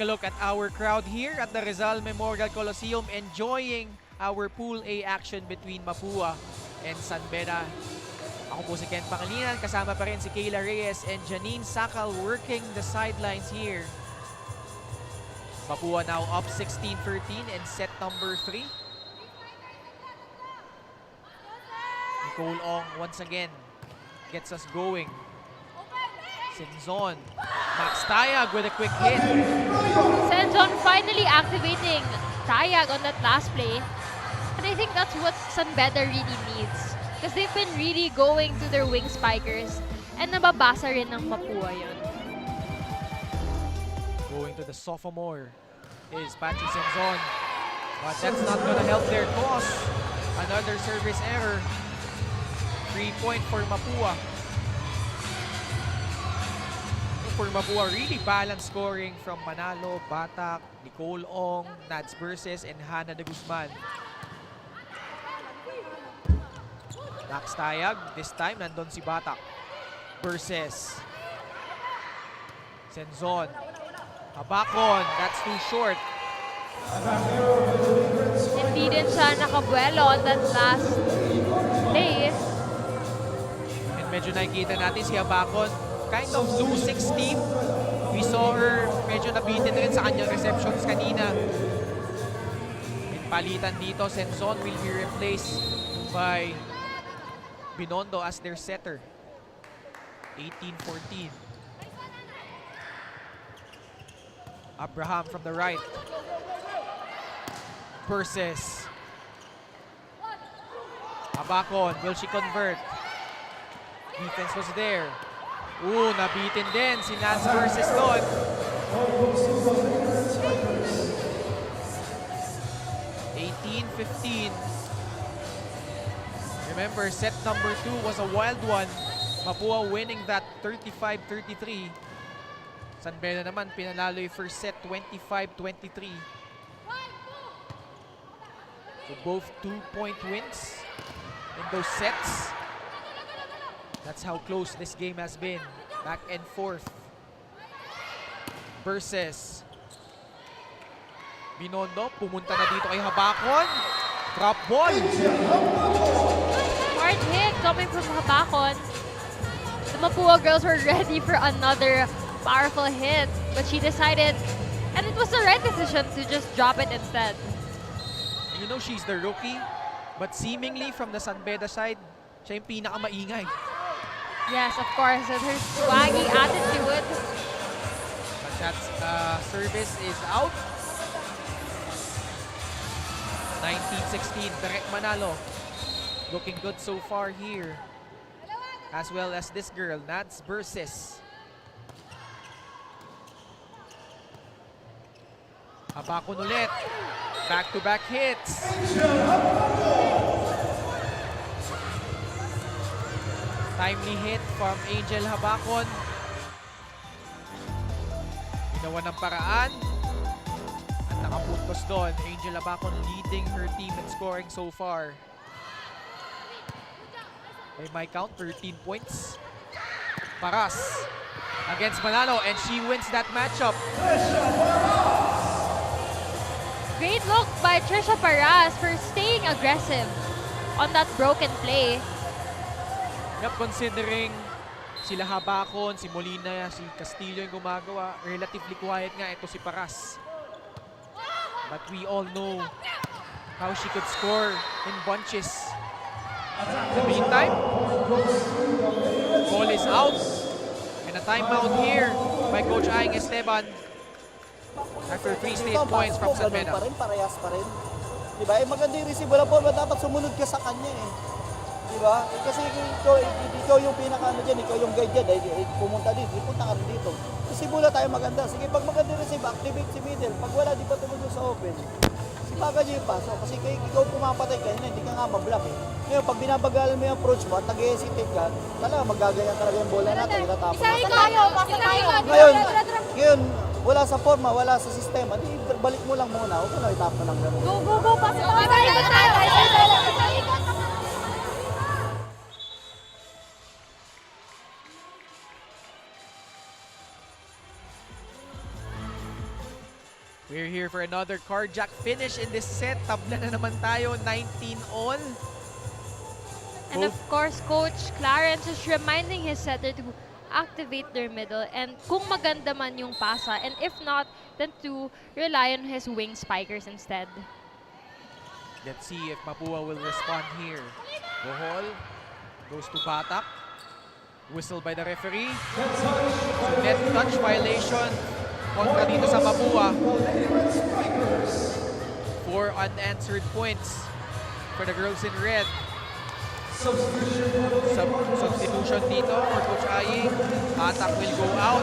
look at our crowd here at the Rizal Memorial Coliseum enjoying our Pool A action between Mapua and San Beda. Ako po si Ken Pangilinan, kasama pa rin si Kayla Reyes and Janine Sakal working the sidelines here. Mapua now up 16-13 in set number 3. Nicole Ong once again gets us going. Senzon, Max Tayag with a quick hit. Senzon finally activating Tayag on that last play. And I think that's what San Beda really needs. Because they've been really going to their wing spikers. And nababasa rin ng Mapua yun. Going to the sophomore is Pachi Senzon. But that's not gonna help their cause. Another service error. 3-point for Mapua. For Mapua, really balanced scoring from Manalo, Batak, Nicole Ong, Nads Verses, and Hannah de Guzman. Max Tayag, this time nandun si Batak. Verses. Senzon. Habakon, that's too short. Hindi din siya nakabuelo on that last play. And medyo nakikita natin si Habakon kind of losing steam. We saw her medyo nabitin rin sa kanyang receptions kanina. And palitan dito, Senzon will be replaced by Binondo as their setter. 18-14. Abraham from the right. Versus. Abacon, will she convert? Defense was there. Ooh, nabitin din si Nance Versus doon. 18-15. Remember, set number 2 was a wild one. Mapua winning that 35-33. San Beda naman pinanalo yung first set 25-23. So both 2-point wins in those sets. That's how close this game has been. Back and forth. Versus Binondo, pumunta na dito kay Habakon. Drop ball. Smart hit coming from Habakon. The Mapua girls were ready for another powerful hit, but she decided, and it was the right decision to just drop it instead. You know she's the rookie, but seemingly from the San Beda side, siya yung pinakamaingay. Yes, of course, with her swaggy attitude. But that service is out. 19-16, Direk Manalo. Looking good so far here. As well as this girl, Nads Versus. Habakon ulit. Back-to-back hits. Timely hit from Angel Habakon. Ginawa ng paraan. At nakapuntos doon. Angel Habakon leading her team in scoring so far. By my count, 13 points. Paras against Manalo, and she wins that matchup. Great look by Trisha Paras for staying aggressive on that broken play. Yep, considering sila Habakon, si Molina, si Castillo yung gumagawa, relatively quiet nga ito si Paras. But we all know how she could score in bunches. In the meantime, ball is out. And a timeout here by Coach Aing Esteban after 3 straight points from San Beda. Parehas pa rin. Diba? Eh, maganda yung receive. Wala po, dapat sumunod ka sa kanya eh. Diba? Eh, kasi ikaw yung pinaka-ano dyan, ikaw yung guide dyan. Eh, pumunta dito, punta ka rin dito. Receive muna tayo maganda. Sige, pag maganda yung receive, activate si middle. Pag wala, di pa tumunog sa open. Sipaga dyan yung paso. Kasi ikaw pumapatay ka, hindi ka nga mablock eh. Ngayon, pag binabagalan mo yung approach mo at nag-hesitate ka, talaga magagayan talaga yung bola natin, itatapon natin. Ngayon, wala sa forma, wala sa sistema, di balik mo lang muna, huwag ka na itapon lang gano'n. Go, pasok tayo! We're here for another carjack finish in this set. Tabla na naman tayo, 19 all. And of course, Coach Clarence is reminding his setter to activate their middle and kung maganda man yung pasa, and if not, then to rely on his wing spikers instead. Let's see if Mapua will respond here. Bohol goes to Batak. Whistle by the referee. Net touch violation kontra dito sa Mapua. 4 unanswered points for the girls in red. Substitution dito for Coach Aying. Batak will go out.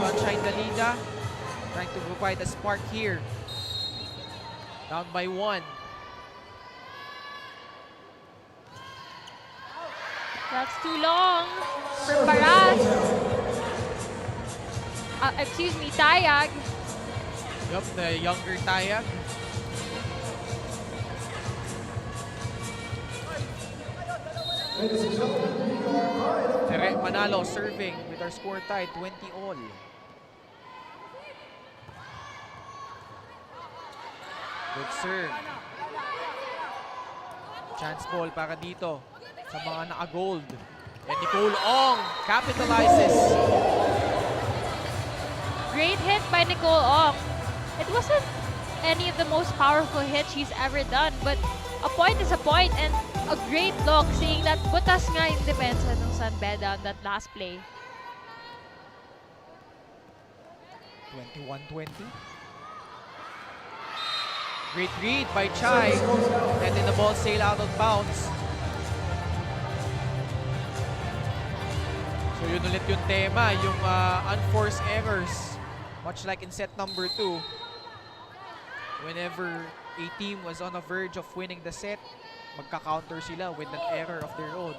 Sunshine Dalida trying to provide a spark here. Down by 1. That's too long for Paras. Excuse me, Tayag. Yup, the younger Tayag. Tere Manalo serving with our score tied 20 all. Good serve. Chance ball para dito sa mga naka-gold. And Nicole Ong capitalizes. Great hit by Nicole Ong. It wasn't any of the most powerful hits she's ever done, but a point is a point, and a great look seeing that butas nga yung depensa ng San Beda on that last play. 21-20. Great read by Chai. Letting the ball sail out of bounds. So yun ulit yung tema, yung unforced errors. Much like in set number 2. Whenever a team was on the verge of winning the set, magka-counter sila with an error of their own.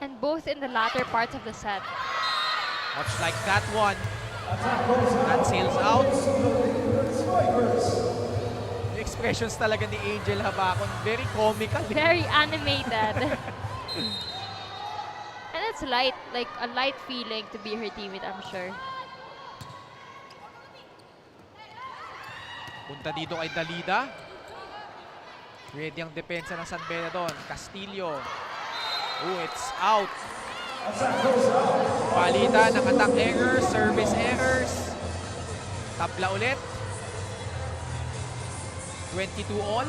And both in the latter parts of the set. Much like that one. That sails out. The expressions talaga ni Angel Habacon, very comical. Very animated. And it's light, like a light feeling to be her teammate, I'm sure. Punta dito kay Dalida. Ready ang depensa ng San Beda doon. Castillo. Oh, it's out. Palitan ng attack errors, service errors. Tabla ulit. 22 all.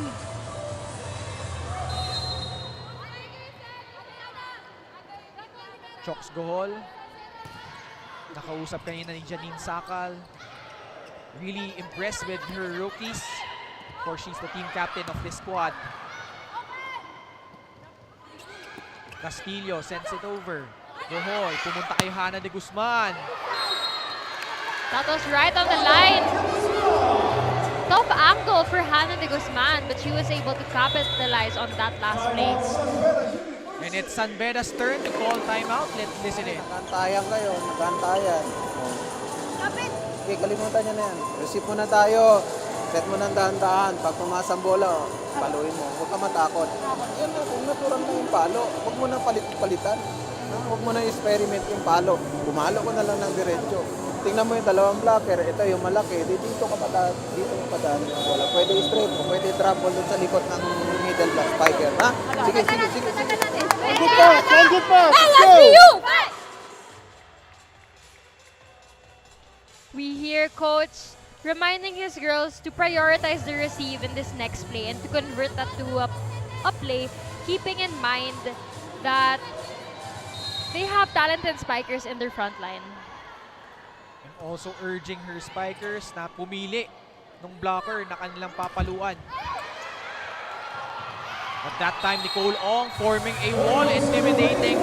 Choks Gohol. Nakausap kanina ni Janine Sakal. Really impressed with her rookies. Of course, she's the team captain of this squad. Castillo sends it over. Gohol, pumunta kay Hana de Guzman. That was right on the line. Top angle for Hana de Guzman, but she was able to capitalize on that last play. And it's San Beda's turn to call timeout. Let's listen in. Nakantayan kayo, nakantayan. Okay, kalimutan nyo na yan. Receive muna tayo. Set mo ng dahan-dahan. Pag pumasang bola, paluin mo. Huwag ka matakot. Yan na, kung natural na yung palo, huwag mo na palitan. Huwag mo na experiment yung palo. Pumalo ko na lang ng diretso. Tingnan mo yung dalawang blocker. Ito yung malaki. Dito ka dito yung padaan yung bola. Pwede straight mo. Pwede drop ball dun sa likod ng middle block spiker. Ha? Sige. Good pass, good pass. Let's go. We hear Coach reminding his girls to prioritize the receive in this next play and to convert that to a play, keeping in mind that they have talented spikers in their front line. And also urging her spikers na pumili ng blocker na kanilang papaluan. At that time, Nicole Ong forming a wall, intimidating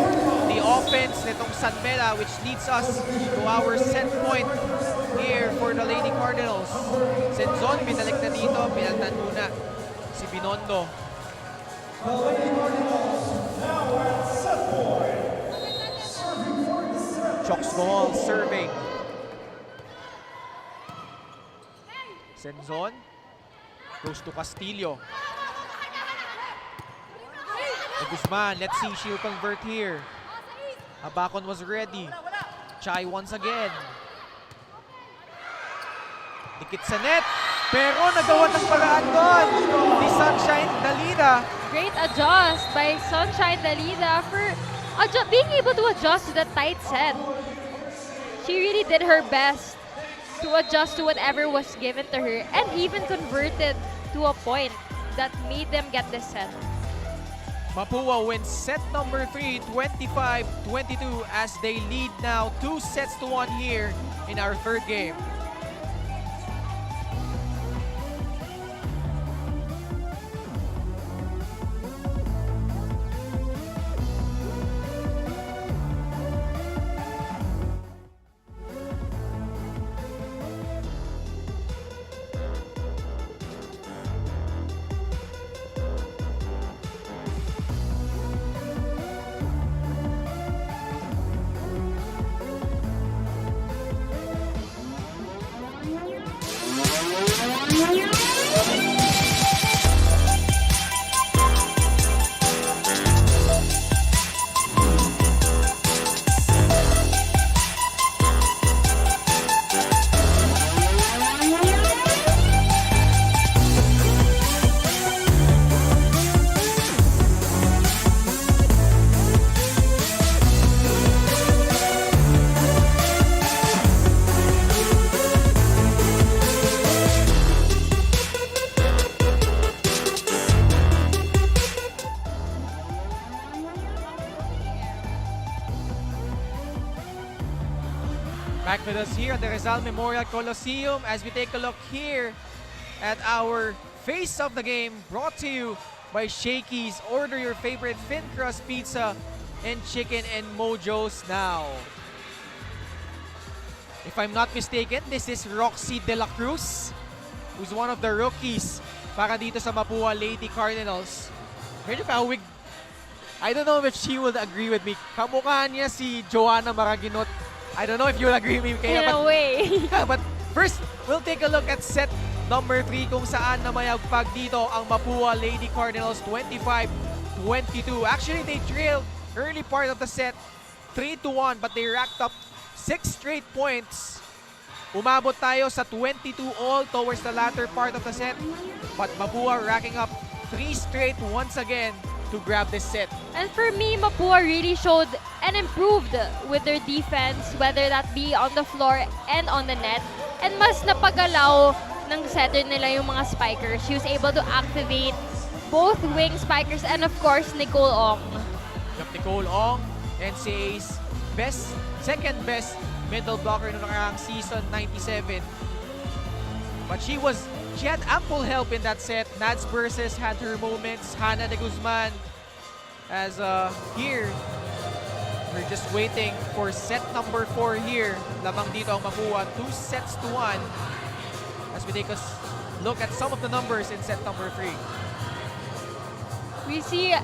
the offense nitong San Beda, which leads us to our set point here for the Lady Cardinals. Senzon, binalik na dito, pinaltan muna si Binondo. Choks Gohol serving. Senzon goes to Castillo. Guzman, let's see, she'll convert here. Habacon was ready. Chai once again. Dikit sa net. Pero nagawa ng paraan doon ni Sunshine Dalida. Great adjust by Sunshine Dalida for being able to adjust to the tight set. She really did her best to adjust to whatever was given to her and even converted to a point that made them get this set. Mapua wins set number 3, 25-22 as they lead now 2-1 here in our third game. Back with us here at the Rizal Memorial Coliseum as we take a look here at our face of the game brought to you by Shakey's. Order your favorite thin crust pizza and chicken and mojos now. If I'm not mistaken, this is Roxy De La Cruz, who's one of the rookies para dito sa Mapua Lady Cardinals. Medyo pahawig. I don't know if she would agree with me. Kamukha niya si Joanna Maraginot. I don't know if you'll agree with me. In a way. But first, we'll take a look at set number 3 kung saan namayagpag dito ang Mapua Lady Cardinals 25-22. Actually, they trailed early part of the set 3-1 but they racked up 6 straight points. Umabot tayo sa 22 all towards the latter part of the set. But Mapua racking up 3 straight once again to grab this set. And for me, Mapua really showed and improved with their defense, whether that be on the floor and on the net. And mas napagalaw ng setter nila yung mga spikers. She was able to activate both wing spikers and of course, Nicole Ong. Nicole Ong, NCAA's second best middle blocker noong nakaraang season, 97. But she had ample help in that set. Nads Burses had her moments. Hannah de Guzman. As here, we're just waiting for set number 4 here. Lamang dito ang Mapua. 2-1 as we take a look at some of the numbers in set number 3. We see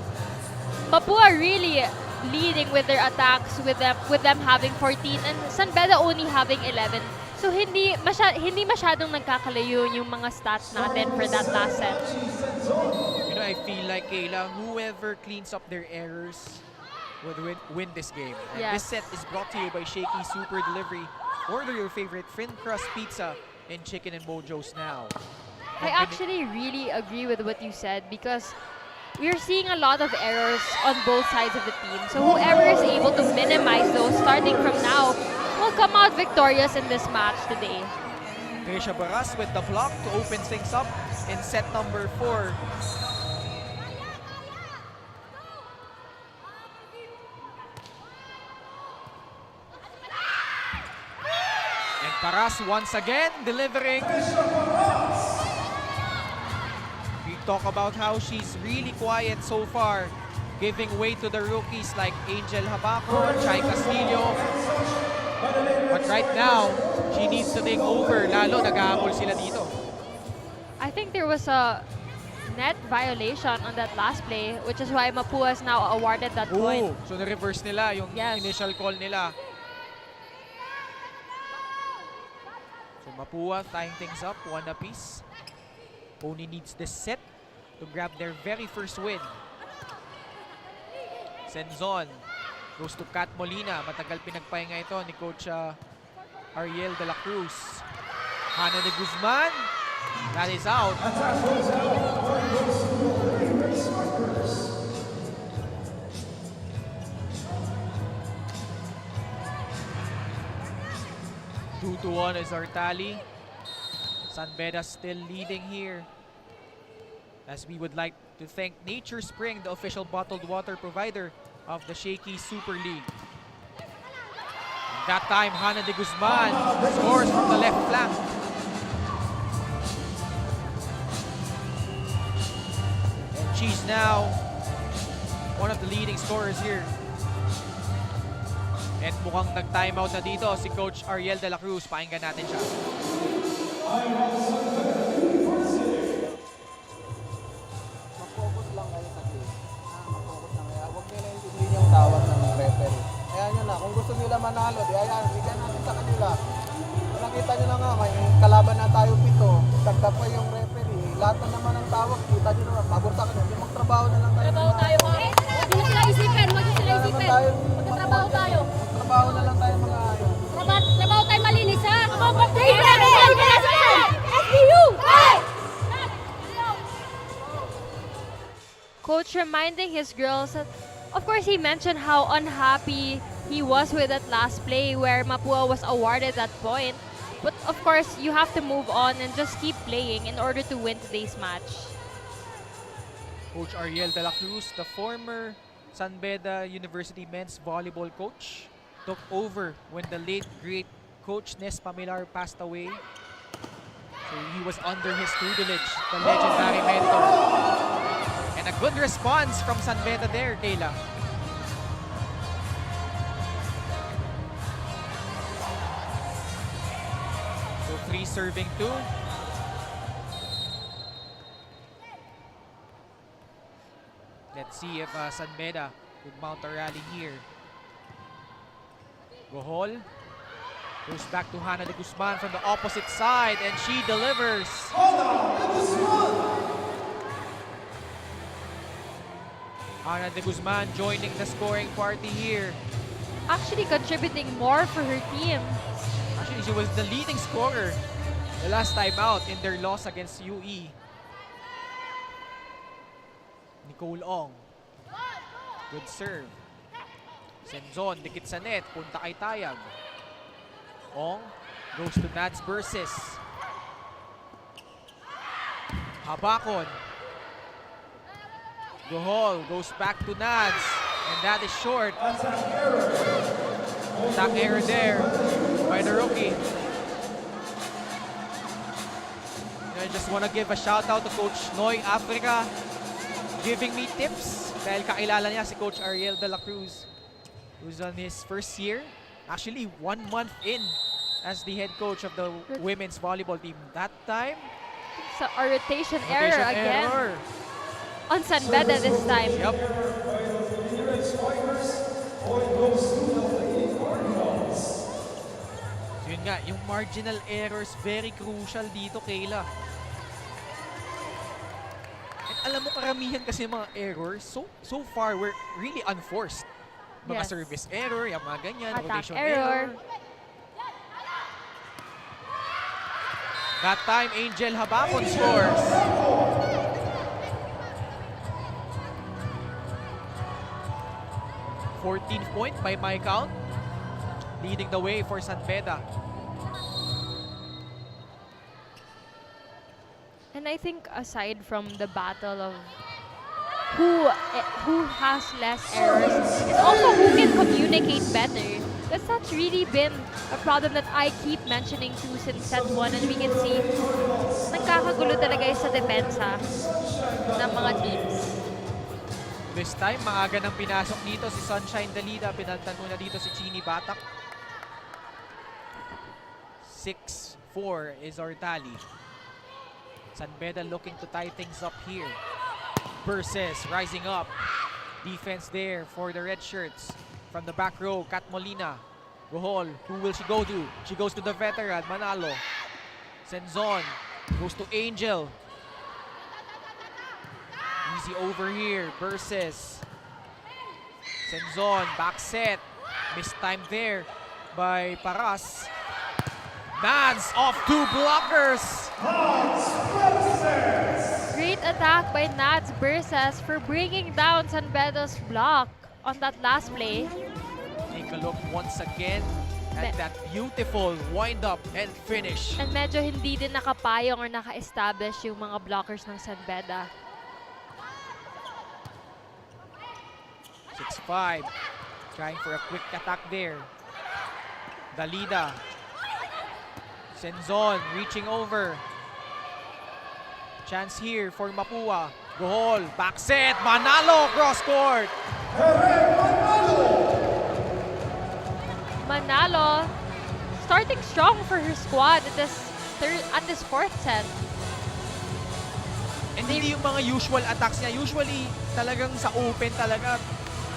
Mapua really leading with their attacks with them having 14 and San Beda only having 11. So hindi masyadong nagkakalayo yung mga stats natin for that last set. You know, I feel like, Kayla, whoever cleans up their errors would win this game. And Yes. this set is brought to you by Shakey Super Delivery. Order your favorite thin crust pizza and chicken and mojos now. I actually really agree with what you said because we're seeing a lot of errors on both sides of the team. So whoever is able to minimize those starting from now will come out victorious in this match today. Trisha Barras with the block to open things up in set number 4. And Barras once again delivering. We talk about how she's really quiet so far, giving way to the rookies like Angel Habaco, Chai Castillo. But right now, she needs to take over. Lalo, nag-ahabol sila dito. I think there was a net violation on that last play, which is why Mapua is now awarded that point. So na-reverse nila yung Yes. initial call nila. So Mapua tying things up, 1 apiece. Pony needs this set to grab their very first win. Senzon goes to Kat Molina. Matagal pinagpahinga ito ni Coach Ariel de la Cruz. Hannah de Guzman That is out. Two to 1 is our tally. San Beda still leading here. As we would like to thank Nature Spring, the official bottled water provider of the Shakey Super League. And that time, Hannah de Guzman scores from the left flank. And she's now one of the leading scorers here. And mukhang nag-timeout na dito si Coach Ariel de la Cruz. Pakinggan natin siya. Mag-focus lang kayo sa game. Mag-focus lang kayo. Huwag nila intindihin yung tawag ng referee. Kaya nyo na, kung gusto nila manalo, di ayan, bigyan natin sa kanila. Kung nakita nyo na nga, may kalaban na tayo 7. Tagda pa yung referee. Lahat na naman ang tawag, kita nyo naman, pabor sa kanila. Yung magtrabaho na lang tayo. Trabaho tayo ha. Huwag nyo sila isipin, magtrabaho tayo. Trabaho na lang tayo mga ayaw. Trabaho tayo malinis ha. Coach reminding his girls that, of course, he mentioned how unhappy he was with that last play where Mapua was awarded that point. But of course, you have to move on and just keep playing in order to win today's match. Coach Ariel de la Cruz, the former San Beda University men's volleyball coach, took over when the late great Coach Nes Pamilar passed away. So he was under his tutelage, the legendary mentor. And a good response from San Beda there, Kayla. So 3 serving 2. Let's see if San Beda could mount a rally here. Gohol goes back to Hannah de Guzman from the opposite side, and she delivers. Hannah de Guzman joining the scoring party here. Actually contributing more for her team. Actually, she was the leading scorer the last time out in their loss against UE. Nicole Ong. Good serve. Senzon, dikit sa net. Punta kay Tayag. Ong goes to Nads versus. Habakon. Gohol goes back to Nads. And that is short. Attack error there by the rookie. I just want to give a shout out to Coach Noy Africa, giving me tips dahil kakilala niya si Coach Ariel de la Cruz, who's on his first year, actually 1 month in as the head coach of the women's volleyball team. That time, So a rotation error again error. on San Beda this time. Yep. So yun nga, yung marginal errors, very crucial dito, Kayla. And alam mo, karamihan kasi yung mga errors, so far, we're really unforced. Mga Yes. service error, yung mga ganyan, Attack rotation error. That time, Angel Habakon scores. th point by my count, leading the way for San Beda. And I think aside from the battle of who has less errors, it's also who can communicate better. That's really been a problem that I keep mentioning too since set 1, and we can see nagkakagulo talaga sa depensa ng mga teams. This time, maaga nang pinasok dito si Sunshine Dalida. Pinaltan muna dito si Chini Batak. 6-4 is our tally. San Beda looking to tie things up here. Versus rising up. Defense there for the red shirts. From the back row, Kat Molina. Gohol, who will she go to? She goes to the veteran, Manalo. Senzon goes to Angel. Easy over here versus Senzon, back set. Missed time there by Paras. Nads off 2 blockers. Great attack by Nads Burses for bringing down San Beda's block on that last play. Take a look once again at that beautiful wind-up and finish. And medyo hindi din nakapayong or naka-establish yung mga blockers ng San Beda. 6-5. Trying for a quick attack there. Dalida. Senzon reaching over. Chance here for Mapua. Goal. Back set. Manalo cross court. Manalo starting strong for her squad at this fourth set. And hindi yung mga usual attacks niya. Usually talagang sa open talaga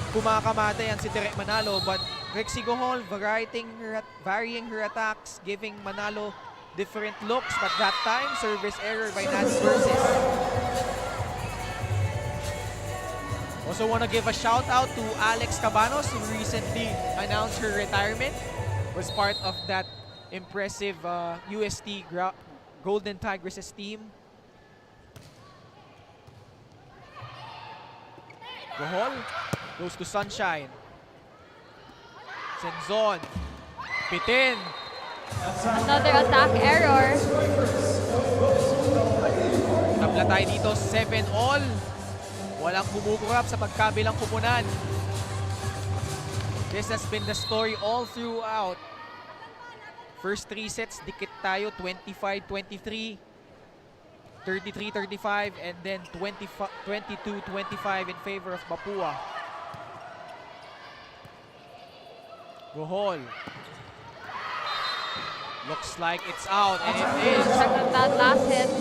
kumakamata yan si Direk Manalo. But Rexy Gohol varying her attacks, giving Manalo different looks. But that time, service error by Nads Burses. Also want to give a shout out to Alex Cabanos, who recently announced her retirement. Was part of that impressive UST Golden Tigresses team. Gohol goes to Sunshine. Senzon. Pitin. Another attack error. Tabla tayo dito, 7-all. Walang kumukurap sa pagkabilang kupunan. This has been the story all throughout. First 3 sets, dikit tayo, 25-23, 33-35, and then 22-25 in favor of Mapua. Gohol. Looks like it's out, and it is. Check on that last hit.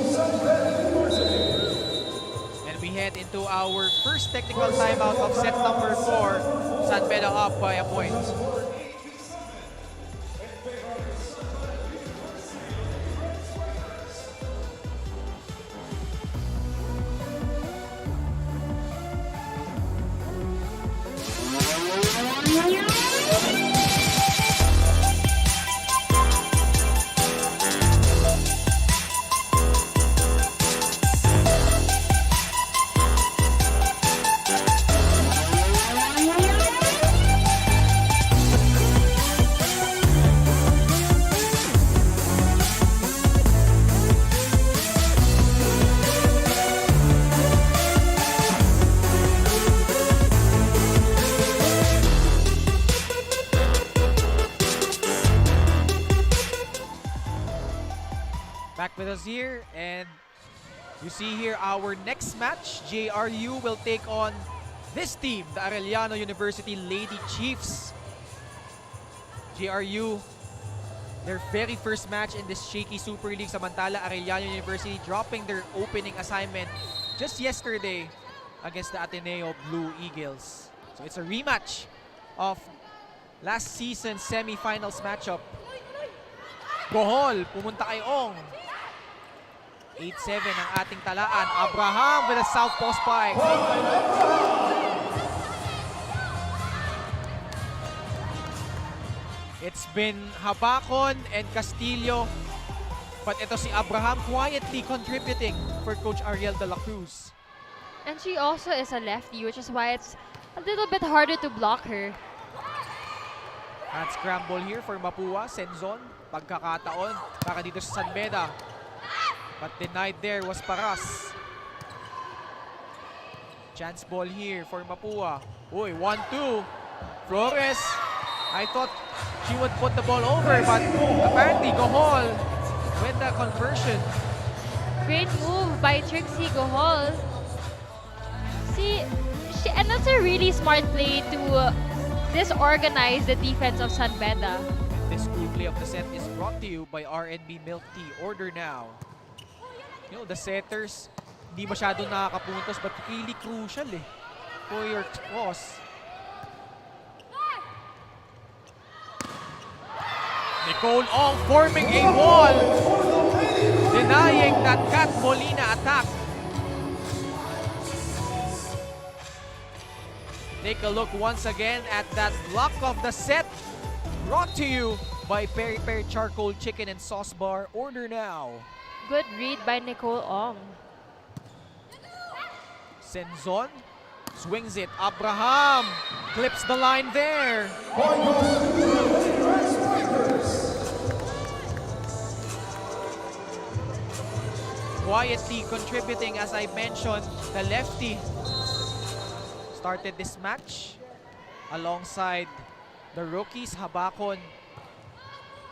And we head into our first technical timeout of set number 4. San Beda up by a point. Back with us here, and you see here our next match. JRU will take on this team, the Arellano University Lady Chiefs. JRU, their very first match in this Shakey Super League. Samantala, Arellano University dropping their opening assignment just yesterday against the Ateneo Blue Eagles. So it's a rematch of last season's semifinals matchup. Gohol, pumunta kay Ong. 8-7 ang ating talaan. Abraham with a southpaw spike. It's been Habacon and Castillo. But ito si Abraham quietly contributing for Coach Ariel de la Cruz. And she also is a lefty, which is why it's a little bit harder to block her. Hand scramble here for Mapua. Senzon, pagkakataon para dito sa San Beda. But denied there was Paras. Chance ball here for Mapua. Uy, 1-2. Flores. I thought she would put the ball over, but apparently Gohol with the conversion. Great move by Trixie Gohol. And that's a really smart play to disorganize the defense of San Beda. This group play of the set is brought to you by R&B Milk Tea. Order now. You know, the setters, hindi masyado nakakapuntos, but really crucial for your cause. Nicole Ong forming a wall, denying that Kat Molina attack. Take a look once again at that block of the set, brought to you by Peri Peri Charcoal Chicken and Sauce Bar. Order now. Good read by Nicole Ong. Senzon swings it. Abraham clips the line there. Quietly contributing, as I mentioned, the lefty started this match alongside the rookies Habakon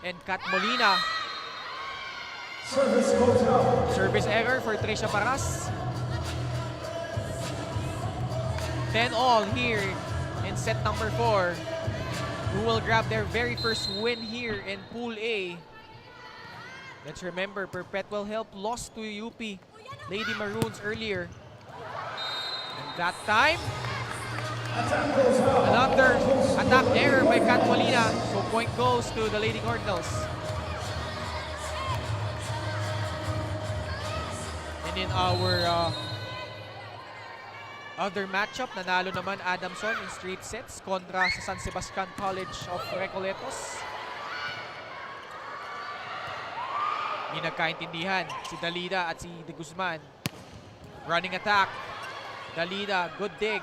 and Kat Molina. Service error for Tricia Paras. 10-all here in set number 4. Who will grab their very first win here in Pool A? Let's remember, Perpetual Help lost to UP Lady Maroons earlier. And that time, another attack error by Kat Molina. So point goes to the Lady Cardinals. And in our other matchup, nanalo naman Adamson in straight sets kontra sa San Sebastian College of Recoletos. Hindi nagkaintindihan si Dalida at si De Guzman. Running attack. Dalida, good dig.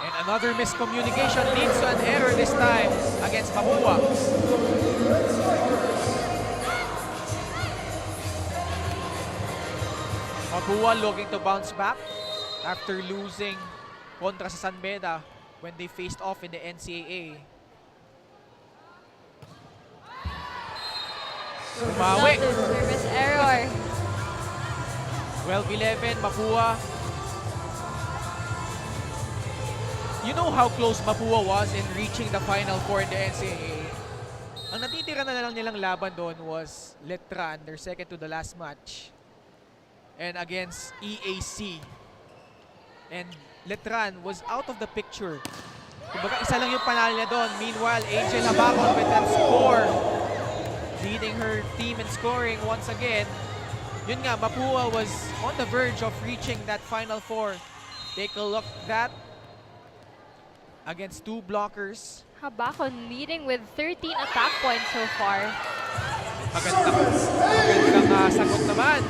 And another miscommunication leads to an error this time against Mapua. Mapua looking to bounce back after losing kontra sa San Beda when they faced off in the NCAA. Bumawi. Another service error. 12-11, Mapua. You know how close Mapua was in reaching the Final Four in the NCAA. Ang natitira na lang nilang laban doon was Letran, their second to the last match. And against EAC. And Letran was out of the picture. Kumbaga, isa lang yung panalo niya doon. Meanwhile, Angel Habakon with that score, leading her team in scoring once again. Yun nga, Mapua was on the verge of reaching that Final Four. Take a look at that. Against 2 blockers. Habakon leading with 13 attack points so far. Magandang sagot naman.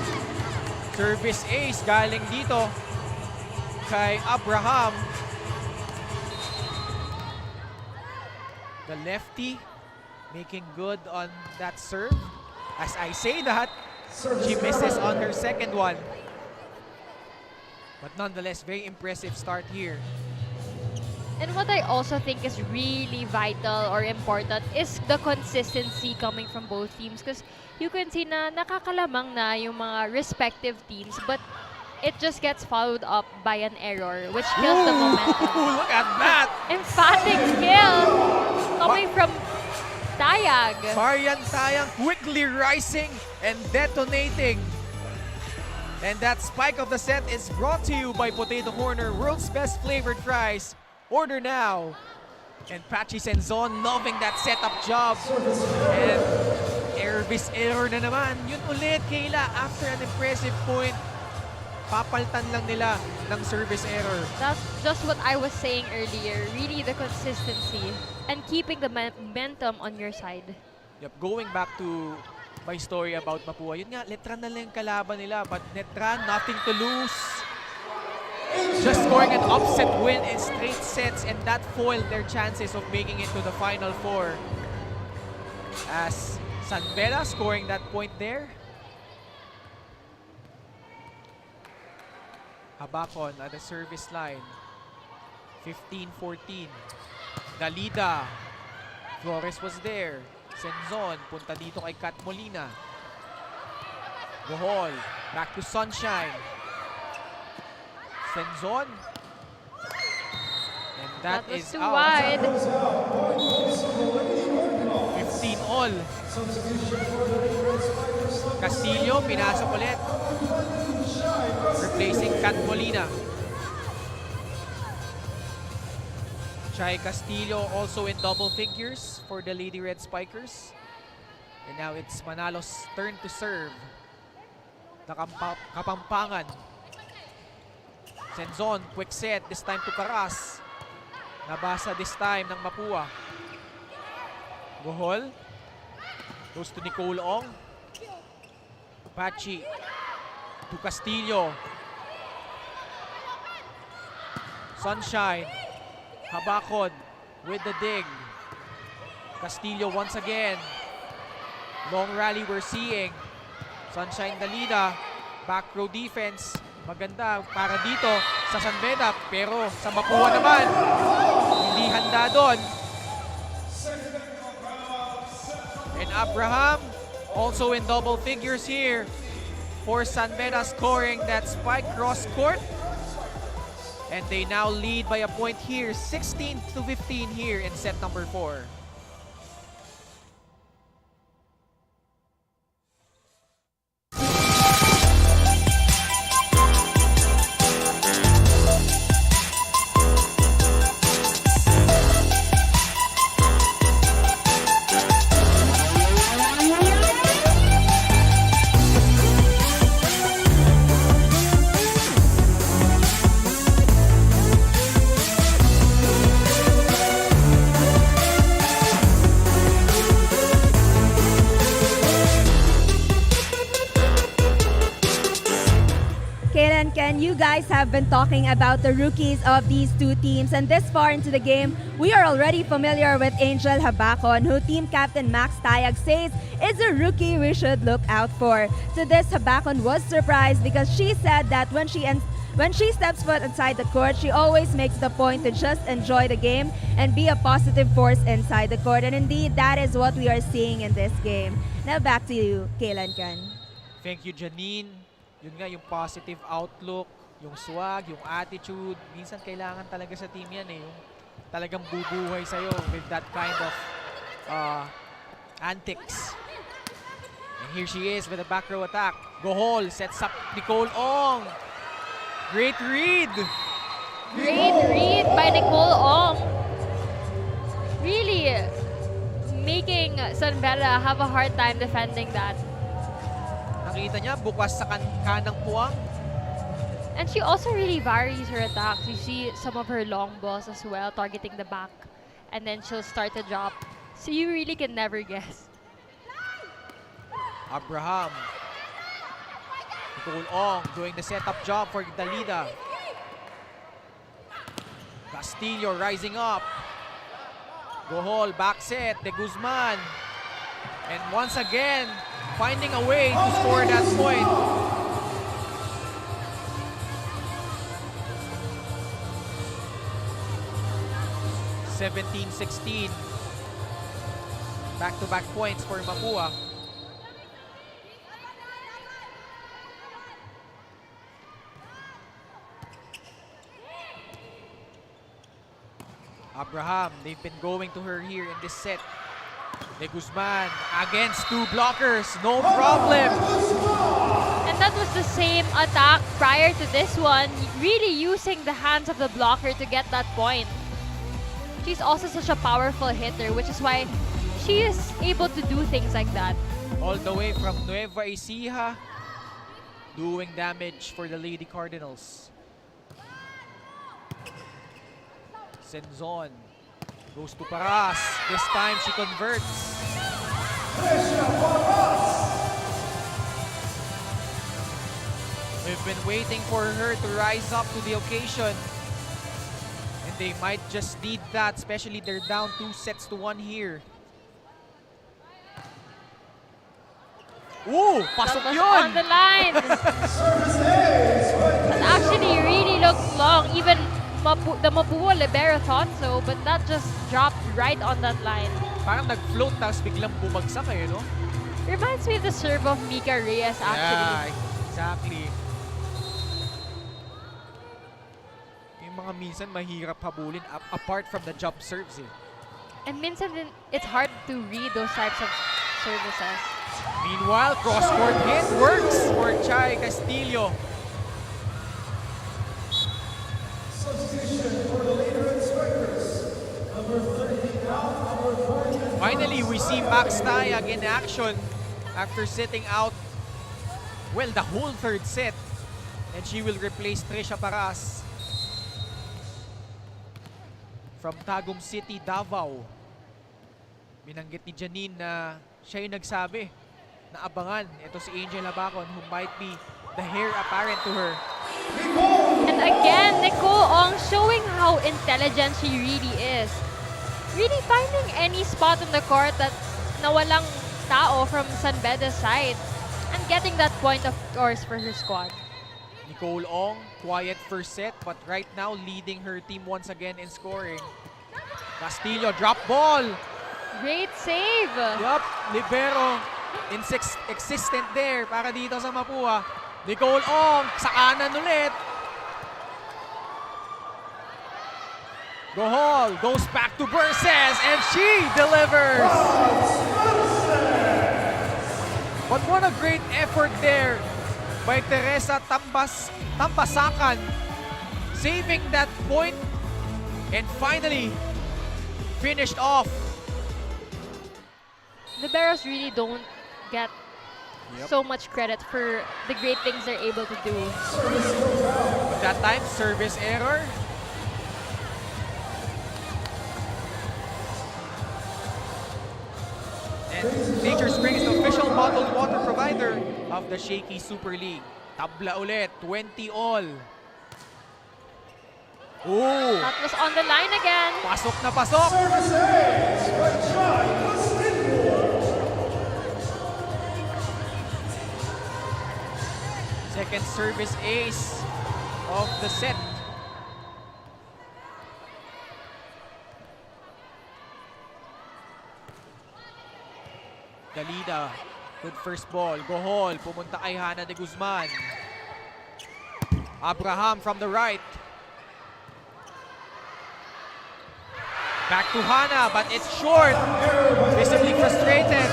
Service ace galing dito kay Abraham. The lefty making good on that serve. As I say that, she misses on her second one. But nonetheless, very impressive start here. And what I also think is really vital or important is the consistency coming from both teams, because you can see na nakakalamang na yung mga respective teams, but it just gets followed up by an error which kills the momentum. Look at that! Emphatic kill coming from Tayag. Marian Tayang quickly rising and detonating. And that spike of the set is brought to you by Potato Corner, world's best flavored fries. Order now. And Pachi Senzon loving that setup job. And error na naman. Yun ulit, Kayla, after an impressive point, papaltan lang nila ng service error. That's just what I was saying earlier. Really the consistency and keeping the momentum on your side. Yep, going back to my story about Mapua, yun nga, Letran na lang yung kalaban nila, but Letran, nothing to lose. Just scoring an upset win in straight sets, and that foiled their chances of making it to the Final Four. As San Beda scoring that point there. Habakon at the service line. 15-14. Dalida. Flores was there. Senzon, punta dito kay Kat Molina. Bohol, back to Sunshine. Senzon. And that is too out. wide. 15-all. Castillo, pinasok ulit. Replacing Kat Molina. Chai Castillo also in double figures for the Lady Red Spikers. And now it's Manalo's turn to serve. The Kapampangan. Senzon, quick set, this time to Karas. Nabasa this time ng Mapua. Gohol. Goes to Nicole Ong. Pachi. To Castillo. Sunshine. Habakon with the dig. Castillo once again. Long rally we're seeing. Sunshine Dalida. Back row defense. Maganda para dito sa San Beda. Pero sa Mapua naman, hindi handa doon. And Abraham also in double figures here for San Beda, scoring that spike cross court. And they now lead by a point here, 16-15 here in set number 4. Ken, you guys have been talking about the rookies of these two teams, and this far into the game, we are already familiar with Angel Habakon, who team captain Max Tayag says is a rookie we should look out for. To this, Habakon was surprised because she said that when she steps foot inside the court, she always makes the point to just enjoy the game and be a positive force inside the court. And indeed, that is what we are seeing in this game. Now back to you, Kailan Ken. Thank you, Janine. Yun nga, yung positive outlook, yung swag, yung attitude. Minsan kailangan talaga sa team yan eh. Yung talagang bubuhay sa'yo with that kind of antics. And here she is with a back row attack. Gohol sets up Nicole Ong. Great read. Great read by Nicole Ong. Really making San Beda have a hard time defending that. Nakita niya, bukas sa kanang puwang. And she also really varies her attacks. You see some of her long balls as well, targeting the back. And then she'll start to drop. So you really can never guess. Abraham. Nicole Ong doing the setup job for Dalida. Castillo rising up. Gohol, back set, De Guzman. And once again, finding a way to score that point. (17-16). Back-to-back points for Mapua. Abraham, they've been going to her here in this set. De Guzman against two blockers, no problem. And that was the same attack prior to this one, really using the hands of the blocker to get that point. She's also such a powerful hitter, which is why she is able to do things like that. All the way from Nueva Ecija, doing damage for the Lady Cardinals. Senzon goes to Paras. This time she converts. We've been waiting for her to rise up to the occasion. And they might just need that, especially they're down 2-1 here. Ooh, pasok That was yun! on the line. That actually really looks long. Even the Mapua libero thought so, but that just dropped right on that line. Parang nag-float tapos biglang bumagsak eh, no? Reminds me of the serve of Mika Reyes actually. Yeah, exactly. Yung mga minsan mahirap habulin apart from the jump serves eh. And minsan din, it's hard to read those types of services. Meanwhile, cross-court hit works for Chay Castillo. Finally, we see Max Tayag in action after sitting out, well, the whole third set. And she will replace Trisha Paras from Tagum City, Davao. Binanggit ni Janine na siya yung nagsabi na abangan ito si Angel Labacon who might be the heir apparent to her. And again, Nicole Ong showing how intelligent she really is. Really finding any spot on the court that nawalang tao from San Beda's side and getting that point of course for her squad. Nicole Ong, quiet first set but right now leading her team once again in scoring. Castillo, drop ball! Great save! Yup, libero. Existent there para dito sa Mapua. Nicole Ong, sa kanan ulit. Gohol goes back to Burses and she delivers! But what a great effort there by Teresa Tambasakan, saving that point and finally finished off. The Barrows really don't get so much credit for the great things they're able to do. But that time, service error. And Nature Spring is the official bottled water provider of the Shakey Super League. Tabla ulit, 20 all. Ooh, That was on the line again. pasok na pasok. Second service ace of the set. Dalida, good first ball. Gohol, pumunta kay Hana de Guzman. Abraham from the right. Back to Hana, but it's short. Visibly frustrated.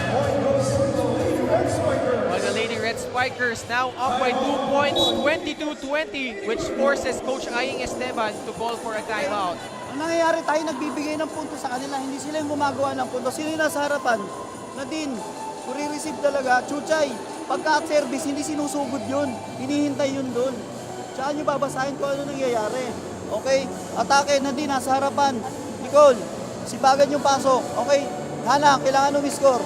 While the Lady Red Spikers now up by 2 points, 22-20, which forces Coach Aying Esteban to call for a timeout. Ang nangyayari tayo, nagbibigay ng punto sa kanila. Hindi sila yung gumagawa ng punto. Sino yung nasa harapan? Nadine, kung re-receive talaga, Chuchay, pagka-service, hindi sinusugod yun. Hinihintay yun dun. Tsaka nyo babasahin kung ano nangyayari. Okay? Atake, Nadine, nasa harapan. Nicole, sipagan yung pasok. Okay? Hana, kailangan umiscore.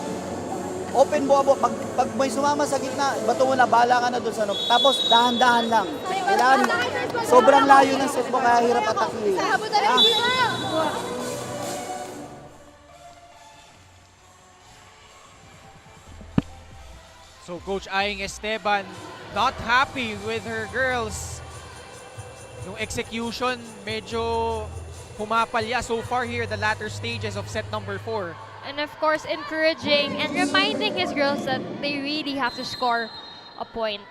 Open buwabo. Pag may sumama sa gitna, bato mo na, bahala ka na dun sa ano. Tapos, dahan-dahan lang. Kailangan, sobrang layo ng set mo, kaya hirap atakihin. So Coach Aying Esteban not happy with her girls. Yung execution medyo pumapalya so far here the latter stages of set number 4. And of course, encouraging and reminding his girls that they really have to score a point.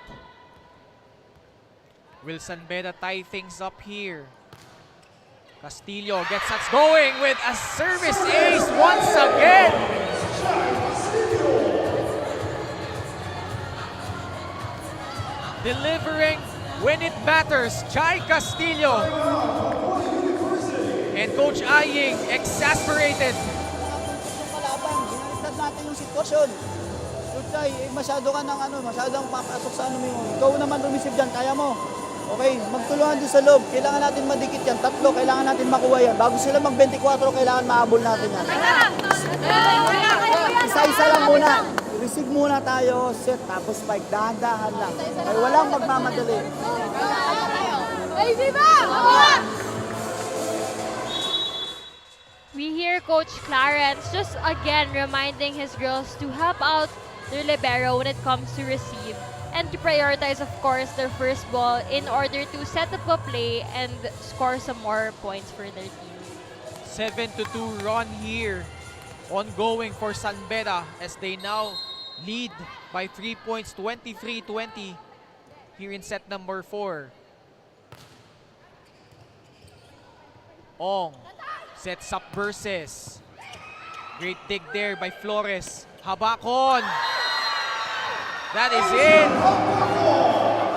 Will San Beda tie things up here? Castillo gets us going with a service ace once again. Delivering when it matters, Chai Castillo. And Coach Aying exasperated. Kalaban, ginaliktad natin yung sitwasyon. Chuchay, masyado ka ng masyadong papasok sa mo yun. Ikaw naman rumisip dyan, kaya mo. Okay, magtulungan doon sa loob. Kailangan natin madikit yan. 3, kailangan natin makuha yan. Bago sila mag-24, kailangan maabol natin yan. Isa-isa lang muna. Receive muna tayo, set, tapos spike. Dahan-dahan lang. Ay walang magmamadali. We hear Coach Clarence just again reminding his girls to help out their libero when it comes to receive and to prioritize, of course, their first ball in order to set up a play and score some more points for their team. 7-2 run here. Ongoing for San Beda as they now lead by 3 points, 23-20 here in set number 4. Ong sets up versus. Great dig there by Flores. Habakon. That is it.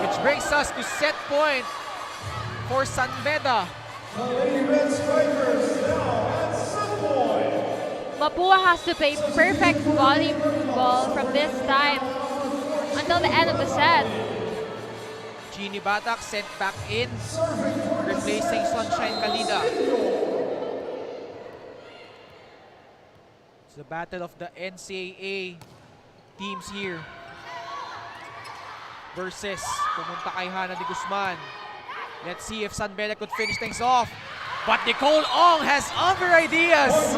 Which brings us to set point for San Beda. Mapua has to play perfect volleyball from this time until the end of the set. Gini Batak sent back in, replacing Sunshine Kalida. It's the battle of the NCAA teams here. Versus pumunta kay Hana de Guzman. Let's see if San Beda could finish things off. But Nicole Ong has other ideas.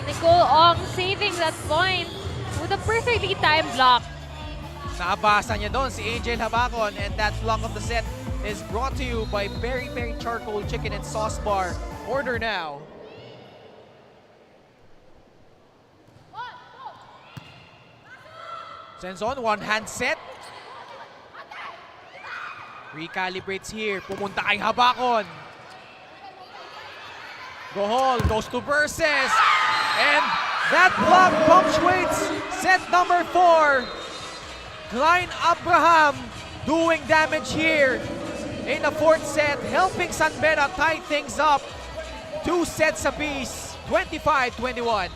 Nicole Ong saving that point with a perfectly timed block. Nabasa niya doon si Angel Habacon, and that block of the set is brought to you by Peri Peri Charcoal Chicken and Sauce Bar. Order now. Sends on, one hand set. Recalibrates here, pumunta kay Habacon. Gohol goes to Versus. And that block punctuates set number 4. Klein Abraham doing damage here in the 4th set, helping San Beda tie things up. 2 sets apiece, 25-21.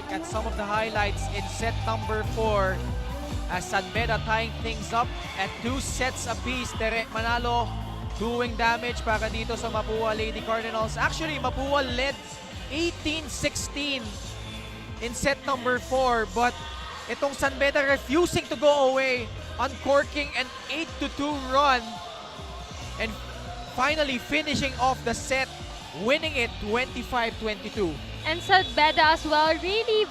At some of the highlights in set number 4 as San Beda tying things up at 2 sets apiece. Tere Manalo doing damage para dito sa Mapua Lady Cardinals. Actually, Mapua led 18-16 in set number 4, but itong San Beda refusing to go away, uncorking an 8-2 run and finally finishing off the set, winning it 25-22. And San Beda as well, really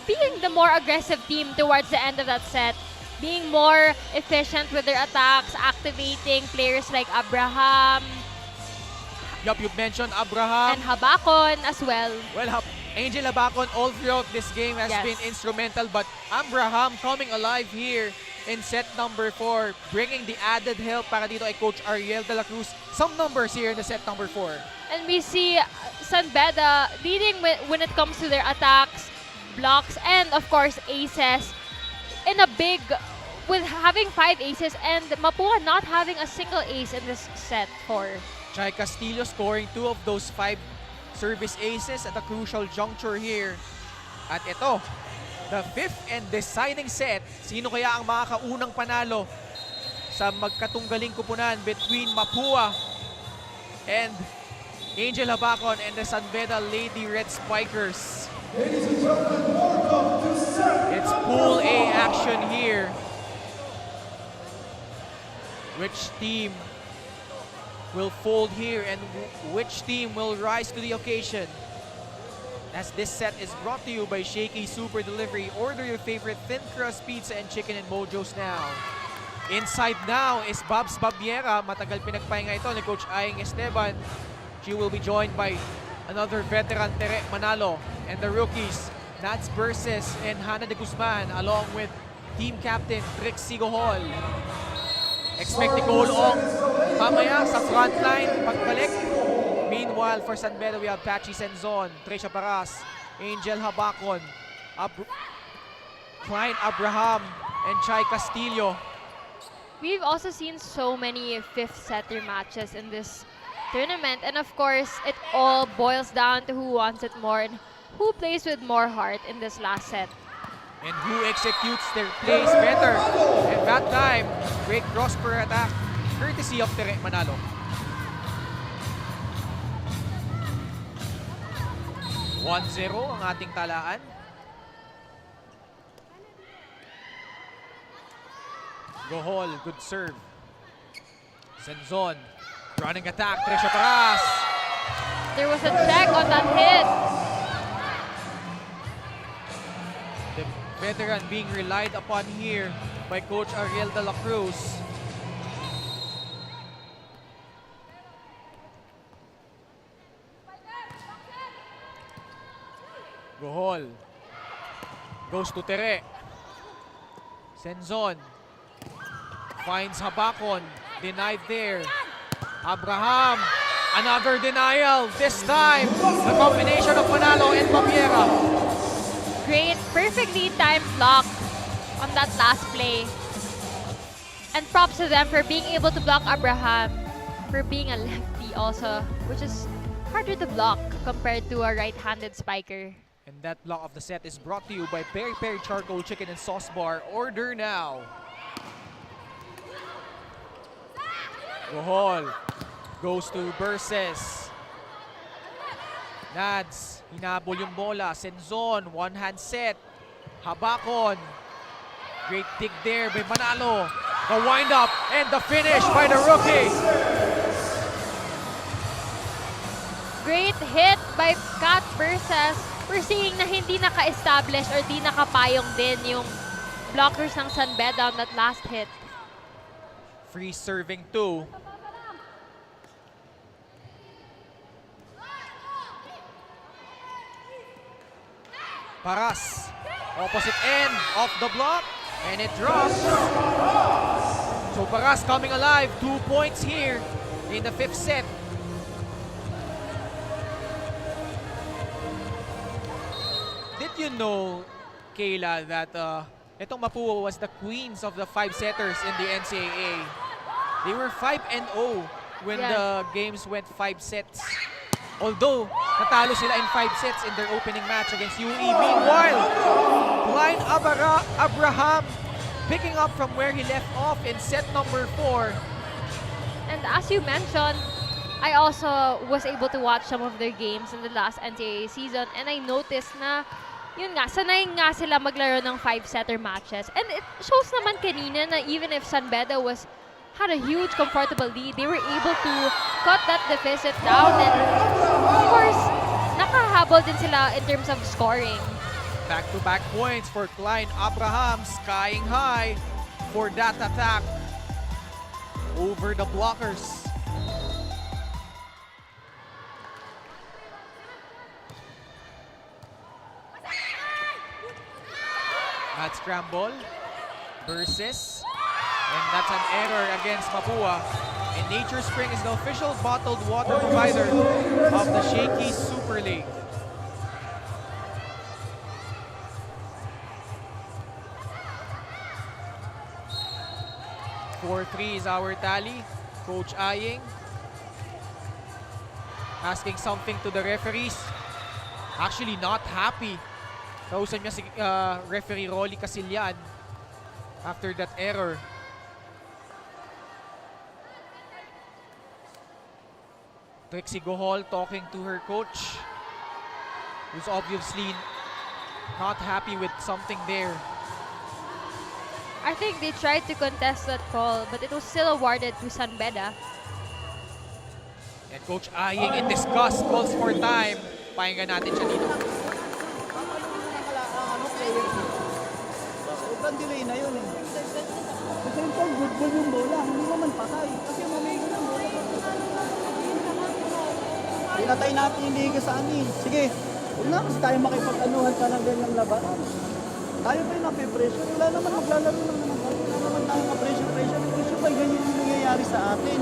being the more aggressive team towards the end of that set. Being more efficient with their attacks, activating players like Abraham. Yup, you've mentioned Abraham. And Habacon as well. Well, Angel Habacon all throughout this game has Yes. been instrumental, but Abraham coming alive here in set number 4, bringing the added help para dito ay Coach Ariel de la Cruz. Some numbers here in the set number 4. And we see San Beda leading when it comes to their attacks, blocks, and of course aces. In a big, with having 5 aces and Mapua not having a single ace in this set 4. Chai Castillo scoring 2 of those 5 service aces at a crucial juncture here. At ito, the 5th and deciding set. Sino kaya ang makakaunang panalo sa magkatunggaling kupunan between Mapua and Angel Habacon and the San Beda Lady Red Spikers? It's Pool A action here. Which team will fold here and which team will rise to the occasion? As this set is brought to you by Shakey Super Delivery. Order your favorite thin crust pizza and chicken and mojos now. Inside now is Babs Babiera. Matagal pinagpahinga ito ni Coach Aying Esteban. She will be joined by another veteran, Tere Manalo, and the rookies, Nats Versus and Hana de Guzman, along with team captain Trixie Gohol. Expect Nicole Ong mamaya sa front line pagbalik. Meanwhile, for San Beda, we have Pachi Senzon, Trisha Paras, Angel Habacon, Klein Abraham, and Chai Castillo. We've also seen so many 5th setter matches in this tournament. And of course, it all boils down to who wants it more and who plays with more heart in this last set. And who executes their plays better. And that time, great cross-per attack, courtesy of Tere Manalo. (1-0) ang ating talaan. Gohol, good serve. Senzon, running attack, Trisha Paras. There was a check on that hit. The veteran being relied upon here by Coach Ariel de la Cruz. Gohol goes to Tere. Senzon finds Habakon, denied there. Abraham, another denial. This time, the combination of Manalo and Papiera. Great, perfectly timed block on that last play. And props to them for being able to block Abraham, for being a lefty also, which is harder to block compared to a right-handed spiker. And that block of the set is brought to you by Peri Peri Charcoal Chicken and Sauce Bar. Order now. Gohol goes to Verses. Nads, hinabol yung bola. Senzon, one-hand set. Habakon. Great dig there by Manalo. The wind-up and the finish by the rookie. Great hit by Kat Verses. We're seeing na hindi naka-establish or di nakapayong din yung blockers ng San Beda on that last hit. Free serving 2. Paras, opposite end of the block, and it drops. So Paras coming alive, 2 points here in the 5th set. Did you know, Kayla, that itong Mapua was the queens of the 5-setters in the NCAA? They were 5-0 when Yes. the games went 5 sets. Although, natalo sila in 5 sets in their opening match against UE. Meanwhile, Klein Abraham picking up from where he left off in set number 4. And as you mentioned, I also was able to watch some of their games in the last NCAA season, and I noticed na yun nga, sanay nga sila maglaro ng 5-setter matches. And it shows naman kanina na even if San Beda had a huge comfortable lead, they were able to cut that deficit down, and of course, nakahabol din sila in terms of scoring. Back-to-back points for Klein Abraham, skying high for that attack over the blockers. That scramble versus, and that's an error against Mapua. And Nature Spring is the official bottled water provider of the Shakey Super League. (4-3) is our tally. Coach Aying asking something to the referees. Actually not happy. Kausap niya si referee Rolly Casillan after that error. Trixie Gohol talking to her coach, who's obviously not happy with something there. I think they tried to contest that call, but it was still awarded to San Beda. And Coach Aying in disgust calls for time. Pakinggan natin siya dito. Sobrang delay na yun eh. Kasi yung good ball yung bola, hindi naman patay. Kasi mamigo ng bola. Pinatay natin yung liga sa amin. Sige, huwag na kasi tayo makipag-anuhan pa ng ganyang labanan. Tayo pa yung napipressure. Wala naman maglalaro lang naman tayo. Wala naman tayong ka-pressure. Issue pa ganyan yung nangyayari sa atin.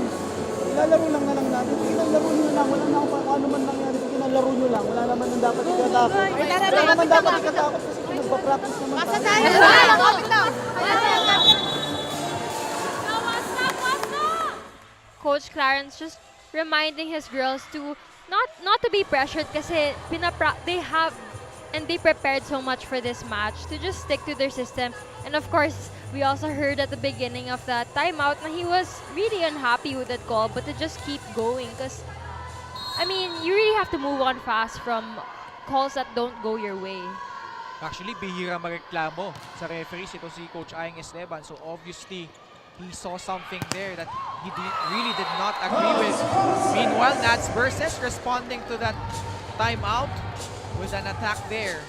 Ilalaro lang na lang natin. Ilalaro nyo lang. Wala na kung ano man nangyari. Ilalaro nyo lang. Wala naman nang dapat ikatakot. Wala naman dapat ikatakot kasi nagpa-practice naman tayo. Coach Clarence just reminding his girls to not to be pressured kasi they prepared so much for this match to just stick to their system. And of course, we also heard at the beginning of that timeout na he was really unhappy with that call, but to just keep going because, I mean, you really have to move on fast from calls that don't go your way. Actually, bihira magreklamo sa referees. Ito si Coach Aying Esteban. So obviously, he saw something there that he really did not agree with. Meanwhile, Nats versus responding to that timeout with an attack there.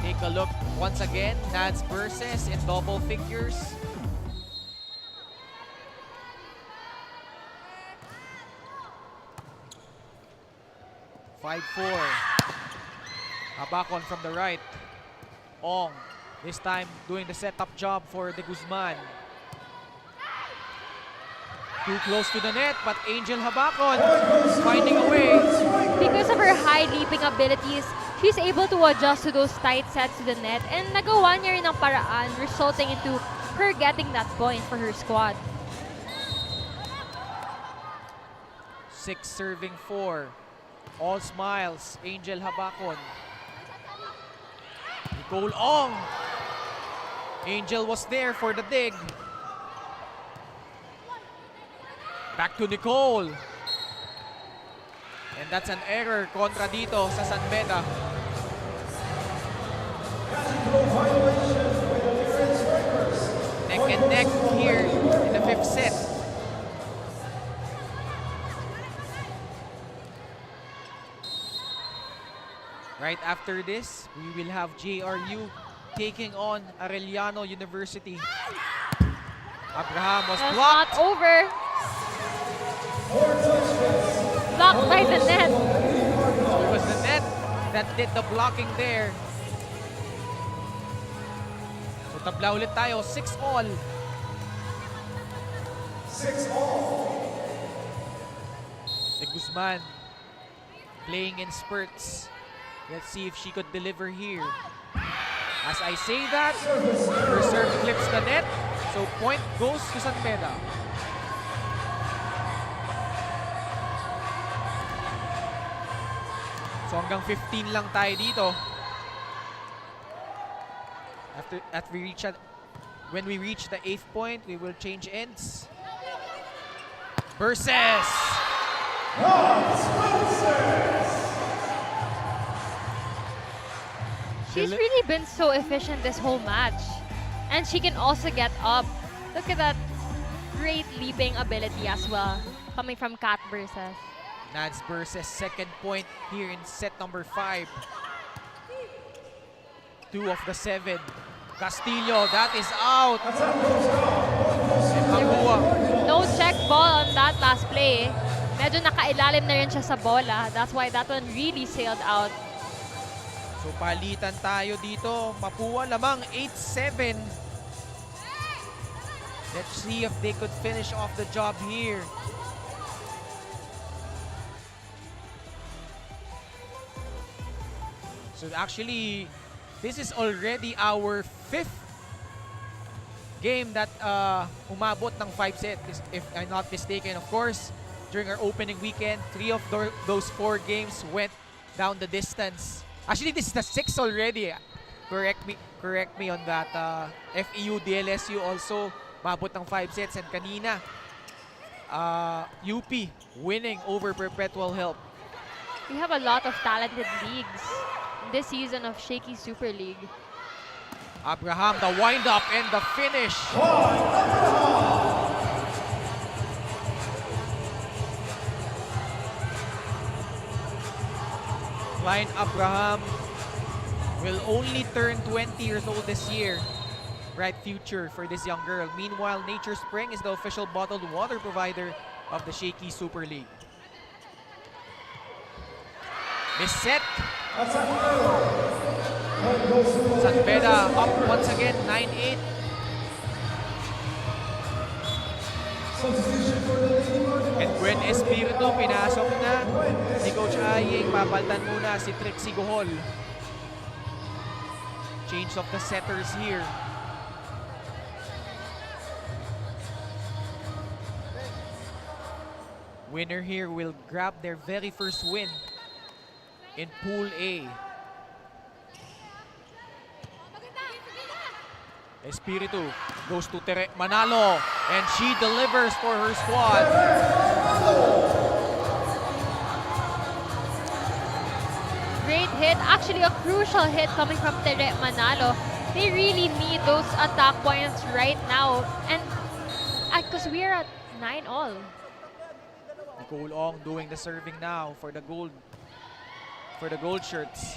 Take a look once again. Nats versus in double figures. (5-4). Habakon from the right. Ong, this time doing the setup job for De Guzman. Too close to the net, but Angel Habakon finding a way. Because of her high leaping abilities, she's able to adjust to those tight sets to the net and nagawa niya rin ang paraan, resulting into her getting that point for her squad. 6 serving 4. All smiles, Angel Habakon. Nicole Ong. Angel was there for the dig. Back to Nicole. And that's an error kontra dito sa San Beda. Neck and neck here in the 5th set. Right after this, we will have JRU taking on Arellano University. Abraham was That's blocked. not over. Blocked by the net. It was the net that did the blocking there. So tabla ulit tayo, 6-all. 6-all. De Guzman playing in spurts. Let's see if she could deliver here. As I say that, her serve clips the net. So point goes to San Beda. So hanggang 15 lang tayo dito. When we reach the 8th point, we will change ends. Versus! She's really been so efficient this whole match. And she can also get up. Look at that great leaping ability as well, coming from Kat versus. Nads versus second point here in set number 5. 2 of the 7. Castillo, that is out. And Mapua. No check ball on that last play. Medyo nakailalim na rin siya sa bola. That's why that one really sailed out. So palitan tayo dito. Mapua lamang 8-7. Let's see if they could finish off the job here. So actually, this is already our 5th game that umabot ng 5 set, if I'm not mistaken. Of course, during our opening weekend, 3 of those 4 games went down the distance. Actually, this is the 6th already. Correct me on that. FEU, DLSU also umabot ng 5 sets. And kanina, UP winning over Perpetual Help. We have a lot of talented leagues this season of Shakey Super League. Abraham, the wind-up and the finish. Klein Abraham will only turn 20 years old this year. Bright future for this young girl. Meanwhile, Nature Spring is the official bottled water provider of the Shakey Super League. Miss set. San Beda up once again, 9-8. And Gwen Espiritu pinasok na si Coach Aying. Papaltan muna si Trixie Gohol. Change of the setters here. Winner here will grab their very first win in Pool A. Espiritu goes to Tere Manalo, and she delivers for her squad. Great hit, actually a crucial hit coming from Tere Manalo. They really need those attack points right now, and because we are at 9-all. Nicole Ong doing the serving now for the gold shirts.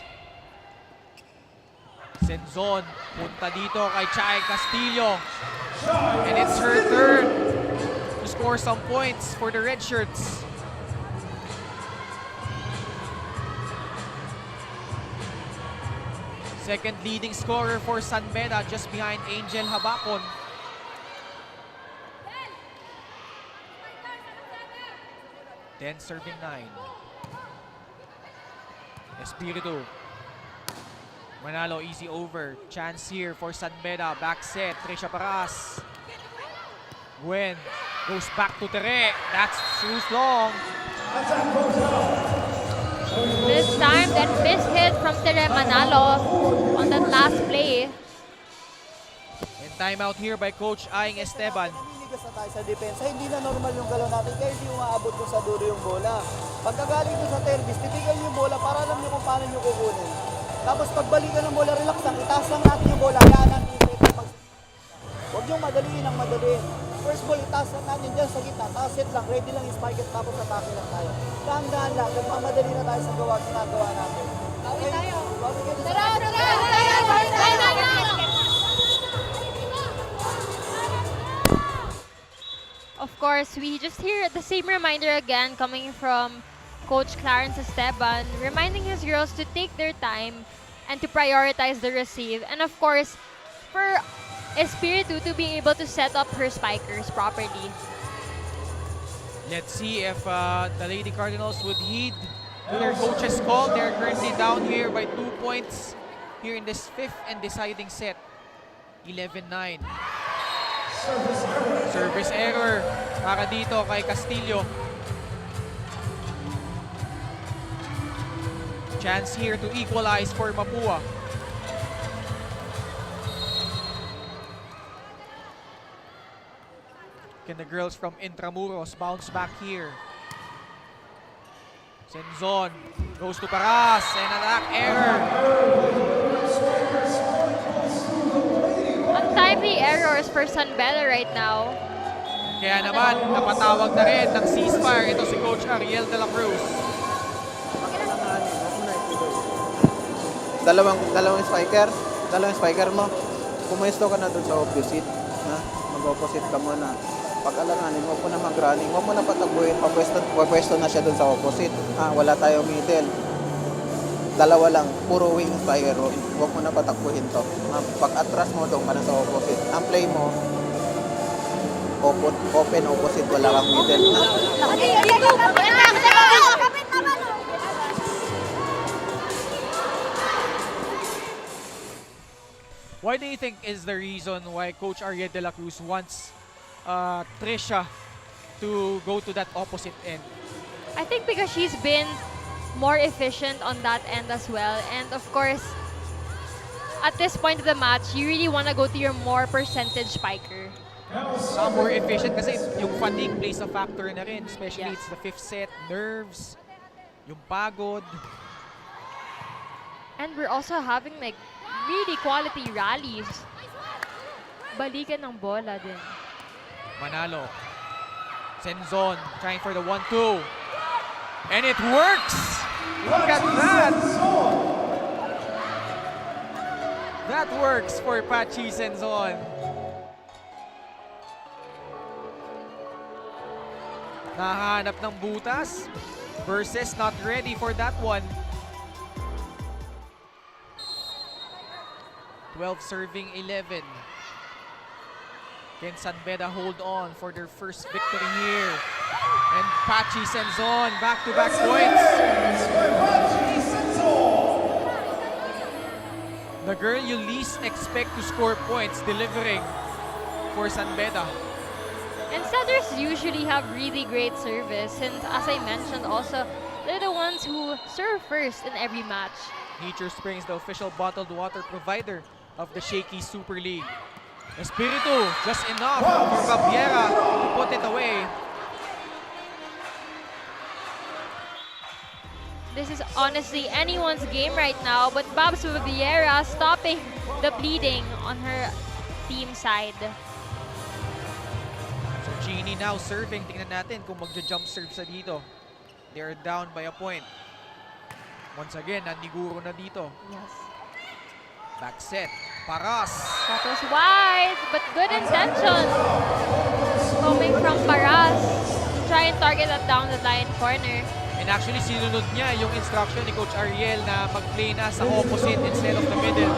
Senzon punta dito kay Chay Castillo, and it's her turn to score some points for the red shirts. Second leading scorer for San Beda, just behind Angel Habacon. Then serving 9. Espiritu. Manalo, easy over. Chance here for San Beda. Back set. Trisha Paras. Gwen goes back to Tere. That's too long. This time, that miss hit from Tere Manalo on that last play. And timeout here by Coach Aing Esteban. Naninigas na tayo sa depensa. Hindi na normal yung galaw natin kaya hindi umaabot ko sa dulo yung bola. Pagkagaling ko sa service, titigan yung bola para alam nyo kung paano nyo kukunin. Tapos pagbalikan ng bola, relax lang. Itaas lang natin yung bola. Hayaan natin yung set. Huwag nyo madaliin ang madaliin. First ball, itaas lang natin dyan sa gitna. Taas set lang. Ready lang yung spike it. Tapos atake lang tayo. Dahan-dahan lang. Nagmamadali na tayo sa ginagawa natin. Bawi tayo. Bawi kayo sa Of course, we just hear the same reminder again coming from Coach Clarence Esteban, reminding his girls to take their time and to prioritize the receive. And of course, for Espiritu to be able to set up her spikers properly. Let's see if the Lady Cardinals would heed to their coach's call. They're currently down here by 2 points here in this 5th and deciding set. 11-9. Service error para dito kay Castillo. Chance here to equalize for Mapua. Can the girls from Intramuros bounce back here? Senzon goes to Paras, and an attack error. Untimely errors for San Beda right now. Kaya naman, napatawag na rin ng ceasefire ito si Coach Ariel de la Cruz. Dalawang spiker mo. Pumuesto ka na doon sa opposite. Mag-opposite ka muna. Pag-alanganin, huwag mo na mag-running. Huwag mo na patakbuhin. Pagpwesto na siya doon sa opposite. Wala tayong middle. Dalawa lang. Puro wing spiker. Huwag mo na patakbuhin to. Pag-atras mo doon ka na sa opposite. Ang play mo, open opposite. Wala kang middle. Why do you think is the reason why Coach Ariel de la Cruz wants Trisha to go to that opposite end? I think because she's been more efficient on that end as well. And of course, at this point of the match, you really want to go to your more percentage spiker. More efficient kasi yung fatigue plays a factor na rin. Especially Yes. it's the 5th set, nerves, yung pagod. And we're also having like really quality rallies. Balikan ng bola din. Manalo. Senzon trying for the 1-2. And it works! Look at that! That works for Pachi Senzon. Nahanap ng butas versus not ready for that one. 12 serving 11. Can San Beda hold on for their first victory here? And Pachi Senzon, back-to-back points. The girl you least expect to score points delivering for San Beda. And setters usually have really great service, and as I mentioned also, they're the ones who serve first in every match. Nature Springs, the official bottled water provider of the Shakey Super League. Espiritu, just enough for Baviera to put it away. This is honestly anyone's game right now, but Babs Baviera stopping the bleeding on her team side. So Genie now serving. Tingnan natin kung magja-jump serve sa dito. They're down by a point. Once again, naniguro na dito. Yes. Back set. Paras. That was wide, but good intention. Coming from Paras. Try and target that down the line corner. And actually, sinunod niya yung instruction ni Coach Ariel na mag-play na sa opposite instead of the middle.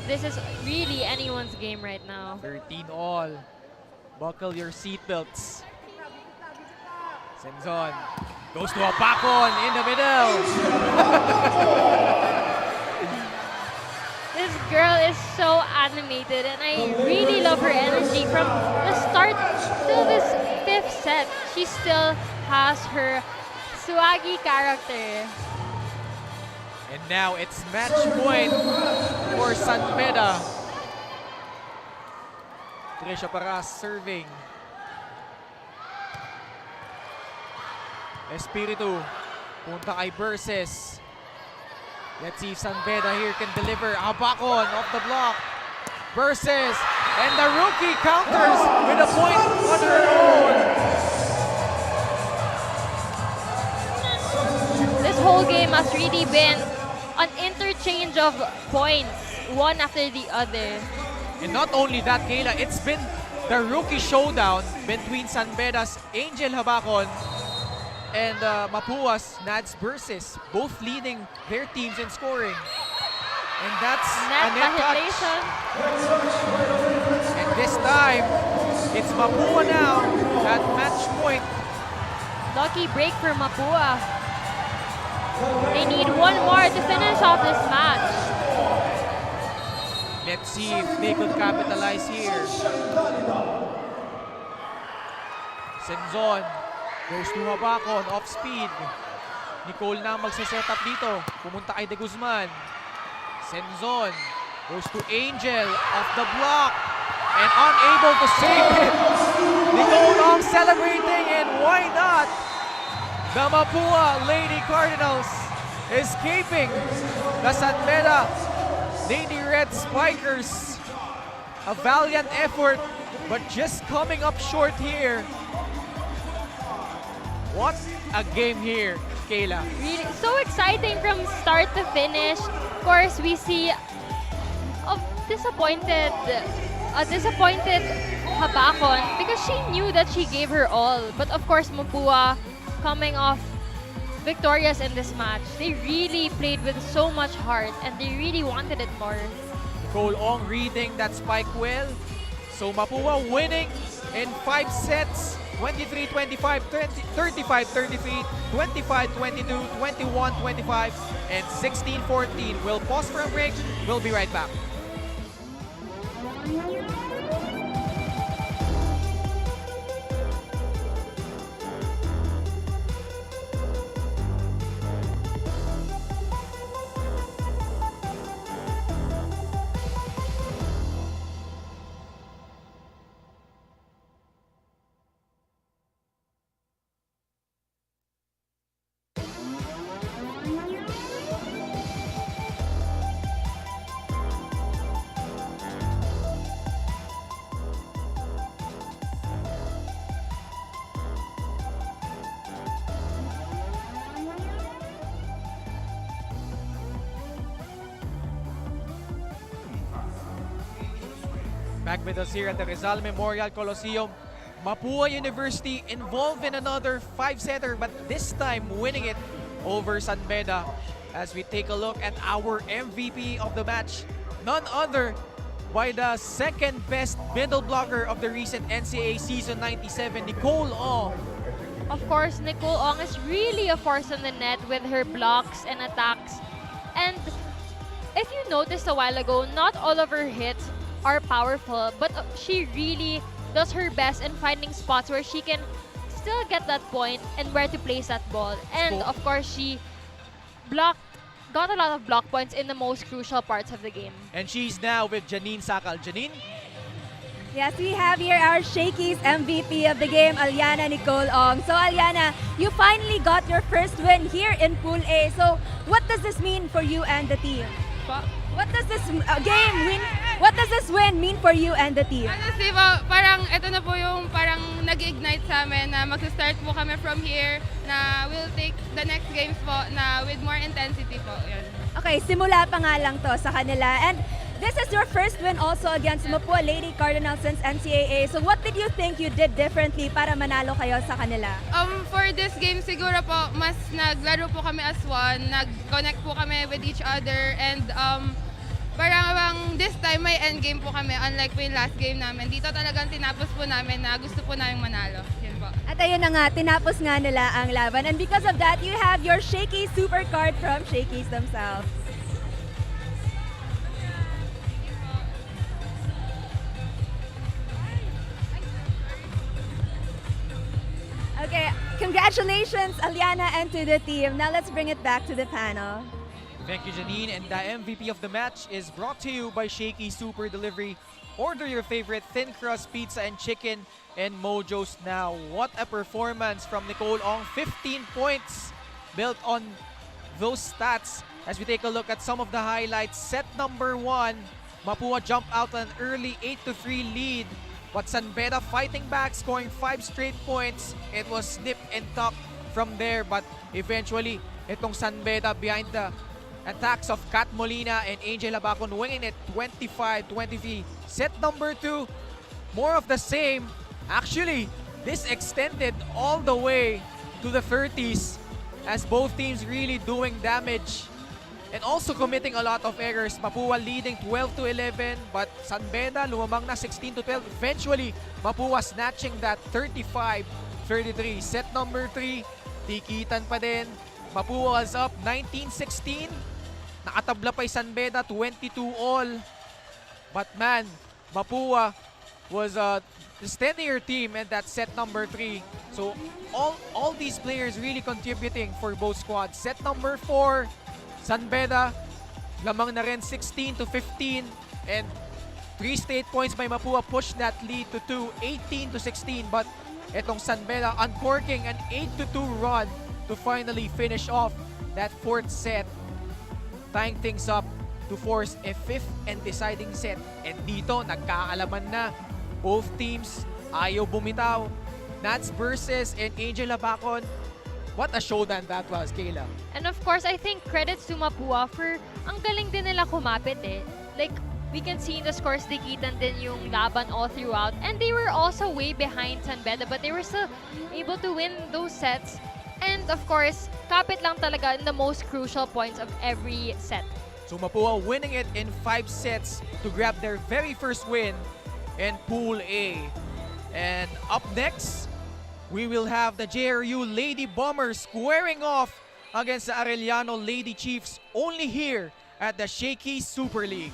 This is really anyone's game right now. 13 all. Buckle your seatbelts. Senzon goes to a back on in the middle. This girl is so animated and I really love her energy. From the start till this 5th set, she still has her swaggy character. And now it's match point for San Beda. Trisha Paras serving. Espiritu, punta kay Versus. Let's see if San Beda here can deliver. Habakon off the block. Versus, and the rookie counters with a point on her own. This whole game has really been an interchange of points, one after the other. And not only that, Kayla, it's been the rookie showdown between San Beda's Angel Habakon and Mapua's Nads Versus, both leading their teams in scoring. And that's a net touch. Violation. And this time, it's Mapua now at match point. Lucky break for Mapua. They need one more to finish off this match. Let's see if they could capitalize here. Senzon goes to Habakon, off speed. Nicole na magsiset up dito. Pumunta kay De Guzman. Senzon goes to Angel, off the block. And unable to save it. Nicole Long celebrating, and why not? The Mapua Lady Cardinals escaping the San Beda Lady Red Spikers. A valiant effort, but just coming up short here. What a game here, Kayla. Really so exciting from start to finish. Of course, we see a disappointed Habakon because she knew that she gave her all. But of course, Mapua coming off victorious in this match. They really played with so much heart and they really wanted it more. Nicole Ong reading that spike well. So Mapua winning in 5 sets. 23-25, 35-33, 25-22, 21-25, and 16-14. We'll pause for a break. We'll be right back. Back with us here at the Rizal Memorial Coliseum. Mapua University involved in another 5-setter, but this time winning it over San Beda. As we take a look at our MVP of the match, none other by the second best middle blocker of the recent NCAA season 97, Nicole Ong. Of course, Nicole Ong is really a force on the net with her blocks and attacks. And if you noticed a while ago, not all of her hits are powerful, but she really does her best in finding spots where she can still get that point and where to place that ball. And of course, she got a lot of block points in the most crucial parts of the game. And she's now with Janine Sakal. Janine? Yes, we have here our Shakey's MVP of the game, Aliana Nicole Ong. So Aliana, you finally got your first win here in Pool A. So what does this mean for you and the team? What does this what does this win mean for you and the team? Honestly po, parang ito na po yung parang nag-ignite sa amin na mag-start po kami from here na we'll take the next games po na with more intensity po. Yun. Okay, simula pa nga lang to sa kanila. And this is your first win also against Mapua Lady Cardinals since NCAA. So what did you think you did differently para manalo kayo sa kanila? For this game siguro po, mas naglaro po kami as one, nag-connect po kami with each other, and parang this time may end game po kami, unlike po yung last game namin. Dito talagang tinapos po namin na gusto po namin manalo. Yun po. At ayun na nga, tinapos nga nila ang laban. And because of that, you have your Shakey Super Card from Shakey's themselves. Okay, congratulations, Aliana, and to the team. Now let's bring it back to the panel. Thank you, Janine. And the MVP of the match is brought to you by Shakey Super Delivery. Order your favorite thin crust pizza and chicken and Mojo's now. What a performance from Nicole Ong. 15 points built on those stats. As we take a look at some of the highlights, set number 1, Mapua jumped out an early 8-3 lead. But San Beda fighting back, scoring 5 straight points. It was nip and tuck from there, but eventually, itong San Beda behind the attacks of Kat Molina and Angel Abacon winning it 25-23. Set number 2, more of the same. Actually, this extended all the way to the 30s as both teams really doing damage and also committing a lot of errors. Mapua leading 12-11, but San Beda lumamang na 16-12. Eventually, Mapua snatching that 35-33. Set number 3, tikitan pa din. Mapua was up 19-16. Nakatabla pa yung San Beda 22-all. But man, Mapua was the steadier team in that set number 3. So all these players really contributing for both squads. Set number 4, San Beda, lamang na rin 16-15, and 3 straight points by Mapua pushed that lead to 18-16. But etong San Beda uncorking an 8-2 run to finally finish off that 4th set, tying things up to force a 5th and deciding set. And dito, nagkaalaman na. Both teams ayaw bumitaw. Nats versus and Angel Abacon. What a showdown that was, Kayla. And of course, I think credits to Mapua for ang galing din nila kumapit eh. Like, we can see in the scores, dikitan din yung laban all throughout. And they were also way behind San Beda, but they were still able to win those sets. And of course, kapit lang talaga in the most crucial points of every set. So Mapua winning it in 5 sets to grab their very first win in Pool A. And up next, we will have the JRU Lady Bombers squaring off against the Arellano Lady Chiefs only here at the Shakey Super League.